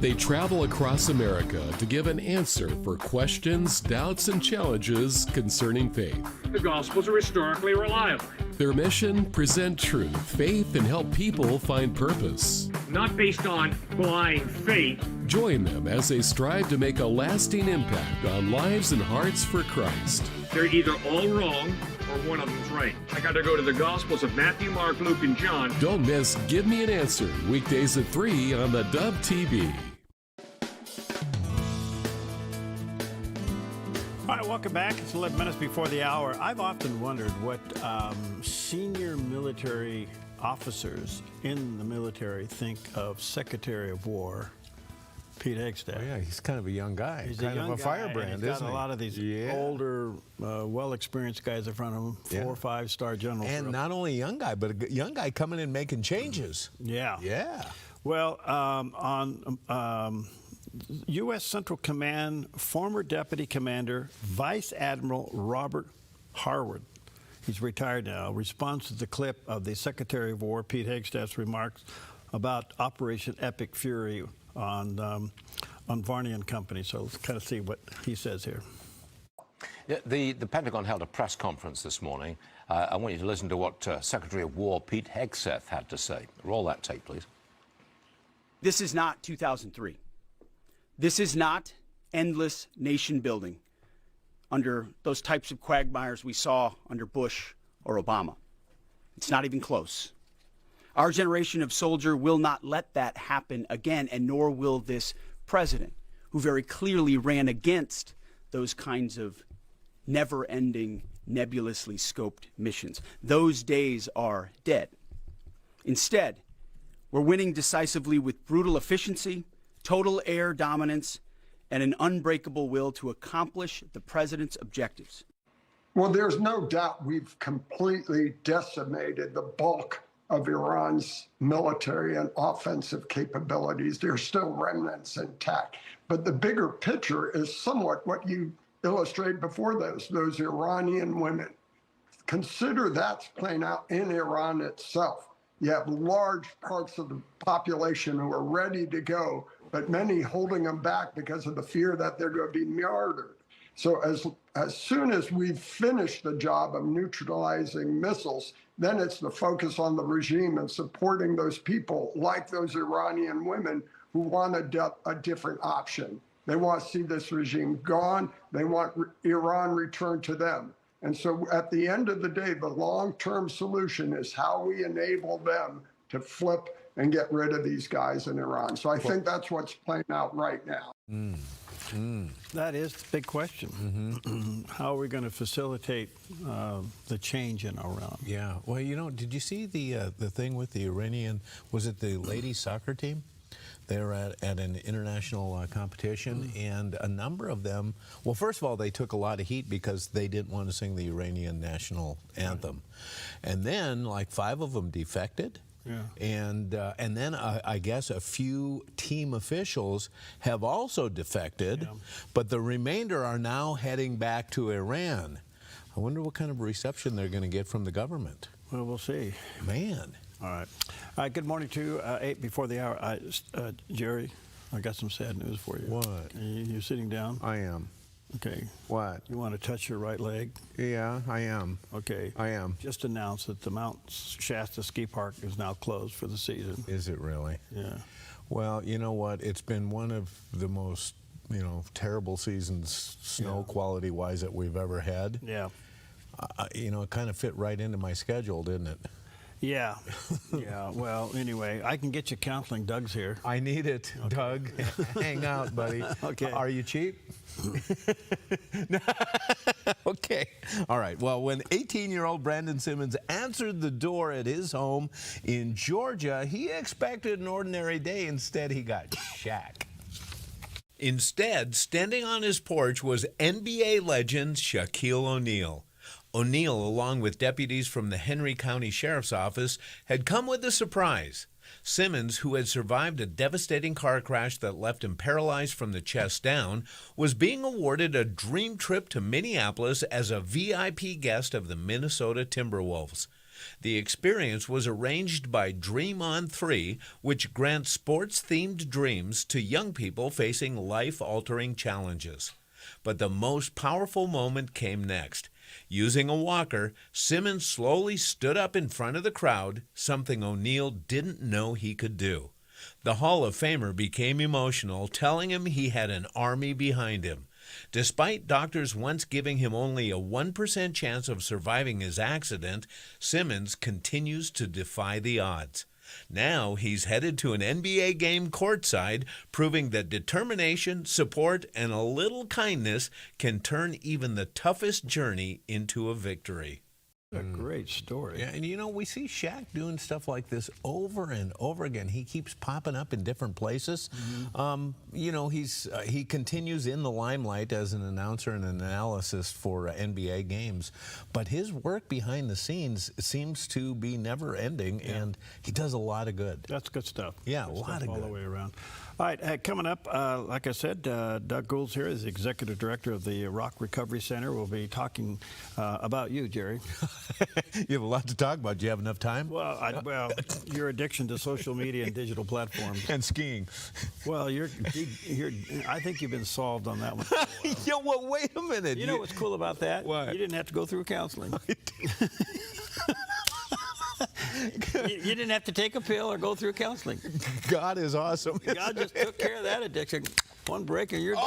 S9: They travel across America to give an answer for questions, doubts, and challenges concerning faith.
S6: The Gospels are historically reliable.
S9: Their mission, present truth, faith, and help people find purpose.
S6: Not based on blind faith.
S9: Join them as they strive to make a lasting impact on lives and hearts for Christ.
S6: They're either all wrong or one of them's right. I got to go to the Gospels of Matthew, Mark, Luke, and John.
S9: Don't miss Give Me an Answer, weekdays at 3 on the Dove TV.
S10: All right, welcome back. It's 11 minutes before the hour. I've often wondered what senior military officers in the military think of Secretary of War Pete Hegseth.
S11: Oh, yeah, he's kind of a young guy.
S10: He's
S11: kind
S10: a young
S11: of a firebrand,
S10: guy, and he's got
S11: isn't
S10: a
S11: he?
S10: lot of these older, well-experienced guys in front of him, 4 or 5-star generals.
S11: And not only a young guy, but a young guy coming in making changes.
S10: Yeah.
S11: Yeah.
S10: Well, on U.S. Central Command, former Deputy Commander Vice Admiral Robert Harwood, he's retired now, responds to the clip of the Secretary of War, Pete Hegseth's remarks about Operation Epic Fury on Varney and Company. So let's kind of see what he says here.
S3: Yeah, the Pentagon held a press conference this morning. I want you to listen to what Secretary of War Pete Hegseth had to say. Roll that tape, please.
S12: This is not 2003. This is not endless nation building under those types of quagmires we saw under Bush or Obama. It's not even close. Our generation of soldier will not let that happen again, and nor will this president, who very clearly ran against those kinds of never-ending, nebulously scoped missions. Those days are dead. Instead, we're winning decisively with brutal efficiency, total air dominance, and an unbreakable will to accomplish the president's objectives.
S13: Well, there's no doubt we've completely decimated the bulk of Iran's military and offensive capabilities. There's still remnants intact. But the bigger picture is somewhat what you illustrated before those Iranian women. Consider that's playing out in Iran itself. You have large parts of the population who are ready to go, but many holding them back because of the fear that they're going to be murdered. So as soon as we've finished the job of neutralizing missiles, then it's the focus on the regime and supporting those people like those Iranian women who want a different option. They want to see this regime gone. They want Iran returned to them. And so at the end of the day, the long-term solution is how we enable them to flip and get rid of these guys in Iran. So I think that's what's playing out right now.
S10: That is the big question. How are we going to facilitate the change in Iran?
S11: Yeah. Well, you know, did you see the thing with the Iranian, was it the ladies soccer team? They were at an international competition, and a number of them, well, first of all, they took a lot of heat because they didn't want to sing the Iranian national anthem. And then, like, 5 of them defected. Yeah. And then I guess a few team officials have also defected, but the remainder are now heading back to Iran. I wonder what kind of reception they're going to get from the government.
S10: Well, we'll see.
S11: Man.
S10: All right. Good morning to you. 8 before the hour. Jerry, I got some sad news for you.
S11: What?
S10: You sitting down?
S11: I am.
S10: Okay.
S11: What?
S10: You want to touch your right leg?
S11: Yeah, I am.
S10: Okay.
S11: I am.
S10: Just announced that the Mount Shasta Ski Park is now closed for the season.
S11: Is it really?
S10: Yeah.
S11: Well, you know what? It's been one of the most, terrible seasons, snow quality-wise, that we've ever had.
S10: Yeah.
S11: It kind of fit right into my schedule, didn't it?
S10: Yeah. Yeah. Well, anyway, I can get you counseling. Doug's here.
S11: I need it, okay. Doug. Hang out, buddy.
S10: Okay.
S11: Are you cheap? Okay. All right. Well, when 18-year-old Brandon Simmons answered the door at his home in Georgia, he expected an ordinary day. Instead, he got Shaq. Instead, standing on his porch was NBA legend Shaquille O'Neal. O'Neal, along with deputies from the Henry County Sheriff's Office, had come with a surprise. Simmons, who had survived a devastating car crash that left him paralyzed from the chest down, was being awarded a dream trip to Minneapolis as a VIP guest of the Minnesota Timberwolves. The experience was arranged by Dream On 3, which grants sports-themed dreams to young people facing life-altering challenges. But the most powerful moment came next. Using a walker, Simmons slowly stood up in front of the crowd, something O'Neal didn't know he could do. The Hall of Famer became emotional, telling him he had an army behind him. Despite doctors once giving him only a 1% chance of surviving his accident, Simmons continues to defy the odds. Now he's headed to an NBA game courtside, proving that determination, support, and a little kindness can turn even the toughest journey into a victory.
S10: A great story.
S11: Yeah, and you know, we see Shaq doing stuff like this over and over again. He keeps popping up in different places. You know, he continues in the limelight as an announcer and an analyst for NBA games, but his work behind the scenes seems to be never ending, and he does a lot of good.
S10: That's good stuff.
S11: Yeah,
S10: good
S11: a lot of
S10: all
S11: good.
S10: the way around. All right, coming up, like I said, Doug Gould's here, is the executive director of the Rock Recovery Center. We'll be talking about you, Jerry.
S11: You have a lot to talk about. Do you have enough time?
S10: Well, your addiction to social media and digital platforms.
S11: And skiing.
S10: Well, I think you've been solved on that one.
S11: Yo, well, wait a minute.
S10: You know what's cool about that?
S11: What?
S10: You didn't have to go through counseling. You didn't have to take a pill or go through counseling.
S11: God is awesome.
S10: God just took care of that addiction. One break and you're done.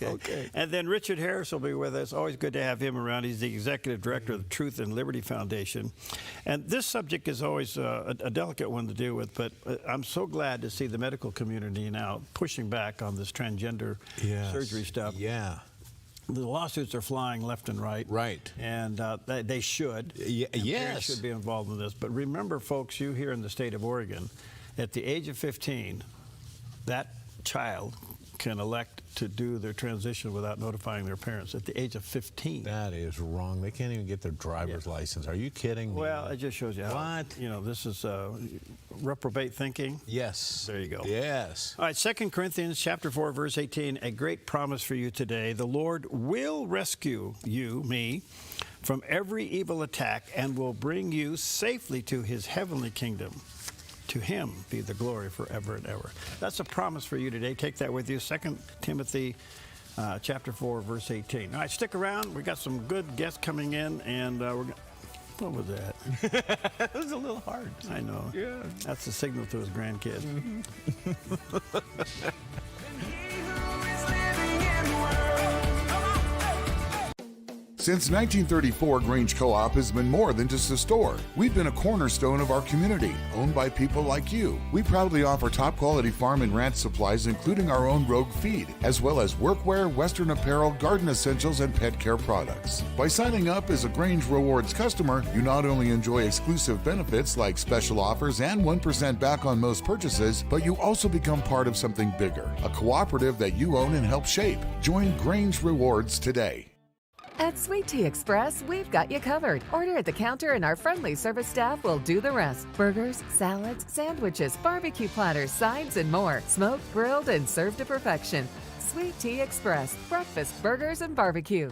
S10: Okay. And then Richard Harris will be with us. Always good to have him around. He's the executive director of the Truth and Liberty Foundation. And this subject is always a delicate one to deal with, but I'm so glad to see the medical community now pushing back on this transgender surgery stuff.
S11: Yeah.
S10: The lawsuits are flying left and right.
S11: Right.
S10: And they should. Parents should be involved in this. But remember, folks, you here in the state of Oregon, at the age of 15, that child can elect to do their transition without notifying their parents at the age of 15.
S11: That is wrong. They can't even get their driver's license. Are you kidding me?
S10: Well, it just shows you how, this is reprobate thinking.
S11: Yes.
S10: There you go.
S11: Yes.
S10: All right, 2 Corinthians chapter 4, verse 18, a great promise for you today. The Lord will rescue you, me, from every evil attack and will bring you safely to his heavenly kingdom. To him be the glory forever and ever. That's a promise for you today. Take that with you. 2 Timothy chapter 4, verse 18. All right, stick around. We got some good guests coming in, and what was that?
S11: It was a little hard.
S10: I know.
S11: Yeah.
S10: That's the signal to his grandkid.
S7: Since 1934, Grange Co-op has been more than just a store. We've been a cornerstone of our community, owned by people like you. We proudly offer top-quality farm and ranch supplies, including our own Rogue feed, as well as workwear, Western apparel, garden essentials, and pet care products. By signing up as a Grange Rewards customer, you not only enjoy exclusive benefits like special offers and 1% back on most purchases, but you also become part of something bigger, a cooperative that you own and help shape. Join Grange Rewards today.
S8: At Sweet Tea Express, we've got you covered. Order at the counter and our friendly service staff will do the rest. Burgers, salads, sandwiches, barbecue platters, sides, and more. Smoked, grilled, and served to perfection. Sweet Tea Express. Breakfast, burgers, and barbecue.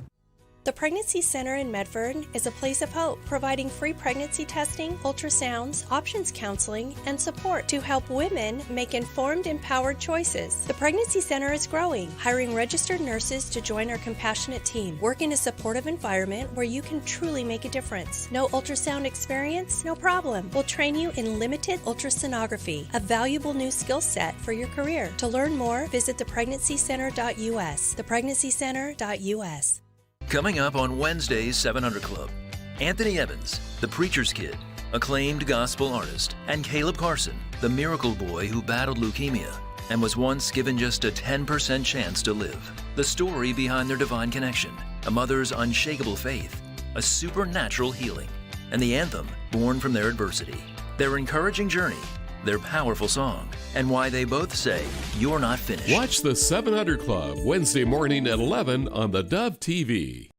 S14: The Pregnancy Center in Medford is a place of hope, providing free pregnancy testing, ultrasounds, options counseling, and support to help women make informed, empowered choices. The Pregnancy Center is growing, hiring registered nurses to join our compassionate team. Work in a supportive environment where you can truly make a difference. No ultrasound experience? No problem. We'll train you in limited ultrasonography, a valuable new skill set for your career. To learn more, visit thepregnancycenter.us. Thepregnancycenter.us.
S15: Coming up on Wednesday's 700 Club, Anthony Evans, the preacher's kid, acclaimed gospel artist, and Caleb Carson, the miracle boy who battled leukemia and was once given just a 10% chance to live. The story behind their divine connection, a mother's unshakable faith, a supernatural healing, and the anthem born from their adversity. Their encouraging journey, their powerful song, and why they both say, "You're not finished."
S9: Watch the 700 Club Wednesday morning at 11 on the Dove TV.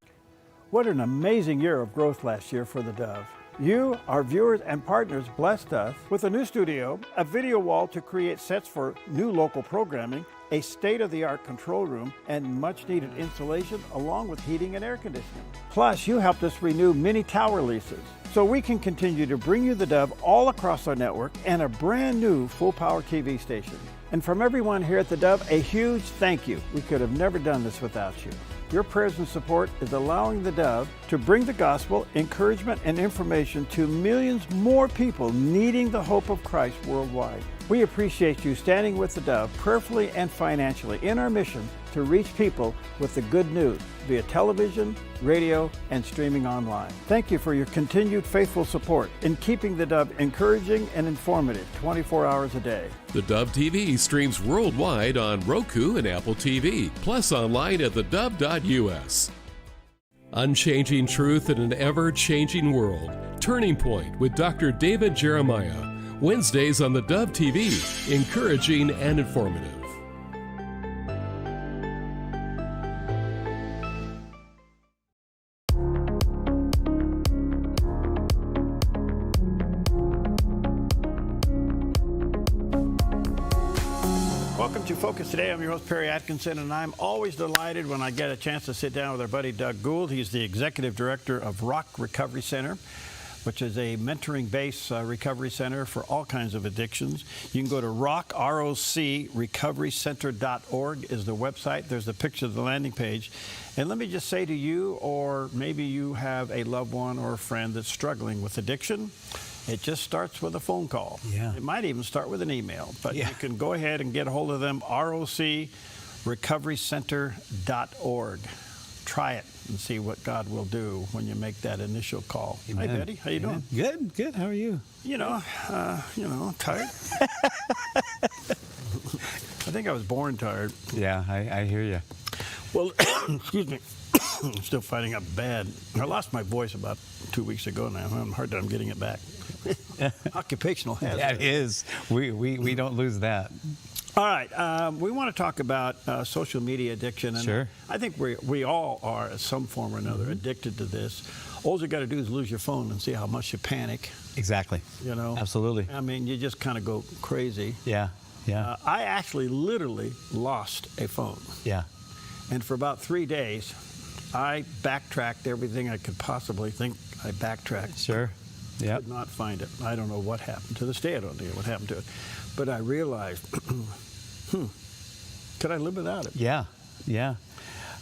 S10: What an amazing year of growth last year for the Dove. You, our viewers and partners, blessed us with a new studio, a video wall to create sets for new local programming, a state-of-the-art control room, and much-needed insulation along with heating and air conditioning. Plus, you helped us renew many tower leases so we can continue to bring you the Dove all across our network and a brand new full-power TV station. And from everyone here at the Dove, a huge thank you. We could have never done this without you. Your prayers and support is allowing the Dove to bring the gospel, encouragement, and information to millions more people needing the hope of Christ worldwide. We appreciate you standing with the Dove prayerfully and financially in our mission to reach people with the good news via television, radio, and streaming online. Thank you for your continued faithful support in keeping the Dove encouraging and informative 24 hours a day.
S9: The Dove TV streams worldwide on Roku and Apple TV, plus online at thedove.us. Unchanging truth in an ever-changing world. Turning Point with Dr. David Jeremiah. Wednesdays on the Dove TV. Encouraging and informative.
S10: Welcome to Focus Today. I'm your host, Perry Atkinson, and I'm always delighted when I get a chance to sit down with our buddy Doug Gould. He's the executive director of Rock Recovery Center, which is a mentoring-based recovery center for all kinds of addictions. You can go to RockRoCRecoveryCenter.org is the website. There's a picture of the landing page. And let me just say to you, or maybe you have a loved one or a friend that's struggling with addiction, it just starts with a phone call.
S16: Yeah.
S10: It might even start with an email, but you can go ahead and get a hold of them, RockRecoveryCenter.org. Try it and see what God will do when you make that initial call.
S16: Amen.
S10: Hi, Betty. How you doing?
S16: Good, good. How are you?
S10: You know, tired. I think I was born tired.
S16: Yeah, I hear you.
S10: Well, excuse me. I'm still fighting up bad. I lost my voice about 2 weeks ago now. I'm hard that I'm getting it back. Occupational hazard.
S16: Yeah, it is. We don't lose that.
S10: All right. We want to talk about social media addiction. And
S16: Sure.
S10: I think we all are, at some form or another, addicted to this. All you got to do is lose your phone and see how much you panic.
S16: Exactly.
S10: You know?
S16: Absolutely.
S10: I mean, you just kind of go crazy.
S16: Yeah, yeah.
S10: I actually literally lost a phone.
S16: Yeah.
S10: And for about 3 days, I backtracked everything I could possibly think I backtracked.
S16: Sure. Yeah.
S10: Could not find it. I don't know what happened. To this day, I don't know what happened to it. But I realized, could I live without it?
S16: Yeah, yeah.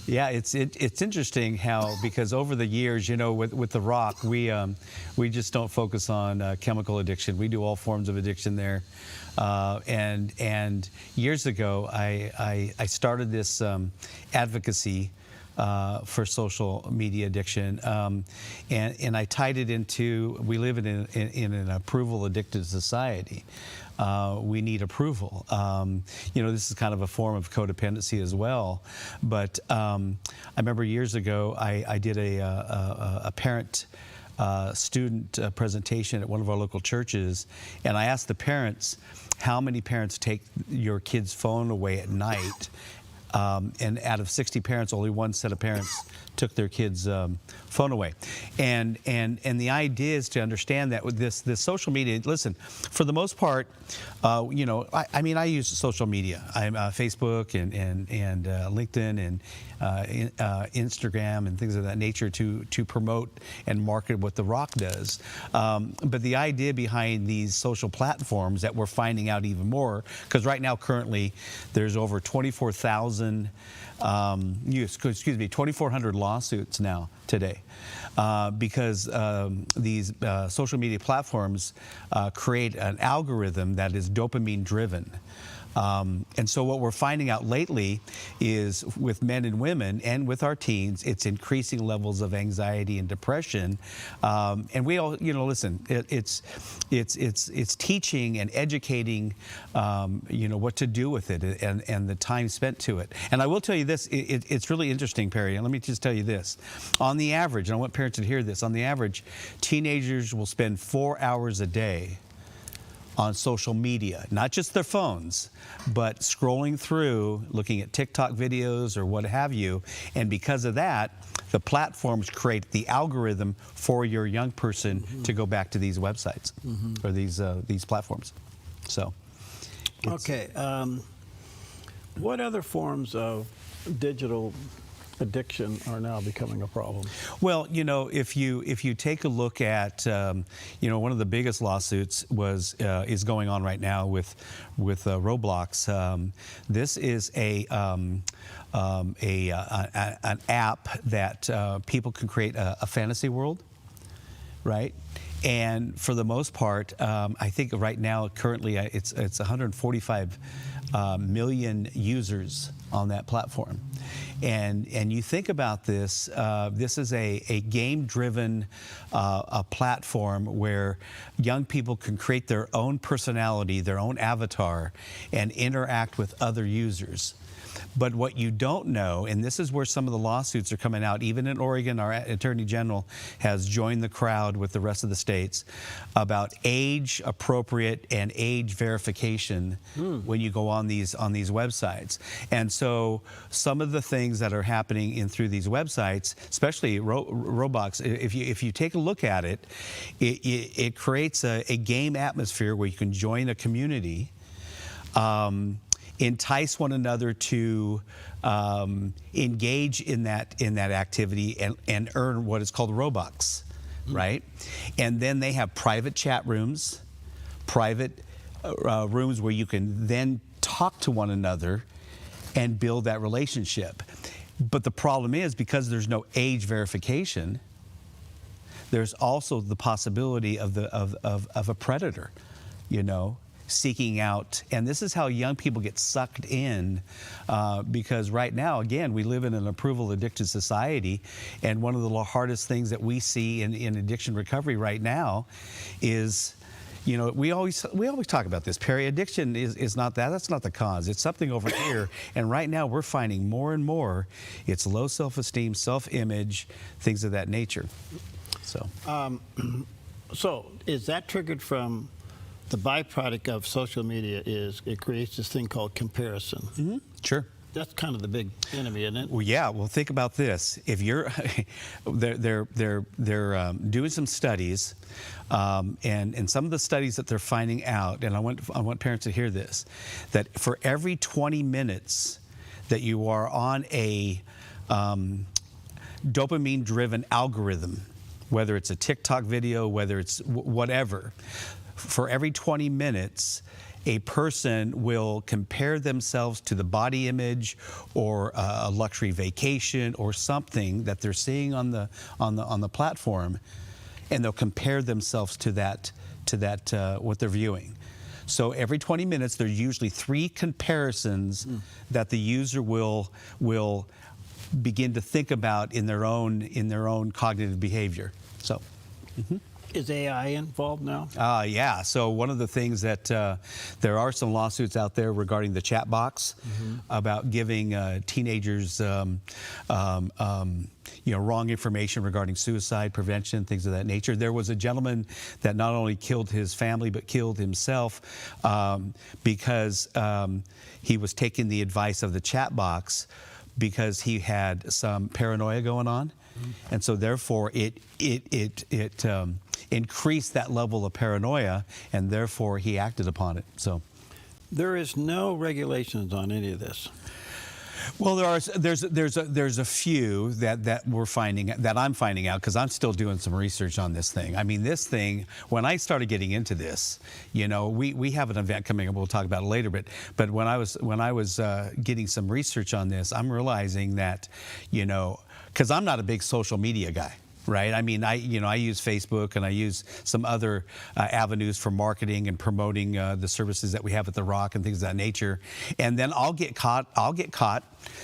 S16: Yeah, it's interesting how, because over the years, you know, with the Rock, we just don't focus on chemical addiction. We do all forms of addiction there. And years ago, I started this advocacy for social media addiction, and I tied it into, we live in an approval addicted society. We need approval. You know, this is kind of a form of codependency as well. But I remember years ago, I did a parent student presentation at one of our local churches, and I asked the parents, how many parents take your kid's phone away at night? And out of 60 parents, only one set of parents took their kids' phone away. And the idea is to understand that with this social media, listen, for the most part, you know, I mean, I use social media. I'm Facebook and LinkedIn and Instagram and things of that nature to promote and market what The Rock does. But the idea behind these social platforms that we're finding out even more, because right now currently there's over 24,000 2,400 lawsuits now today because these social media platforms create an algorithm that is dopamine driven. And so what we're finding out lately is with men and women and with our teens, it's increasing levels of anxiety and depression. And we all, you know, listen, it's teaching and educating, you know, what to do with it and the time spent to it. And I will tell you this, it's really interesting, Perry, and let me just tell you this. On the average, and I want parents to hear this, on the average, teenagers will spend 4 hours a day on social media, not just their phones, but scrolling through, looking at TikTok videos or what have you. And because of that, the platforms create the algorithm for your young person to go back to these websites or these platforms. So,
S10: okay. What other forms of digital addiction are now becoming a problem?
S16: Well, you know, if you take a look at, you know, one of the biggest lawsuits is going on right now with Roblox. This is an app that people can create a fantasy world, right? And for the most part, I think right now, currently, it's 145 million users on that platform. And you think about this, this is a game-driven platform where young people can create their own personality, their own avatar, and interact with other users. But what you don't know, and this is where some of the lawsuits are coming out, even in Oregon, our Attorney General has joined the crowd with the rest of the states about age appropriate and age verification when you go on these websites. And so some of the things that are happening through these websites, especially Roblox, if you take a look at it, it creates a game atmosphere where you can join a community, entice one another to engage in that activity and earn what is called Robux, right? And then they have private chat rooms, private rooms where you can then talk to one another and build that relationship. But the problem is, because there's no age verification, there's also the possibility of a predator, seeking out. And this is how young people get sucked in, because right now, again, we live in an approval addicted society, and one of the hardest things that we see in addiction recovery right now is, we always talk about this, Perry. Addiction is not that. That's not the cause. It's something over here. And right now we're finding more and more it's low self-esteem, self-image, things of that nature.
S10: So is that triggered from the byproduct of social media? Is it creates this thing called comparison?
S16: Sure.
S10: That's kind of the big enemy, isn't it?
S16: Well, yeah. Well, think about this. If you're, they're doing some studies, and some of the studies that they're finding out, and I want parents to hear this, that for every 20 minutes that you are on a dopamine-driven algorithm, whether it's a TikTok video, whether it's whatever, for every 20 minutes, a person will compare themselves to the body image or a luxury vacation or something that they're seeing on the platform, and they'll compare themselves to that what they're viewing. So every 20 minutes, there's usually 3 comparisons that the user will begin to think about in their own cognitive behavior. So.
S10: Is AI involved now?
S16: Yeah. So one of the things that there are some lawsuits out there regarding the chat box about giving teenagers wrong information regarding suicide prevention, things of that nature. There was a gentleman that not only killed his family but killed himself because he was taking the advice of the chat box because he had some paranoia going on. And so therefore it increased that level of paranoia, and therefore he acted upon it. So
S10: there is no regulations on any of this.
S16: Well, there's a few that I'm finding out because I'm still doing some research on this thing. I mean, this thing, when I started getting into this, we have an event coming up. We'll talk about it later. But when I was getting some research on this, I'm realizing that, because I'm not a big social media guy. Right. I mean, I use Facebook and I use some other avenues for marketing and promoting the services that we have at the Rock and things of that nature. And then I'll get caught,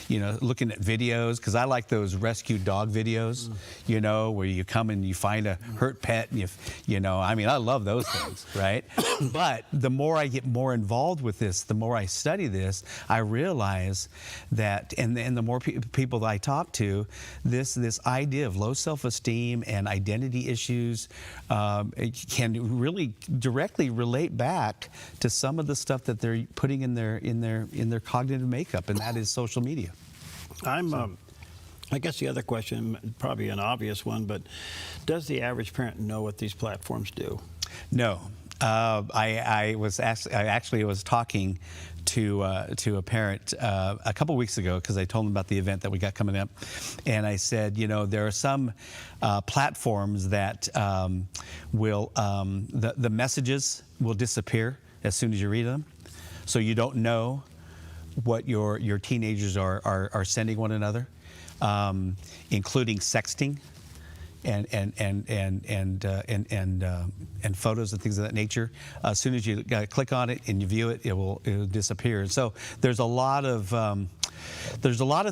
S16: looking at videos, because I like those rescue dog videos, where you come and you find a hurt pet and I love those things. Right. But the more I get more involved with this, the more I study this, I realize that, and the more people that I talk to, this idea of low self-esteem and identity issues can really directly relate back to some of the stuff that they're putting in their cognitive makeup, and that is social media.
S10: I guess the other question, probably an obvious one, but does the average parent know what these platforms do?
S16: No. I actually was talking to a parent a couple weeks ago, because I told them about the event that we got coming up, and I said, there are some platforms that will the messages will disappear as soon as you read them, so you don't know what your teenagers are sending one another, including sexting. And photos and things of that nature. As soon as you click on it and you view it, it'll disappear. And so there's a lot of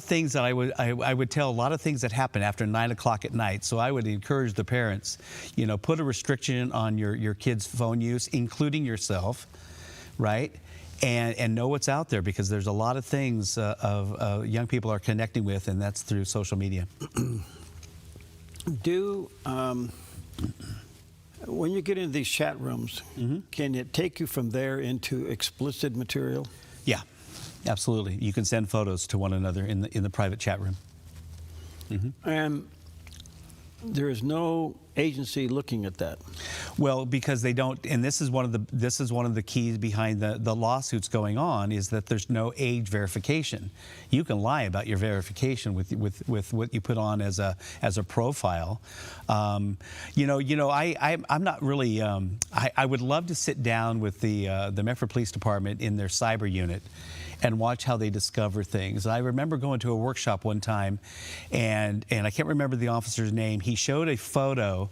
S16: things that I would tell, a lot of things that happen after 9 o'clock at night. So I would encourage the parents, put a restriction on your kids' phone use, including yourself, right? and know what's out there, because there's a lot of things young people are connecting with, and that's through social media.
S10: When you get into these chat rooms, can it take you from there into explicit material?
S16: Yeah, absolutely. You can send photos to one another in the private chat room.
S10: And there is no agency looking at that.
S16: Well, because they don't, and this is one of the keys behind the lawsuits going on, is that there's no age verification. You can lie about your verification with what you put on as a profile. I'm not really. I would love to sit down with the Medford Police Department in their cyber unit and watch how they discover things. I remember going to a workshop one time, and I can't remember the officer's name. He showed a photo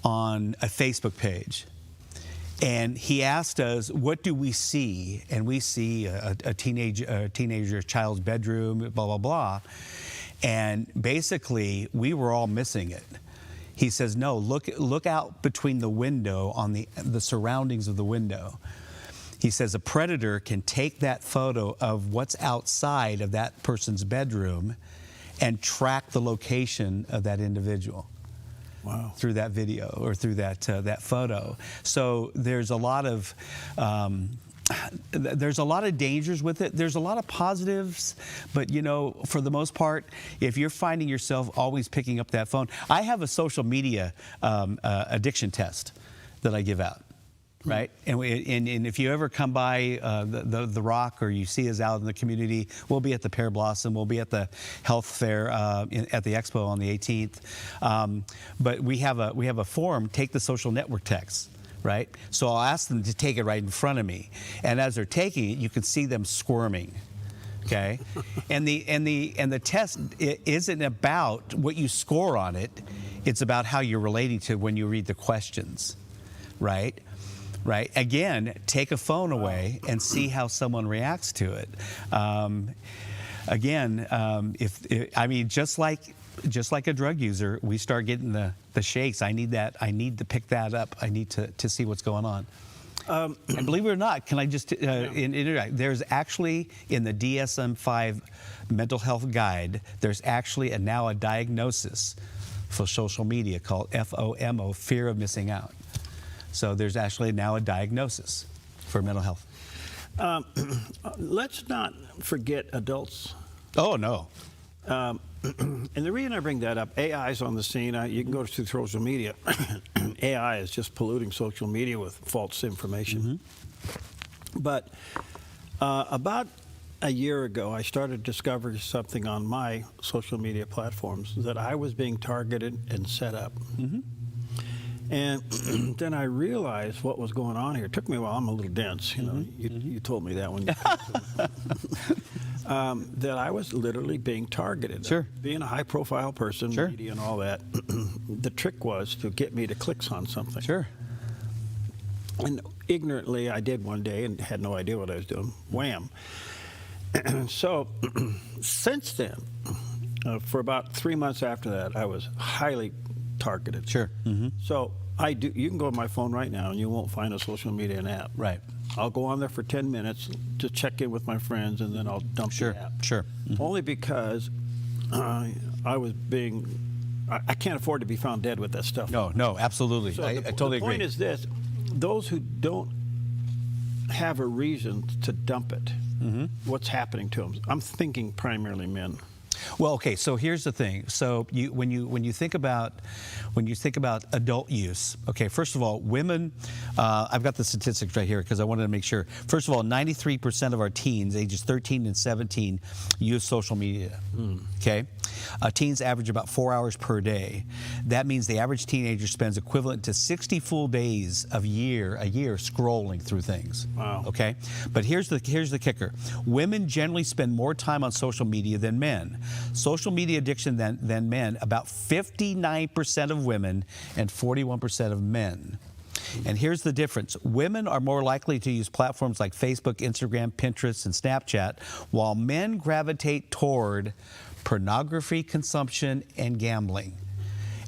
S16: on a Facebook page, and he asked us, what do we see? And we see a teenager child's bedroom, blah, blah, blah. And basically, we were all missing it. He says, no, look out between the window on the surroundings of the window. He says a predator can take that photo of what's outside of that person's bedroom and track the location of that individual. Wow. Through that video or through that photo. So there's a lot of dangers with it. There's a lot of positives, but for the most part, if you're finding yourself always picking up that phone, I have a social media addiction test that I give out. Right, and if you ever come by the Rock, or you see us out in the community, we'll be at the Pear Blossom, we'll be at the health fair at the expo on the 18th. But we have a form, take the social network text. Right, so I'll ask them to take it right in front of me, and as they're taking it, you can see them squirming. Okay, and the test isn't about what you score on it; it's about how you're relating to when you read the questions. Right. Right. Again, take a phone away and see how someone reacts to it. Just like a drug user, we start getting the shakes. I need to pick that up. I need to see what's going on. And believe it or not, can I just interact? There's actually in the DSM-5 mental health guide, there's actually now a diagnosis for social media called FOMO, fear of missing out. So there's actually now a diagnosis for mental health.
S10: Let's not forget adults.
S16: Oh, no.
S10: And the reason I bring that up, AI is on the scene. You can go to social media. AI is just polluting social media with false information. But about a year ago, I started discovering something on my social media platforms that I was being targeted and set up. And then I realized what was going on here. It took me a while. I'm a little dense, you told me that when you that I was literally being targeted.
S16: Sure.
S10: Being a high-profile person,
S16: sure.
S10: Media and all that, the trick was to get me to click on something.
S16: Sure.
S10: And ignorantly, I did one day and had no idea what I was doing. Wham. So since then, for about 3 months after that, I was highly targeted.
S16: Sure.
S10: So you can go on my phone right now and you won't find a social media app.
S16: Right.
S10: I'll go on there for 10 minutes to check in with my friends, and then I'll dump the app.
S16: Sure.
S10: Only because I can't afford to be found dead with that stuff.
S16: No, absolutely.
S10: So
S16: I totally agree.
S10: The point is this: those who don't have a reason to dump it, what's happening to them? I'm thinking primarily men.
S16: Well, okay. So here's the thing. So when you think about adult use, okay. First of all, women. I've got the statistics right here because I wanted to make sure. First of all, 93% of our teens, ages 13 and 17, use social media. Okay. Teens average about 4 hours per day. That means the average teenager spends equivalent to 60 full days a year scrolling through things.
S10: Wow.
S16: Okay. But here's the kicker. Women generally spend more time on social media than men. Social media addiction than men, about 59% of women and 41% of men. And here's the difference. Women are more likely to use platforms like Facebook, Instagram, Pinterest, and Snapchat, while men gravitate toward pornography consumption and gambling.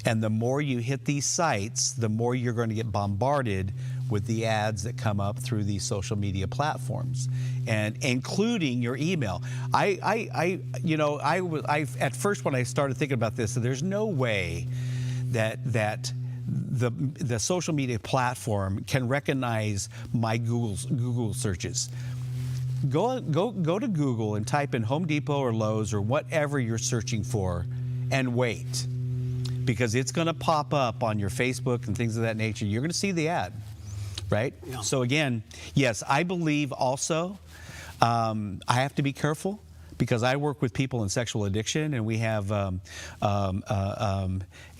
S16: And the more you hit these sites, the more you're going to get bombarded with the ads that come up through these social media platforms, and including your email. I at first when I started thinking about this, there's no way that the social media platform can recognize my Google searches. Go to Google and type in Home Depot or Lowe's or whatever you're searching for, and wait, because it's going to pop up on your Facebook and things of that nature. You're going to see the ad, right? Yeah. So again, yes, I believe also I have to be careful, because I work with people in sexual addiction, and we have a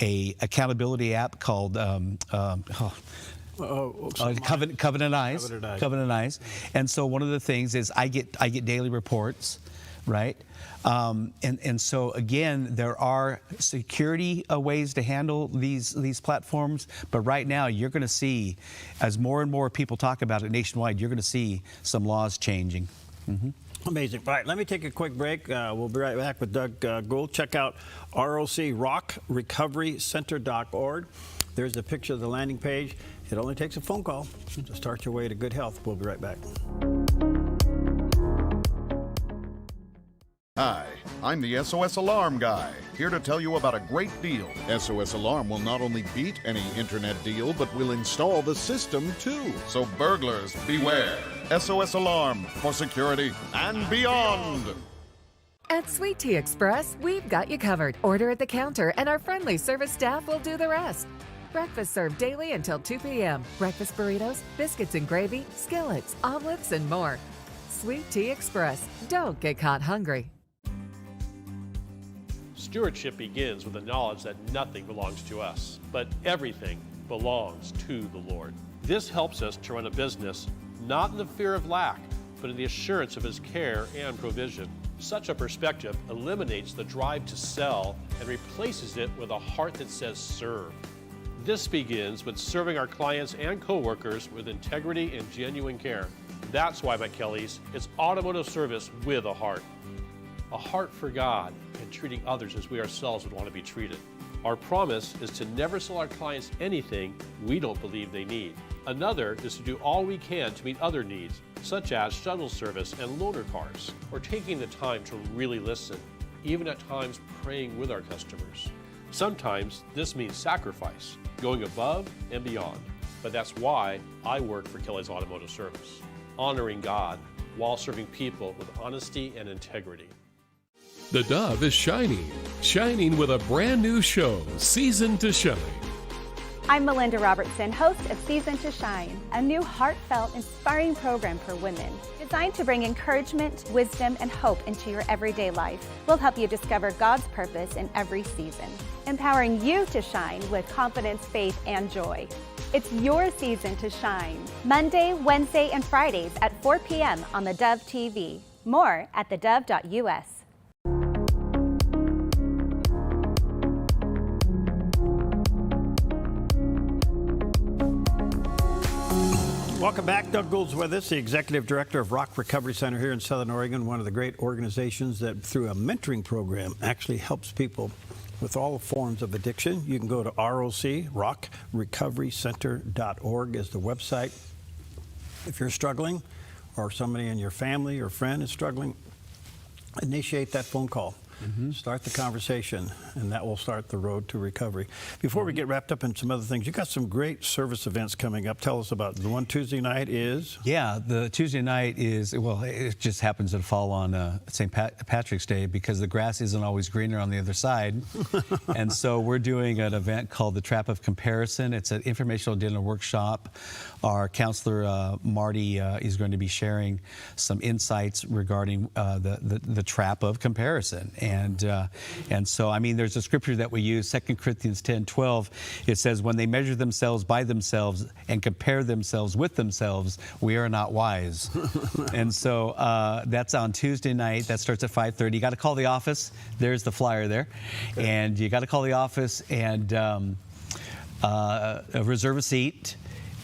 S16: accountability app called Covenant Eyes. And so one of the things is I get daily reports, right? And so again, there are security ways to handle these platforms, but right now you're going to see, as more and more people talk about it nationwide, you're going to see some laws changing. Mm-hmm.
S10: Amazing. All right, let me take a quick break. We'll be right back with Doug Gould. Check out ROCRockRecoveryCenter.org. There's a picture of the landing page. It only takes a phone call to start your way to good health. We'll be right back.
S7: Hi, I'm the SOS Alarm guy, here to tell you about a great deal. SOS Alarm will not only beat any internet deal, but will install the system too. So burglars, beware. SOS Alarm for security and beyond.
S8: At Sweet Tea Express, we've got you covered. Order at the counter, and our friendly service staff will do the rest. Breakfast served daily until 2 p.m. Breakfast burritos, biscuits and gravy, skillets, omelets, and more. Sweet Tea Express. Don't get caught hungry.
S17: Stewardship begins with the knowledge that nothing belongs to us, but everything belongs to the Lord. This helps us to run a business not in the fear of lack, but in the assurance of His care and provision. Such a perspective eliminates the drive to sell and replaces it with a heart that says serve. This begins with serving our clients and coworkers with integrity and genuine care. That's why at Kelly's, it's automotive service with a heart for God, and treating others as we ourselves would want to be treated. Our promise is to never sell our clients anything we don't believe they need. Another is to do all we can to meet other needs, such as shuttle service and loaner cars, or taking the time to really listen, even at times praying with our customers. Sometimes this means sacrifice, going above and beyond. But that's why I work for Kelly's Automotive Service, honoring God while serving people with honesty and integrity.
S9: The Dove is shining with a brand new show, Season to Shine.
S18: I'm Melinda Robertson, host of Season to Shine, a new heartfelt, inspiring program for women designed to bring encouragement, wisdom, and hope into your everyday life. We'll help you discover God's purpose in every season, empowering you to shine with confidence, faith, and joy. It's your season to shine. Monday, Wednesday, and Fridays at 4 p.m. on the Dove TV. More at thedove.us.
S10: Welcome back. Doug Gould's with us, the Executive Director of Rock Recovery Center here in Southern Oregon, one of the great organizations that through a mentoring program actually helps people with all forms of addiction. You can go to ROCRockRecoveryCenter.org is the website. If you're struggling, or somebody in your family or friend is struggling, initiate that phone call. Start the conversation, and that will start the road to recovery. Before we get wrapped up in some other things, you got some great service events coming up. Tell us about the one Tuesday night is?
S16: Yeah, the Tuesday night is, well, it just happens to fall on St. Patrick's Day because the grass isn't always greener on the other side. And so we're doing an event called The Trap of Comparison. It's an informational dinner workshop. Our counselor, Marty, is going to be sharing some insights regarding the trap of comparison. And so, I mean, there's a scripture that we use, 2 Corinthians 10:12. It says, when they measure themselves by themselves and compare themselves with themselves, we are not wise. And so that's on Tuesday night. That starts at 5:30. You got to call the office. There's the flyer there. And you got to call the office and reserve a seat.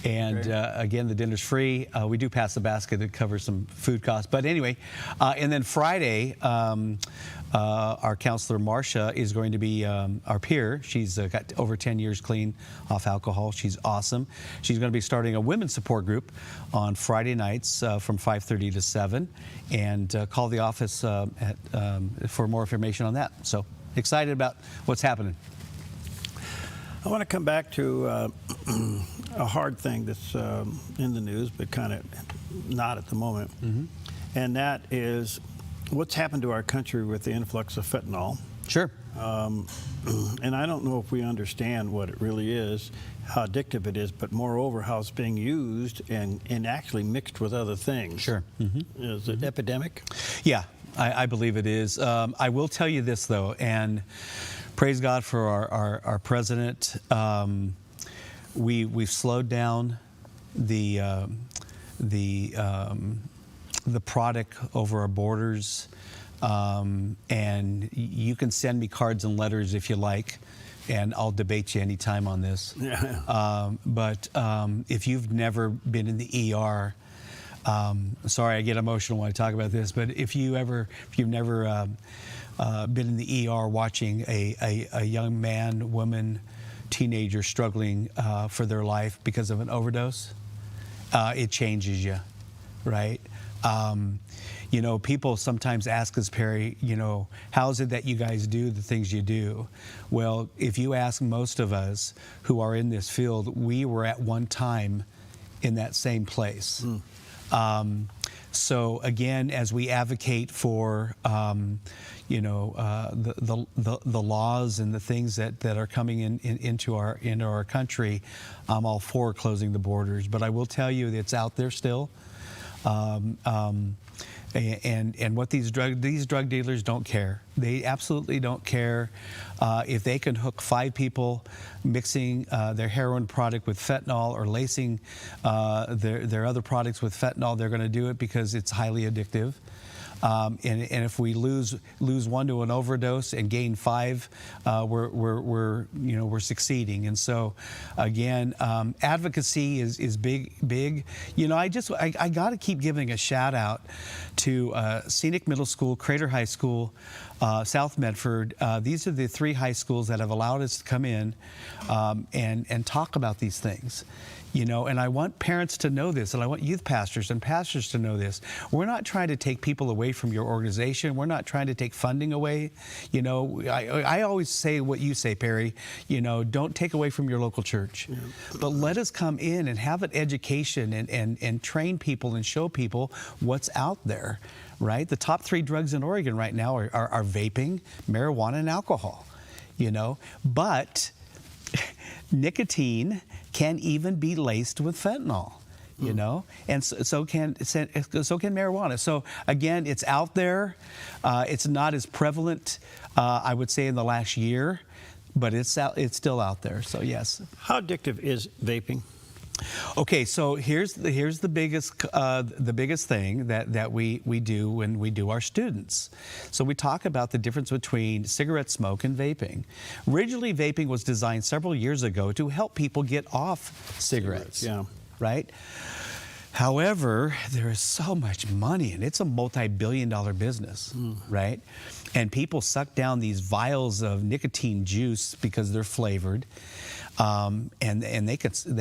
S16: And again, the dinner's free. We do pass the basket that covers some food costs. But anyway, and then Friday, our counselor Marcia is going to be our peer. She's got over 10 years clean off alcohol. She's awesome. She's going to be starting a women's support group on Friday nights from 5:30 to 7. And call the office for more information on that. So excited about what's happening.
S10: I want to come back to a hard thing that's in the news, but kind of not at the moment. And that is what's happened to our country with the influx of fentanyl.
S16: Sure.
S10: And I don't know if we understand what it really is, how addictive it is, but moreover, how it's being used and actually mixed with other things.
S16: Sure.
S10: Is it epidemic?
S16: Yeah, I believe it is. I will tell you this, though, and praise God for our president. We've slowed down the product over our borders, and you can send me cards and letters if you like, and I'll debate you anytime on this. But if you've never been in the ER, sorry, I get emotional when I talk about this, but if you've never been in the ER watching a young man, woman, teenager struggling for their life because of an overdose, it changes you, right? You know, people sometimes ask us, Perry, you know, how is it that you guys do the things you do? Well, if you ask most of us who are in this field, we were at one time in that same place. So again, as we advocate for, you know, the laws and the things that are coming into our country, I'm all for closing the borders. But I will tell you, it's out there still. And what these drug dealers don't care. They absolutely don't care if they can hook 5 people mixing their heroin product with fentanyl or lacing their other products with fentanyl. They're going to do it because it's highly addictive. And if we lose one to an overdose and gain 5, we're succeeding. And so, again, advocacy is big. You know, I got to keep giving a shout out to Scenic Middle School, Crater High School, South Medford. These are the 3 high schools that have allowed us to come in and talk about these things. You know, and I want parents to know this, and I want youth pastors and pastors to know this. We're not trying to take people away from your organization. We're not trying to take funding away. You know, I always say what you say, Perry, you know, don't take away from your local church. Yeah. But let us come in and have an education and train people and show people what's out there, right? The top 3 drugs in Oregon right now are vaping, marijuana, and alcohol, you know. But nicotine can even be laced with fentanyl, you know, and so can marijuana. So again, it's out there. It's not as prevalent, I would say, in the last year, but it's still out there. So yes.
S10: How addictive is vaping?
S16: Okay, so here's the biggest thing that we do when we do our students. So we talk about the difference between cigarette smoke and vaping. Originally, vaping was designed several years ago to help people get off cigarettes. Yeah. Right? However, there is so much money, and it's a multi-billion-dollar business, right? And people suck down these vials of nicotine juice because they're flavored. And they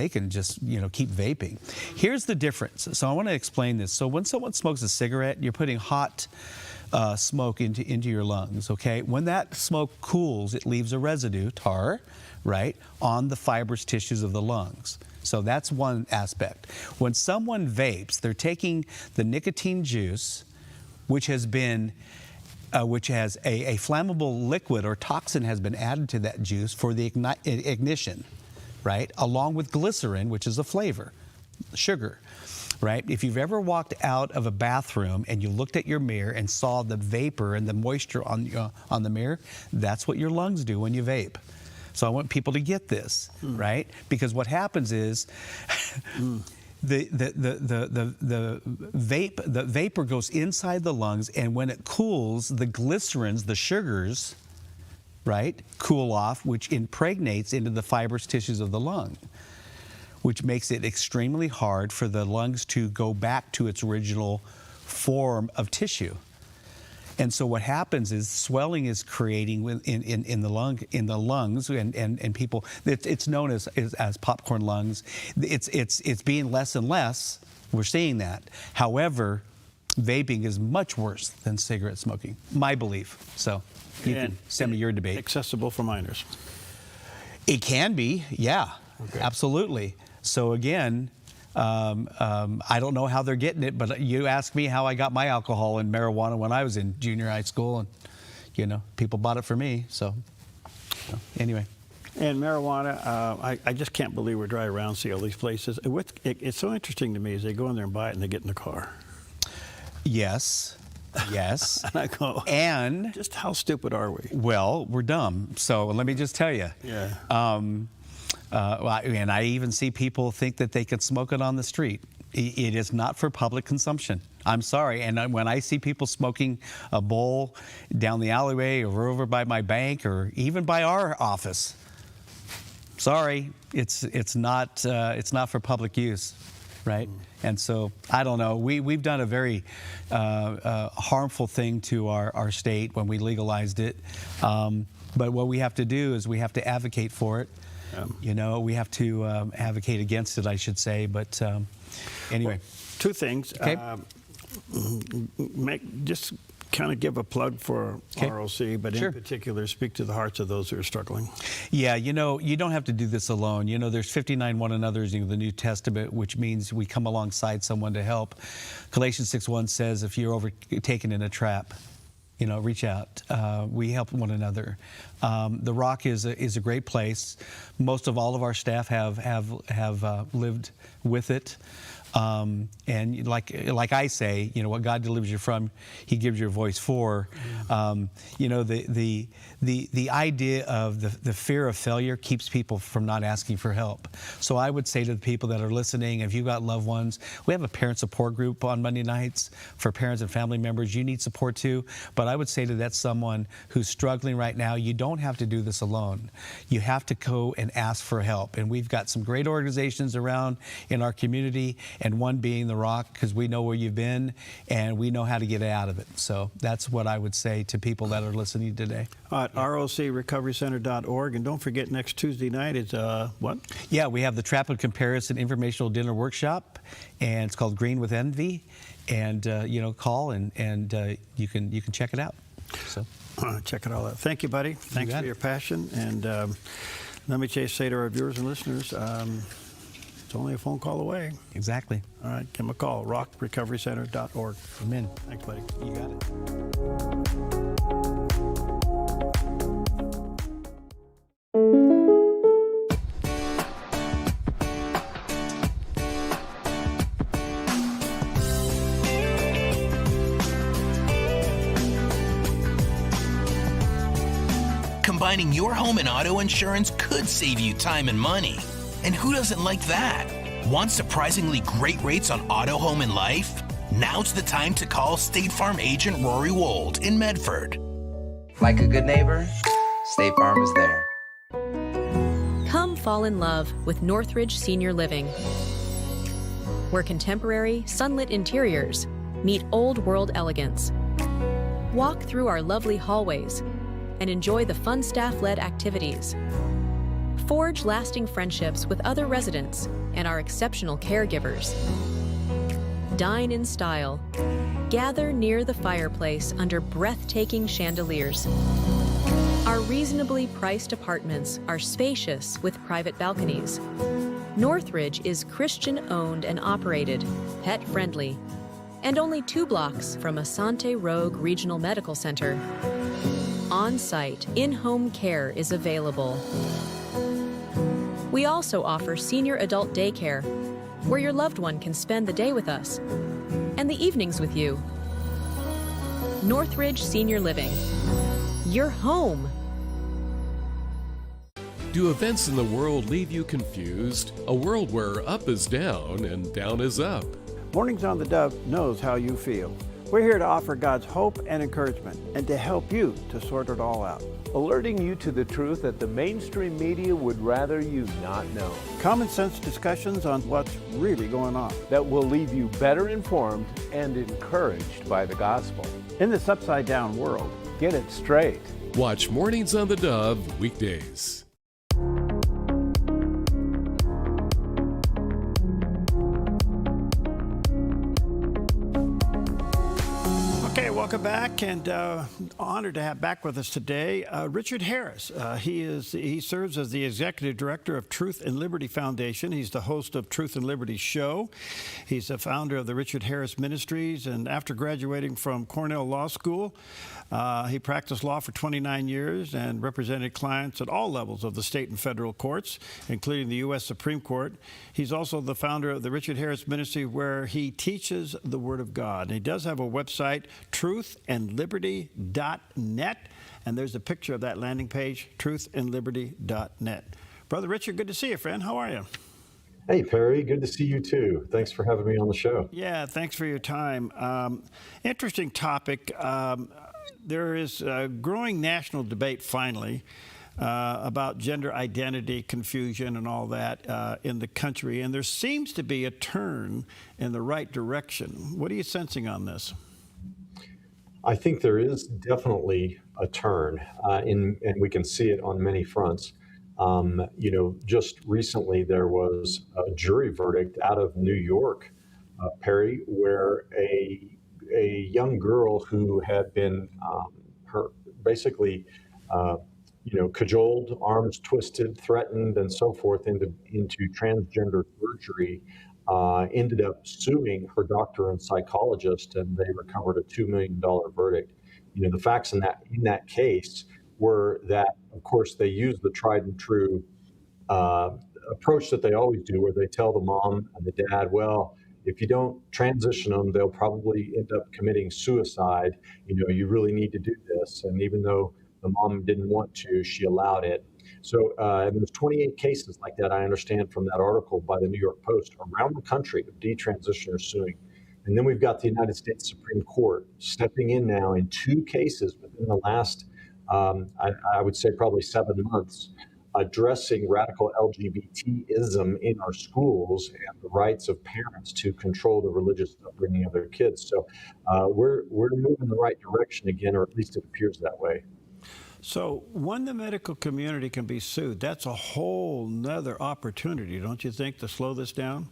S16: can just, you know, keep vaping. Here's the difference. So I want to explain this. So when someone smokes a cigarette, you're putting hot smoke into your lungs, okay? When that smoke cools, it leaves a residue, tar, right, on the fibrous tissues of the lungs. So that's one aspect. When someone vapes, they're taking the nicotine juice, which has a flammable liquid or toxin has been added to that juice for the ignition, right? Along with glycerin, which is a flavor, sugar, right? If you've ever walked out of a bathroom and you looked at your mirror and saw the vapor and the moisture on the mirror, that's what your lungs do when you vape. So I want people to get this, right? Because what happens is the vapor goes inside the lungs, and when it cools, the glycerins, the sugars, right, cool off, which impregnates into the fibrous tissues of the lung. which makes it extremely hard for the lungs to go back to its original form of tissue. And so what happens is swelling is creating in the lungs, and people, it's known as popcorn lungs. It's being less and less. We're seeing that. However, vaping is much worse than cigarette smoking, my belief. So you can send me your debate.
S10: Accessible for minors.
S16: It can be, yeah, absolutely. So again, I don't know how they're getting it, but you ask me how I got my alcohol and marijuana when I was in junior high school, and people bought it for me. So anyway.
S10: And marijuana, I just can't believe we're driving around, see all these places. It's so interesting to me is they go in there and buy it and they get in the car.
S16: Yes. Yes.
S10: And I go,
S16: and
S10: just how stupid are we?
S16: Well, we're dumb. So let me just tell you.
S10: Yeah.
S16: And I even see people think that they could smoke it on the street. It is not for public consumption. I'm sorry. And when I see people smoking a bowl down the alleyway or over by my bank or even by our office, sorry, it's not for public use, right? And so I don't know. We've done a very harmful thing to our state when we legalized it. But what we have to do is we have to advocate for it. We have to advocate against it, I should say. But anyway.
S10: Well, two things.
S16: Okay.
S10: Just kind of give a plug for ROC, but in particular, speak to the hearts of those who are struggling.
S16: Yeah, you don't have to do this alone. There's 59 one another's in the New Testament, which means we come alongside someone to help. Galatians 6:1 says, if you're overtaken in a trap, reach out. We help one another. The Rock is a great place. Most of all of our staff have lived with it. And like I say, what God delivers you from, He gives you a voice for. The idea of the fear of failure keeps people from not asking for help. So I would say to the people that are listening, if you've got loved ones, we have a parent support group on Monday nights for parents and family members. You need support too. But I would say to that someone who's struggling right now, you don't have to do this alone. You have to go and ask for help. And we've got some great organizations around in our community, and one being the Rock, because we know where you've been and we know how to get out of it. So that's what I would say to people that are listening today.
S10: At rocrecoverycenter.org. And don't forget, next Tuesday night is what?
S16: Yeah, we have the Trap and Comparison Informational Dinner Workshop, and it's called Green with Envy. And call and you can check it out. So
S10: check it all out. Thank you, buddy. Thanks for your passion. And let me just say to our viewers and listeners, it's only a phone call away.
S16: Exactly.
S10: All right, give them a call. rocrecoverycenter.org.
S16: Amen.
S10: Thanks, buddy.
S16: You got it.
S19: Combining your home and auto insurance could save you time and money. And who doesn't like that? Want surprisingly great rates on auto, home, and life? Now's the time to call State Farm agent Rory Wold in Medford.
S20: Like a good neighbor, State Farm is there.
S21: Come fall in love with Northridge Senior Living, where contemporary, sunlit interiors meet old world elegance. Walk through our lovely hallways and enjoy the fun staff-led activities. Forge lasting friendships with other residents and our exceptional caregivers. Dine in style. Gather near the fireplace under breathtaking chandeliers. Our reasonably priced apartments are spacious with private balconies. Northridge is Christian-owned and operated, pet-friendly, and only 2 blocks from Asante Rogue Regional Medical Center. On-site, in-home care is available. We also offer senior adult daycare, where your loved one can spend the day with us and the evenings with you. Northridge Senior Living, your home.
S9: Do events in the world leave you confused? A world where up is down and down is up.
S10: Mornings on the Dove knows how you feel. We're here to offer God's hope and encouragement and to help you to sort it all out.
S11: Alerting you to the truth that the mainstream media would rather you not know.
S10: Common sense discussions on what's really going on.
S11: That will leave you better informed and encouraged by the gospel.
S10: In this upside down world,
S11: get it straight.
S9: Watch Mornings on the Dove weekdays.
S10: Okay, welcome back, and honored to have back with us today Richard Harris. He serves as the executive director of Truth and Liberty Foundation. He's the host of Truth and Liberty Show. He's the founder of the Richard Harris Ministries, and after graduating from Cornell Law School, he practiced law for 29 years and represented clients at all levels of the state and federal courts, including the U.S. Supreme Court. He's also the founder of the Richard Harris Ministry, where he teaches the Word of God. And he does have a website, truthandliberty.net, and there's a picture of that landing page, truthandliberty.net. Brother Richard, good to see you, friend. How are you?
S1: Hey, Perry. Good to see you, too. Thanks for having me on the show.
S10: Yeah, thanks for your time. Interesting topic. There is a growing national debate, finally, about gender identity confusion and all that in the country, and there seems to be a turn in the right direction. What are you sensing on this?
S1: I think there is definitely a turn, and we can see it on many fronts. Just recently there was a jury verdict out of New York, Perry, where a young girl who had been cajoled, arms twisted, threatened, and so forth into transgender surgery, ended up suing her doctor and psychologist, and they recovered a $2 million verdict. The facts in that case were that, of course, they used the tried and true approach that they always do, where they tell the mom and the dad, well, if you don't transition them, they'll probably end up committing suicide. You really need to do this. And even though the mom didn't want to, she allowed it. So there's 28 cases like that, I understand, from that article by the New York Post around the country of detransitioners suing. And then we've got the United States Supreme Court stepping in now in 2 cases within the last, I would say probably 7 months, addressing radical LGBTism in our schools and the rights of parents to control the religious upbringing of their kids. So we're moving in the right direction again, or at least it appears that way.
S10: So when the medical community can be sued, that's a whole nother opportunity, don't you think, to slow this down?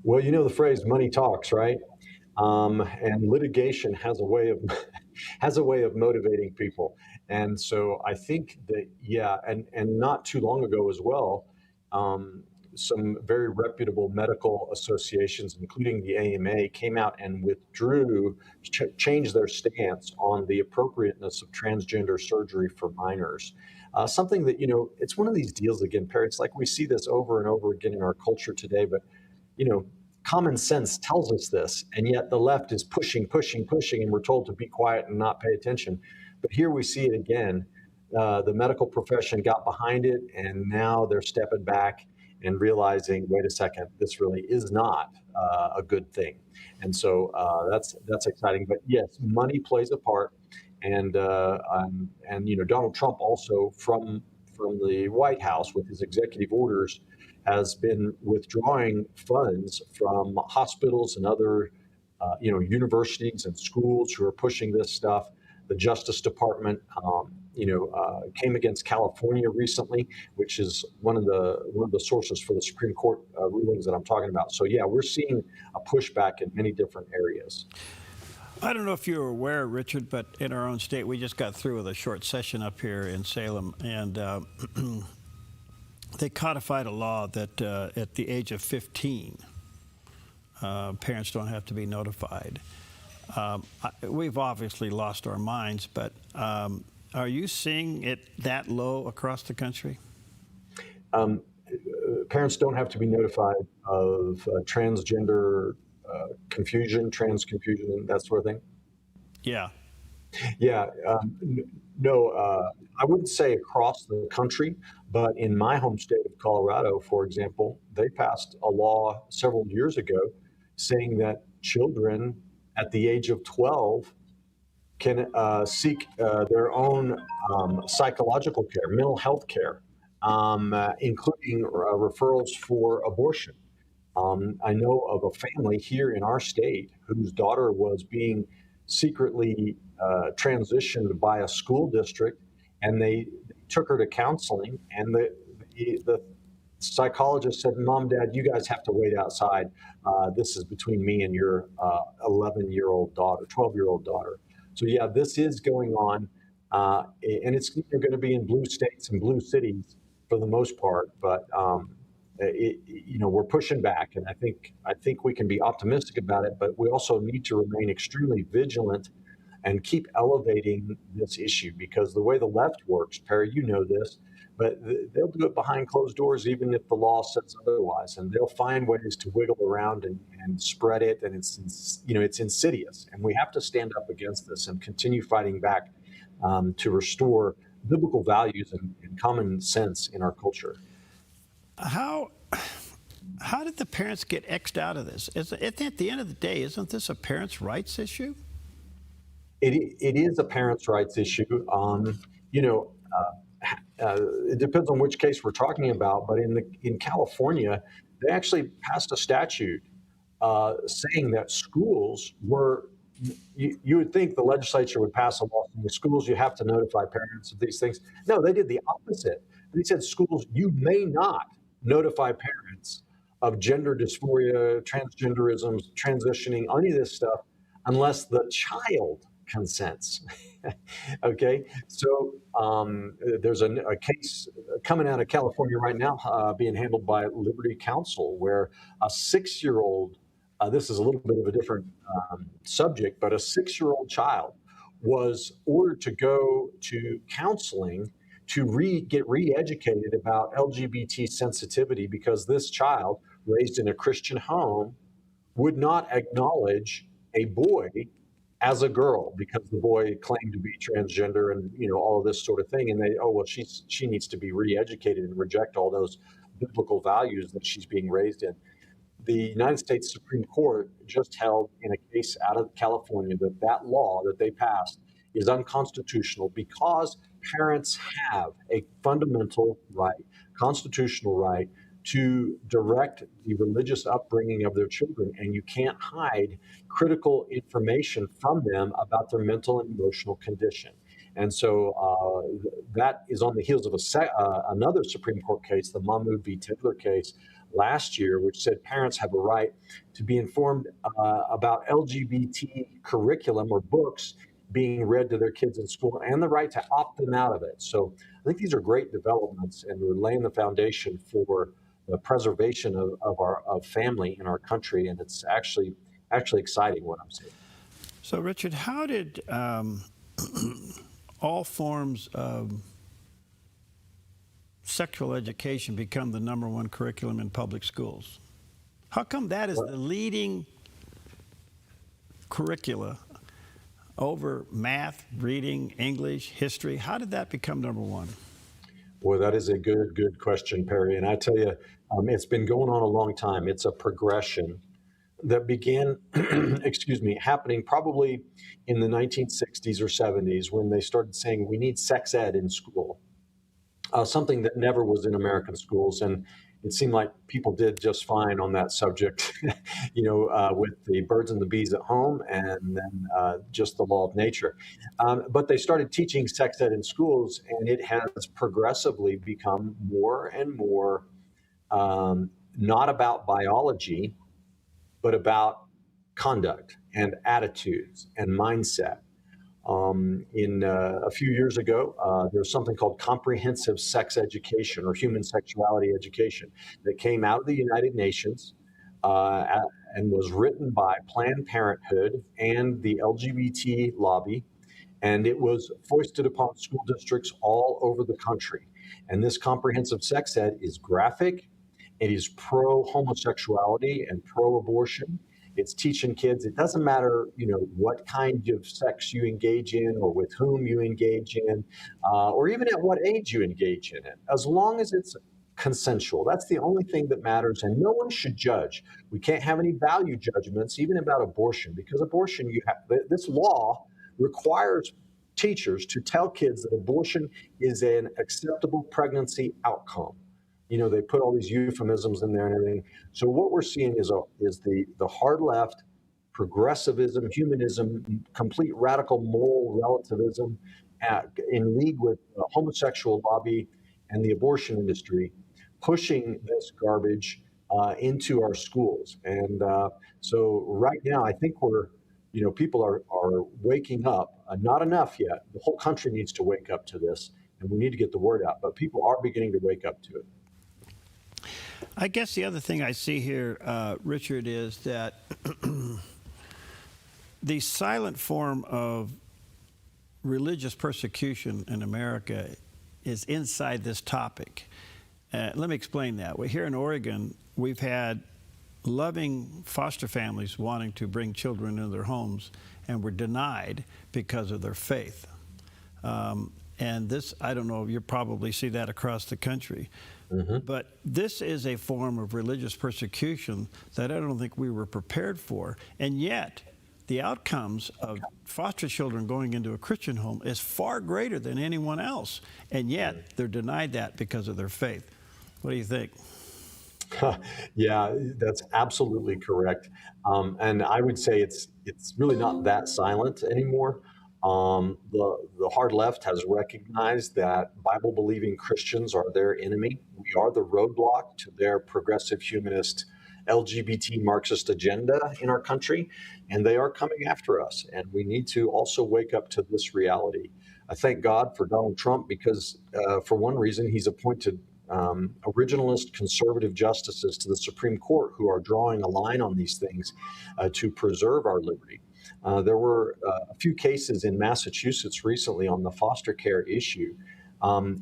S1: Well, you know the phrase "money talks," right? And litigation has a way of motivating people. And so I think that, and not too long ago as well, some very reputable medical associations, including the AMA, came out and changed their stance on the appropriateness of transgender surgery for minors. Something that, it's one of these deals again, Perry. It's like we see this over and over again in our culture today, but, common sense tells us this, and yet the left is pushing, and we're told to be quiet and not pay attention. But here we see it again. The medical profession got behind it, and now they're stepping back and realizing, wait a second, this really is not a good thing. And so that's exciting. But yes, money plays a part, and Donald Trump also from the White House with his executive orders has been withdrawing funds from hospitals and other universities and schools who are pushing this stuff. The Justice Department, came against California recently, which is one of the sources for the Supreme Court rulings that I'm talking about. So yeah, we're seeing a pushback in many different areas.
S10: I don't know if you're aware, Richard, but in our own state, we just got through with a short session up here in Salem, and they codified a law that at the age of 15, parents don't have to be notified. We've obviously lost our minds, but are you seeing it that low across the country?
S1: Parents don't have to be notified of transgender confusion, trans confusion, that sort of thing?
S10: Yeah.
S1: Yeah. No, I wouldn't say across the country, but in my home state of Colorado, for example, they passed a law several years ago saying that children at the age of 12 can seek their own psychological care, mental health care, including referrals for abortion. I know of a family here in our state whose daughter was being secretly transitioned by a school district, and they took her to counseling, and the psychologist said, "Mom, Dad, you guys have to wait outside. This is between me and your 11-year-old daughter, 12-year-old daughter." So yeah, this is going on, and it's going to be in blue states and blue cities for the most part. But we're pushing back, and I think we can be optimistic about it. But we also need to remain extremely vigilant and keep elevating this issue, because the way the left works, Perry, you know this, but they'll do it behind closed doors, even if the law says otherwise, and they'll find ways to wiggle around and spread it, and it's insidious, and we have to stand up against this and continue fighting back to restore biblical values and common sense in our culture.
S10: How did the parents get X'd out of this? At the end of the day, isn't this a parents' rights issue?
S1: It is a parents' rights issue. It depends on which case we're talking about, but in California, they actually passed a statute saying that schools were. You would think the legislature would pass a law saying the schools, you have to notify parents of these things. No, they did the opposite. They said schools, you may not notify parents of gender dysphoria, transgenderism, transitioning, any of this stuff, unless the child consents. Okay, so there's a case coming out of California right now being handled by Liberty Counsel, where a 6-year-old, this is a little bit of a different subject, but a 6-year-old child was ordered to go to counseling to get re-educated about LGBT sensitivity, because this child, raised in a Christian home, would not acknowledge a boy as a girl because the boy claimed to be transgender and all of this sort of thing, and she needs to be re-educated and reject all those biblical values that she's being raised in. The United States Supreme Court just held in a case out of California that law that they passed is unconstitutional, because parents have a fundamental right, constitutional right, to direct the religious upbringing of their children, and you can't hide critical information from them about their mental and emotional condition. And so that is on the heels of another Supreme Court case, the Mahmoud v. Taylor case last year, which said parents have a right to be informed about LGBT curriculum or books being read to their kids in school, and the right to opt them out of it. So I think these are great developments, and we're laying the foundation for the preservation of family in our country, and it's actually exciting what I'm seeing.
S10: So, Richard, how did all forms of sexual education become the #1 curriculum in public schools? How come that is the leading curricula over math, reading, English, history? How did that become #1?
S1: Boy, that is a good question, Perry. And I tell you, it's been going on a long time. It's a progression that began, happening probably in the 1960s or 70s, when they started saying we need sex ed in school, something that never was in American schools. And it seemed like people did just fine on that subject, with the birds and the bees at home, and then just the law of nature. But they started teaching sex ed in schools, and it has progressively become more and more not about biology, but about conduct and attitudes and mindset. A few years ago, there was something called comprehensive sex education, or human sexuality education, that came out of the United Nations and was written by Planned Parenthood and the LGBT lobby, and it was foisted upon school districts all over the country. And this comprehensive sex ed is graphic. It is pro-homosexuality and pro-abortion. It's teaching kids, it doesn't matter, what kind of sex you engage in, or with whom you engage in, or even at what age you engage in it. As long as it's consensual. That's the only thing that matters, and no one should judge. We can't have any value judgments, even about abortion, because abortion, this law requires teachers to tell kids that abortion is an acceptable pregnancy outcome. They put all these euphemisms in there and everything. So what we're seeing is the hard left, progressivism, humanism, complete radical moral relativism in league with the homosexual lobby and the abortion industry, pushing this garbage into our schools. And so right now, I think people are waking up, not enough yet. The whole country needs to wake up to this, and we need to get the word out, but people are beginning to wake up to it.
S10: I guess the other thing I see here, Richard, is that the silent form of religious persecution in America is inside this topic. Let me explain that. Here in Oregon, we've had loving foster families wanting to bring children into their homes, and were denied because of their faith. And this, I don't know, you probably see that across the country. But this is a form of religious persecution that I don't think we were prepared for. And yet, the outcomes of foster children going into a Christian home is far greater than anyone else. And yet, they're denied that because of their faith. What do you think?
S1: Yeah, that's absolutely correct. And I would say it's really not that silent anymore. The hard left has recognized that Bible-believing Christians are their enemy. We are the roadblock to their progressive humanist LGBT Marxist agenda in our country, and they are coming after us. And we need to also wake up to this reality. I thank God for Donald Trump because, for one reason, he's appointed originalist conservative justices to the Supreme Court who are drawing a line on these things to preserve our liberty. There were a few cases in Massachusetts recently on the foster care issue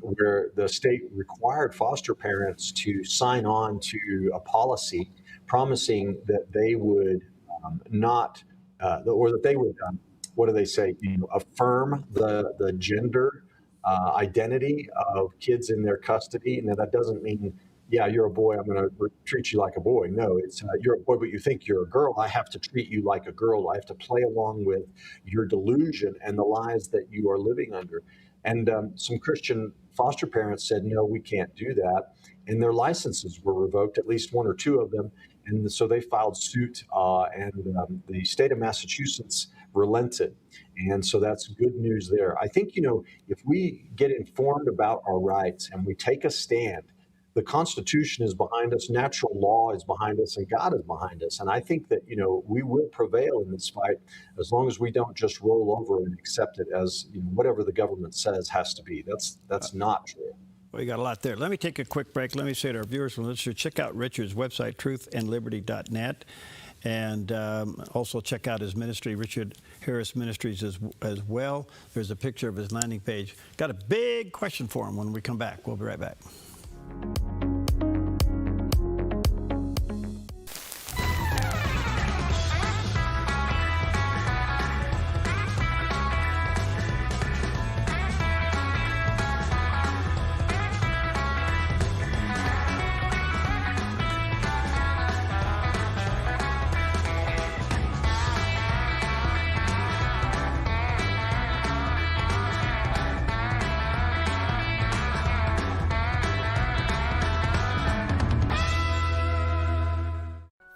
S1: where the state required foster parents to sign on to a policy promising that they would what do they say, affirm the gender identity of kids in their custody. And that doesn't mean, yeah, you're a boy, I'm going to treat you like a boy. No, it's you're a boy, but you think you're a girl. I have to treat you like a girl. I have to play along with your delusion and the lies that you are living under. And some Christian foster parents said, no, we can't do that. And their licenses were revoked, at least one or two of them. And so they filed suit, and the state of Massachusetts relented. And so that's good news there. I think, if we get informed about our rights and we take a stand, the Constitution is behind us, natural law is behind us, and God is behind us. And I think that, we will prevail in this fight as long as we don't just roll over and accept it as whatever the government says has to be. That's not true.
S10: Well, you got a lot there. Let me take a quick break. Let me say to our viewers and listeners, check out Richard's website, truthandliberty.net. And also check out his ministry, Richard Harris Ministries, as well. There's a picture of his landing page. Got a big question for him when we come back. We'll be right back.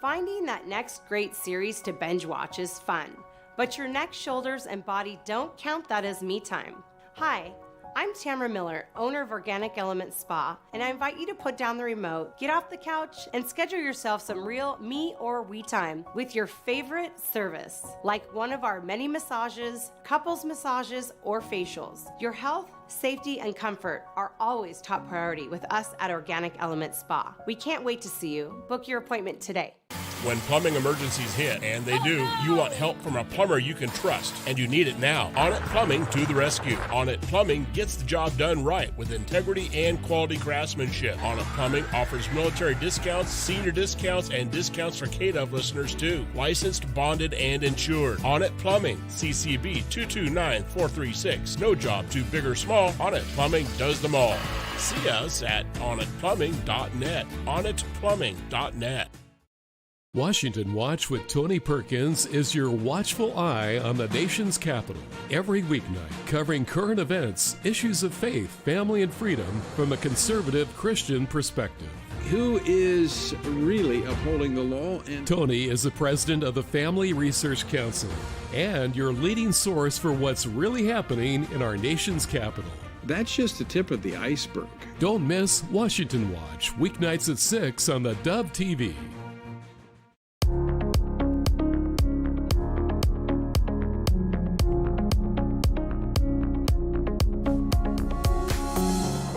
S4: Finding that next great series to binge watch is fun, but your neck, shoulders, and body don't count that as me time. Hi, I'm Tamara Miller, owner of Organic Element Spa, and I invite you to put down the remote, get off the couch, and schedule yourself some real me or we time with your favorite service, like one of our many massages, couples massages, or facials. Your health, safety, and comfort are always top priority with us at Organic Element Spa. We can't wait to see you. Book your appointment today.
S22: When plumbing emergencies hit, and they do, you want help from a plumber you can trust, and you need it now. On It Plumbing to the rescue. On It Plumbing gets the job done right with integrity and quality craftsmanship. On It Plumbing offers military discounts, senior discounts, and discounts for KDOV listeners too. Licensed, bonded, and insured. On It Plumbing, CCB 229436. No job too big or small. On It Plumbing does them all. See us at onitplumbing.net. onitplumbing.net.
S9: Washington Watch with Tony Perkins is your watchful eye on the nation's capital. Every weeknight, covering current events, issues of faith, family, and freedom from a conservative Christian perspective.
S2: Who is really upholding the law? And
S9: Tony is the president of the Family Research Council and your leading source for what's really happening in our nation's capital.
S2: That's just the tip of the iceberg.
S9: Don't miss Washington Watch, weeknights at 6 on the Dove TV.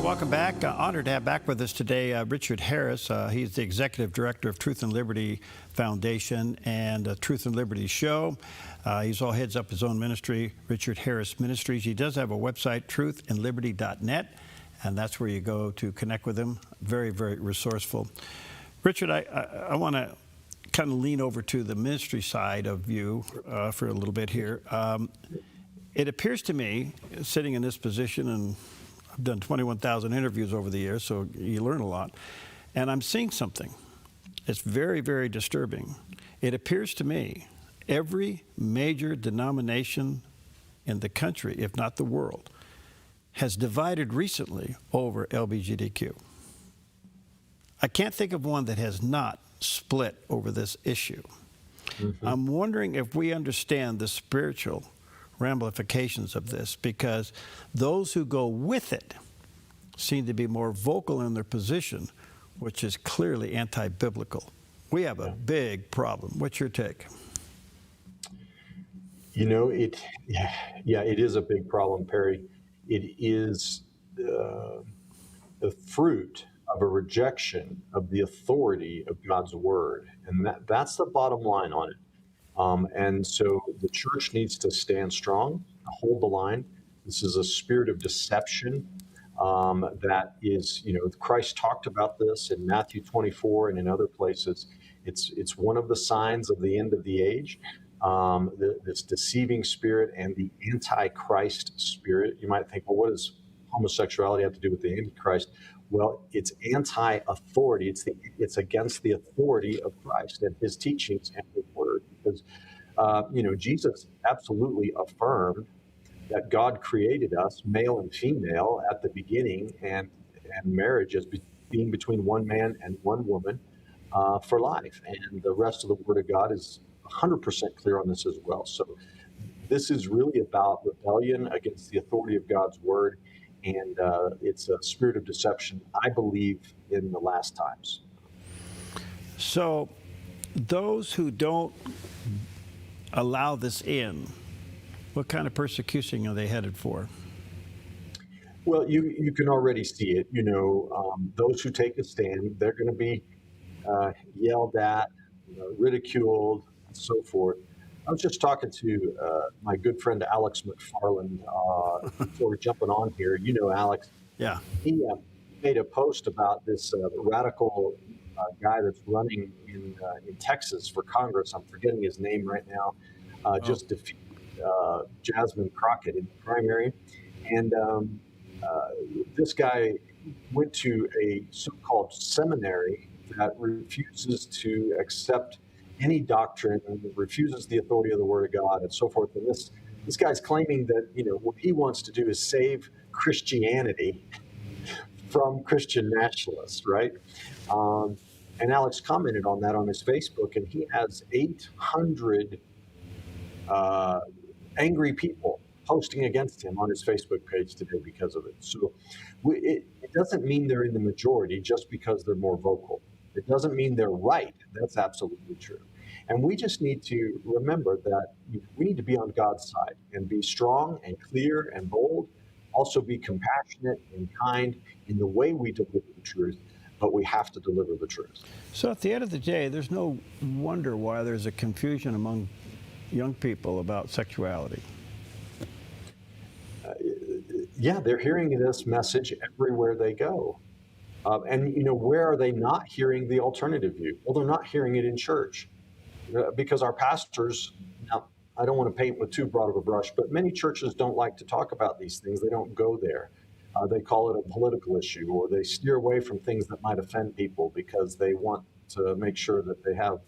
S10: Welcome back. Honored to have back with us today Richard Harris. He's the Executive Director of Truth and Liberty Foundation and Truth and Liberty Show. He's all heads up his own ministry, Richard Harris Ministries. He does have a website, truthandliberty.net, and that's where you go to connect with him. Very, very resourceful. Richard, I want to kind of lean over to the ministry side of you for a little bit here. It appears to me, sitting in this position, and I've done 21,000 interviews over the years, so you learn a lot. And I'm seeing something. It's very, very disturbing. It appears to me every major denomination in the country, if not the world, has divided recently over LGBTQ. I can't think of one that has not split over this issue. Mm-hmm. I'm wondering if we understand the spiritual ramifications of this, because those who go with it seem to be more vocal in their position, which is clearly anti-biblical. We have a big problem. What's your take?
S1: You know, it is a big problem, Perry. It is the fruit of a rejection of the authority of God's word, and that's the bottom line on it. And so the church needs to stand strong, hold the line. This is a spirit of deception that is, Christ talked about this in Matthew 24 and in other places. It's one of the signs of the end of the age, this deceiving spirit and the antichrist spirit. You might think, well, what does homosexuality have to do with the Antichrist? Well, it's anti-authority. It's against the authority of Christ and his teachings and his word. Because, Jesus absolutely affirmed that God created us, male and female, at the beginning, and marriage as being between one man and one woman for life. And the rest of the Word of God is 100% clear on this as well. So this is really about rebellion against the authority of God's Word. And it's a spirit of deception, I believe, in the last times.
S10: So those who don't allow this in, what kind of persecution are they headed for?
S1: Well, you can already see it. Those who take a stand, they're going to be yelled at, ridiculed, and so forth. I was just talking to my good friend Alex McFarland before jumping on here. You know Alex.
S10: Yeah.
S1: He made a post about this radical guy that's running in Texas for Congress. I'm forgetting his name right now. Just defeated Jasmine Crockett in the primary. And this guy went to a so-called seminary that refuses to accept any doctrine, refuses the authority of the Word of God, and so forth. And this guy's claiming that what he wants to do is save Christianity from Christian nationalists, right? And Alex commented on that on his Facebook, and he has 800 angry people posting against him on his Facebook page today because of it. So it doesn't mean they're in the majority just because they're more vocal. It doesn't mean they're right. That's absolutely true. And we just need to remember that we need to be on God's side and be strong and clear and bold, also be compassionate and kind in the way we deliver the truth, but we have to deliver the truth.
S10: So at the end of the day, there's no wonder why there's a confusion among young people about sexuality.
S1: Yeah, they're hearing this message everywhere they go. And where are they not hearing the alternative view? Well, they're not hearing it in church because our pastors, now, I don't want to paint with too broad of a brush, but many churches don't like to talk about these things. They don't go there. They call it a political issue, or they steer away from things that might offend people because they want to make sure that they have,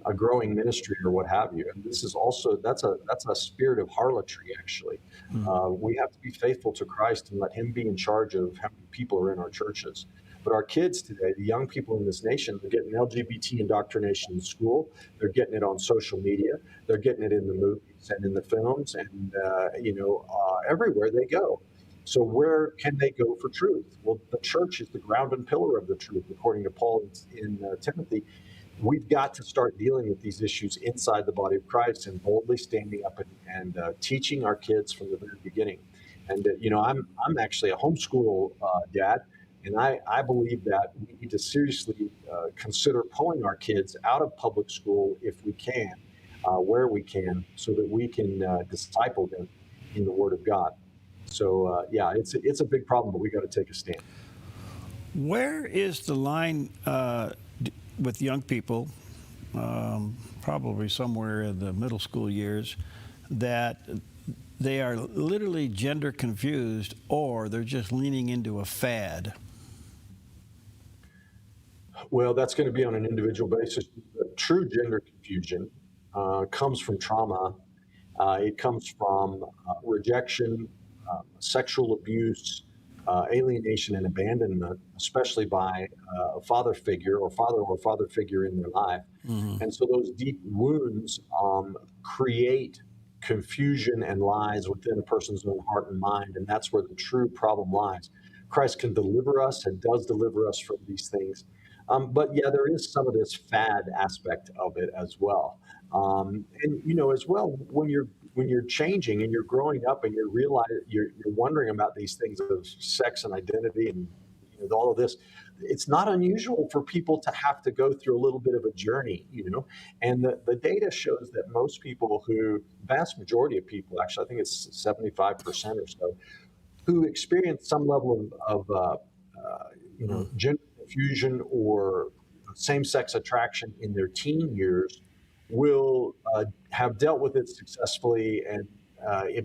S1: a growing ministry or what have you. And this is also that's a spirit of harlotry. Actually, we have to be faithful to Christ and let Him be in charge of how many people are in our churches. But our kids today, the young people in this nation, they're getting LGBT indoctrination in school. They're getting it on social media. They're getting it in the movies and in the films, and everywhere they go. So where can they go for truth? Well, the church is the ground and pillar of the truth, according to Paul in Timothy. We've got to start dealing with these issues inside the body of Christ and boldly standing up and teaching our kids from the very beginning. And I'm actually a homeschool dad, and I believe that we need to seriously consider pulling our kids out of public school if we can, where we can, so that we can disciple them in the Word of God. So it's a big problem, but we got to take a stand.
S10: Where is the line with young people, probably somewhere in the middle school years, that they are literally gender confused, or they're just leaning into a fad?
S1: Well, that's going to be on an individual basis. True gender confusion comes from trauma. It comes from rejection, sexual abuse, alienation, and abandonment, especially by a father figure or father figure in their life.
S10: Mm-hmm.
S1: And so those deep wounds create confusion and lies within a person's own heart and mind, and that's where the true problem lies. Christ can deliver us and does deliver us from these things. But yeah, there is some of this fad aspect of it as well. And as well, when you're changing and you're growing up and you're wondering about these things of sex and identity and all of this, it's not unusual for people to have to go through a little bit of a journey, And the data shows that most people vast majority of people, actually, I think it's 75% or so, who experience some level of gender confusion or same-sex attraction in their teen years will have dealt with it successfully, and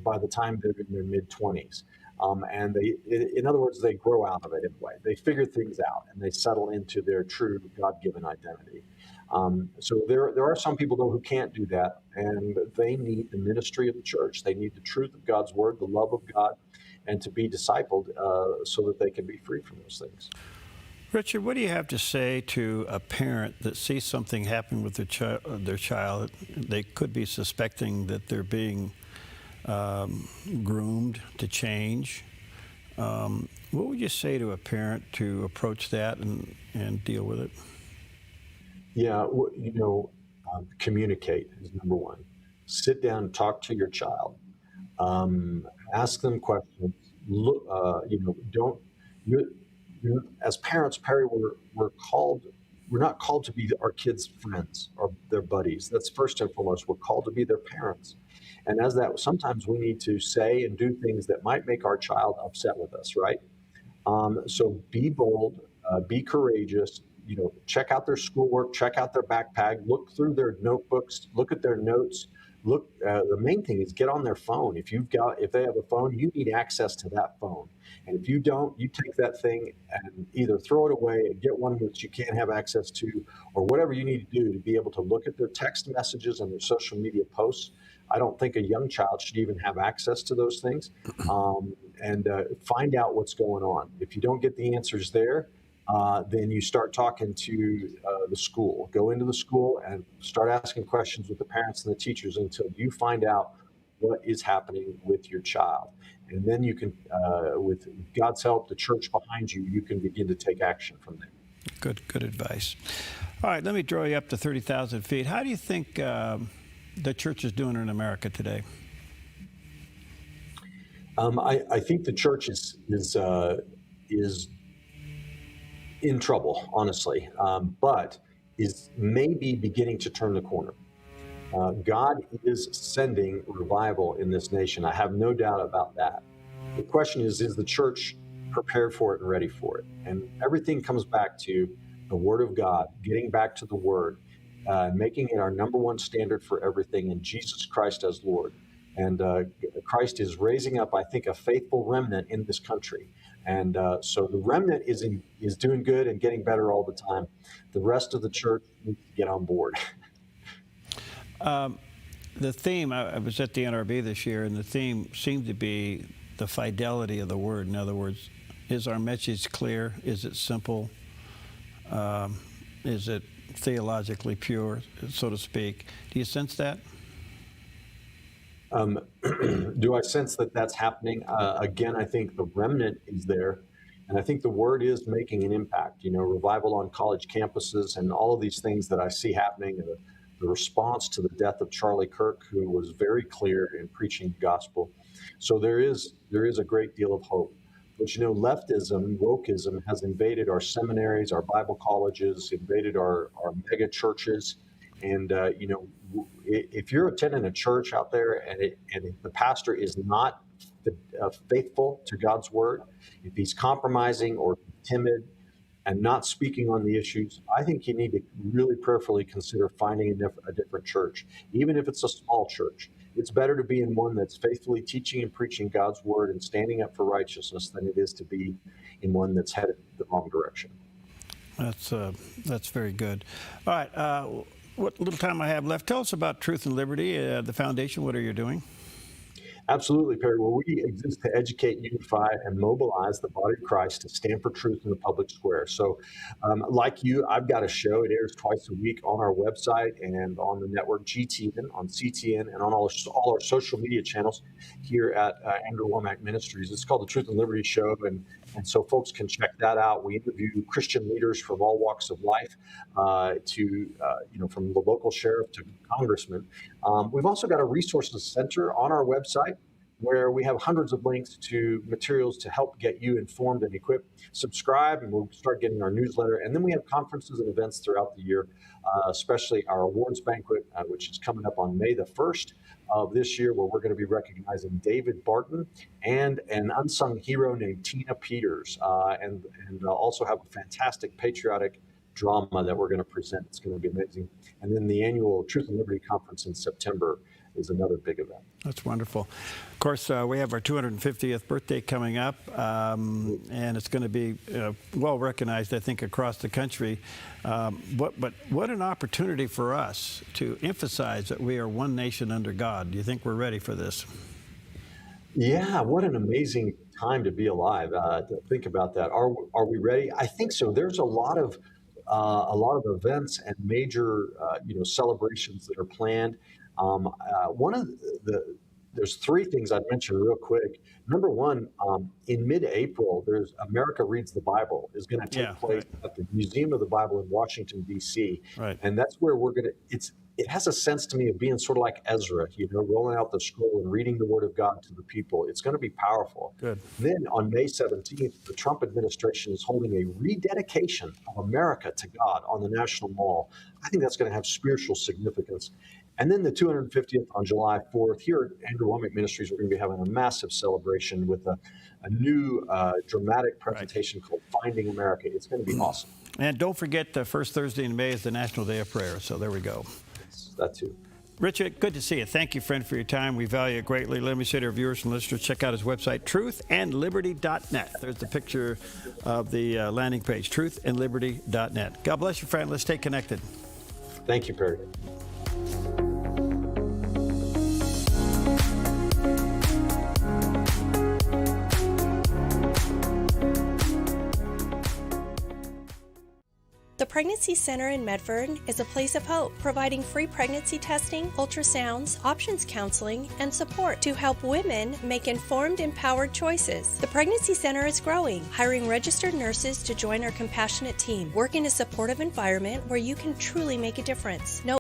S1: by the time they're in their mid-20s. And in other words, they grow out of it in a way. They figure things out and they settle into their true God-given identity. So there are some people, though, who can't do that, and they need the ministry of the church. They need the truth of God's word, the love of God, and to be discipled so that they can be free from those things.
S10: Richard, what do you have to say to a parent that sees something happen with their child? They could be suspecting that they're being groomed to change. What would you say to a parent to approach that and deal with it?
S1: Yeah, communicate is number one. Sit down and talk to your child. Ask them questions. Look, as parents, Perry, we're not called to be our kids' friends or their buddies. That's first and foremost. We're called to be their parents. And as that, sometimes we need to say and do things that might make our child upset with us, right? So be bold, be courageous, check out their schoolwork, check out their backpack, look through their notebooks, look at their notes. Look, the main thing is get on their phone. If they have a phone, you need access to that phone. And if you don't, you take that thing and either throw it away and get one that you can't have access to, or whatever you need to do to be able to look at their text messages and their social media posts. I don't think a young child should even have access to those things, and find out what's going on. If you don't get the answers there, then you start talking to the school. Go into the school and start asking questions with the parents and the teachers until you find out what is happening with your child. And then you can, with God's help, the church behind you, you can begin to take action from there.
S10: Good advice. All right, let me draw you up to 30,000 feet. How do you think the church is doing in America today?
S1: I think the church is in trouble, honestly, but is maybe beginning to turn the corner. God is sending revival in this nation. I have no doubt about that. The question is the church prepared for it and ready for it? And everything comes back to the Word of God, getting back to the Word, making it our number one standard for everything, and Jesus Christ as Lord. And Christ is raising up, I think, a faithful remnant in this country. And so the remnant is doing good and getting better all the time. The rest of the church needs to get on board.
S10: The theme, I was at the NRB this year, and the theme seemed to be the fidelity of the word. In other words, is our message clear? Is it simple? Is it theologically pure, so to speak? Do you sense that?
S1: Do I sense that that's happening? Again, I think the remnant is there, and I think the word is making an impact. You know, revival on college campuses and all of these things that I see happening. The response to the death of Charlie Kirk, who was very clear in preaching the gospel. So there is a great deal of hope. But you know, leftism, wokeism has invaded our seminaries, our Bible colleges, invaded our mega churches. And, you know, if you're attending a church out there and the pastor is not faithful to God's word, if he's compromising or timid and not speaking on the issues, I think you need to really prayerfully consider finding a different church, even if it's a small church. It's better to be in one that's faithfully teaching and preaching God's word and standing up for righteousness than it is to be in one that's headed the wrong direction.
S10: That's very good. All right. What little time I have left, tell us about Truth and Liberty, the foundation. What are you doing?
S1: Absolutely, Perry. Well, we exist to educate, unify, and mobilize the body of Christ to stand for truth in the public square. So, like you, I've got a show. It airs twice a week on our website and on the network GTN, on CTN, and on all our social media channels here at Andrew Womack Ministries. It's called the Truth and Liberty Show, and so folks can check that out. We interview Christian leaders from all walks of life, from the local sheriff to congressman. We've also got a resources center on our website where we have hundreds of links to materials to help get you informed and equipped. Subscribe, and we'll start getting our newsletter. And then we have conferences and events throughout the year, especially our awards banquet, which is coming up on May the 1st of this year, where we're going to be recognizing David Barton and an unsung hero named Tina Peters, and also have a fantastic patriotic drama that we're going to present. It's going to be amazing. And then the annual Truth and Liberty Conference in September is another big event.
S10: That's wonderful. Of course, we have our 250th birthday coming up, and it's going to be well recognized, I think, across the country. But what an opportunity for us to emphasize that we are one nation under God. Do you think we're ready for this?
S1: Yeah, what an amazing time to be alive. To think about that. Are we ready? I think so. There's a lot of events and major celebrations that are planned. There's three things I'd mention real quick. Number one, in mid-April, there's America Reads the Bible is going to take place at the Museum of the Bible in Washington, D.C.
S10: Right.
S1: And that's where we're going to, it has a sense to me of being sort of like Ezra, rolling out the scroll and reading the word of God to the people. It's going to be powerful.
S10: Good.
S1: Then on May 17th, the Trump administration is holding a rededication of America to God on the National Mall. I think that's going to have spiritual significance. And then the 250th on July 4th, here at Andrew Womack Ministries, we're going to be having a massive celebration with a new dramatic presentation called Finding America. It's going to be awesome.
S10: And don't forget the first Thursday in May is the National Day of Prayer. So there we go.
S1: That too.
S10: Richard, good to see you. Thank you, friend, for your time. We value it greatly. Let me say to our viewers and listeners, check out his website, truthandliberty.net. There's the picture of the landing page, truthandliberty.net. God bless you, friend. Let's stay connected.
S1: Thank you, Perry.
S14: The Pregnancy Center in Medford is a place of hope, providing free pregnancy testing, ultrasounds, options counseling, and support to help women make informed, empowered choices. The Pregnancy Center is growing, hiring registered nurses to join our compassionate team. Work in a supportive environment where you can truly make a difference. No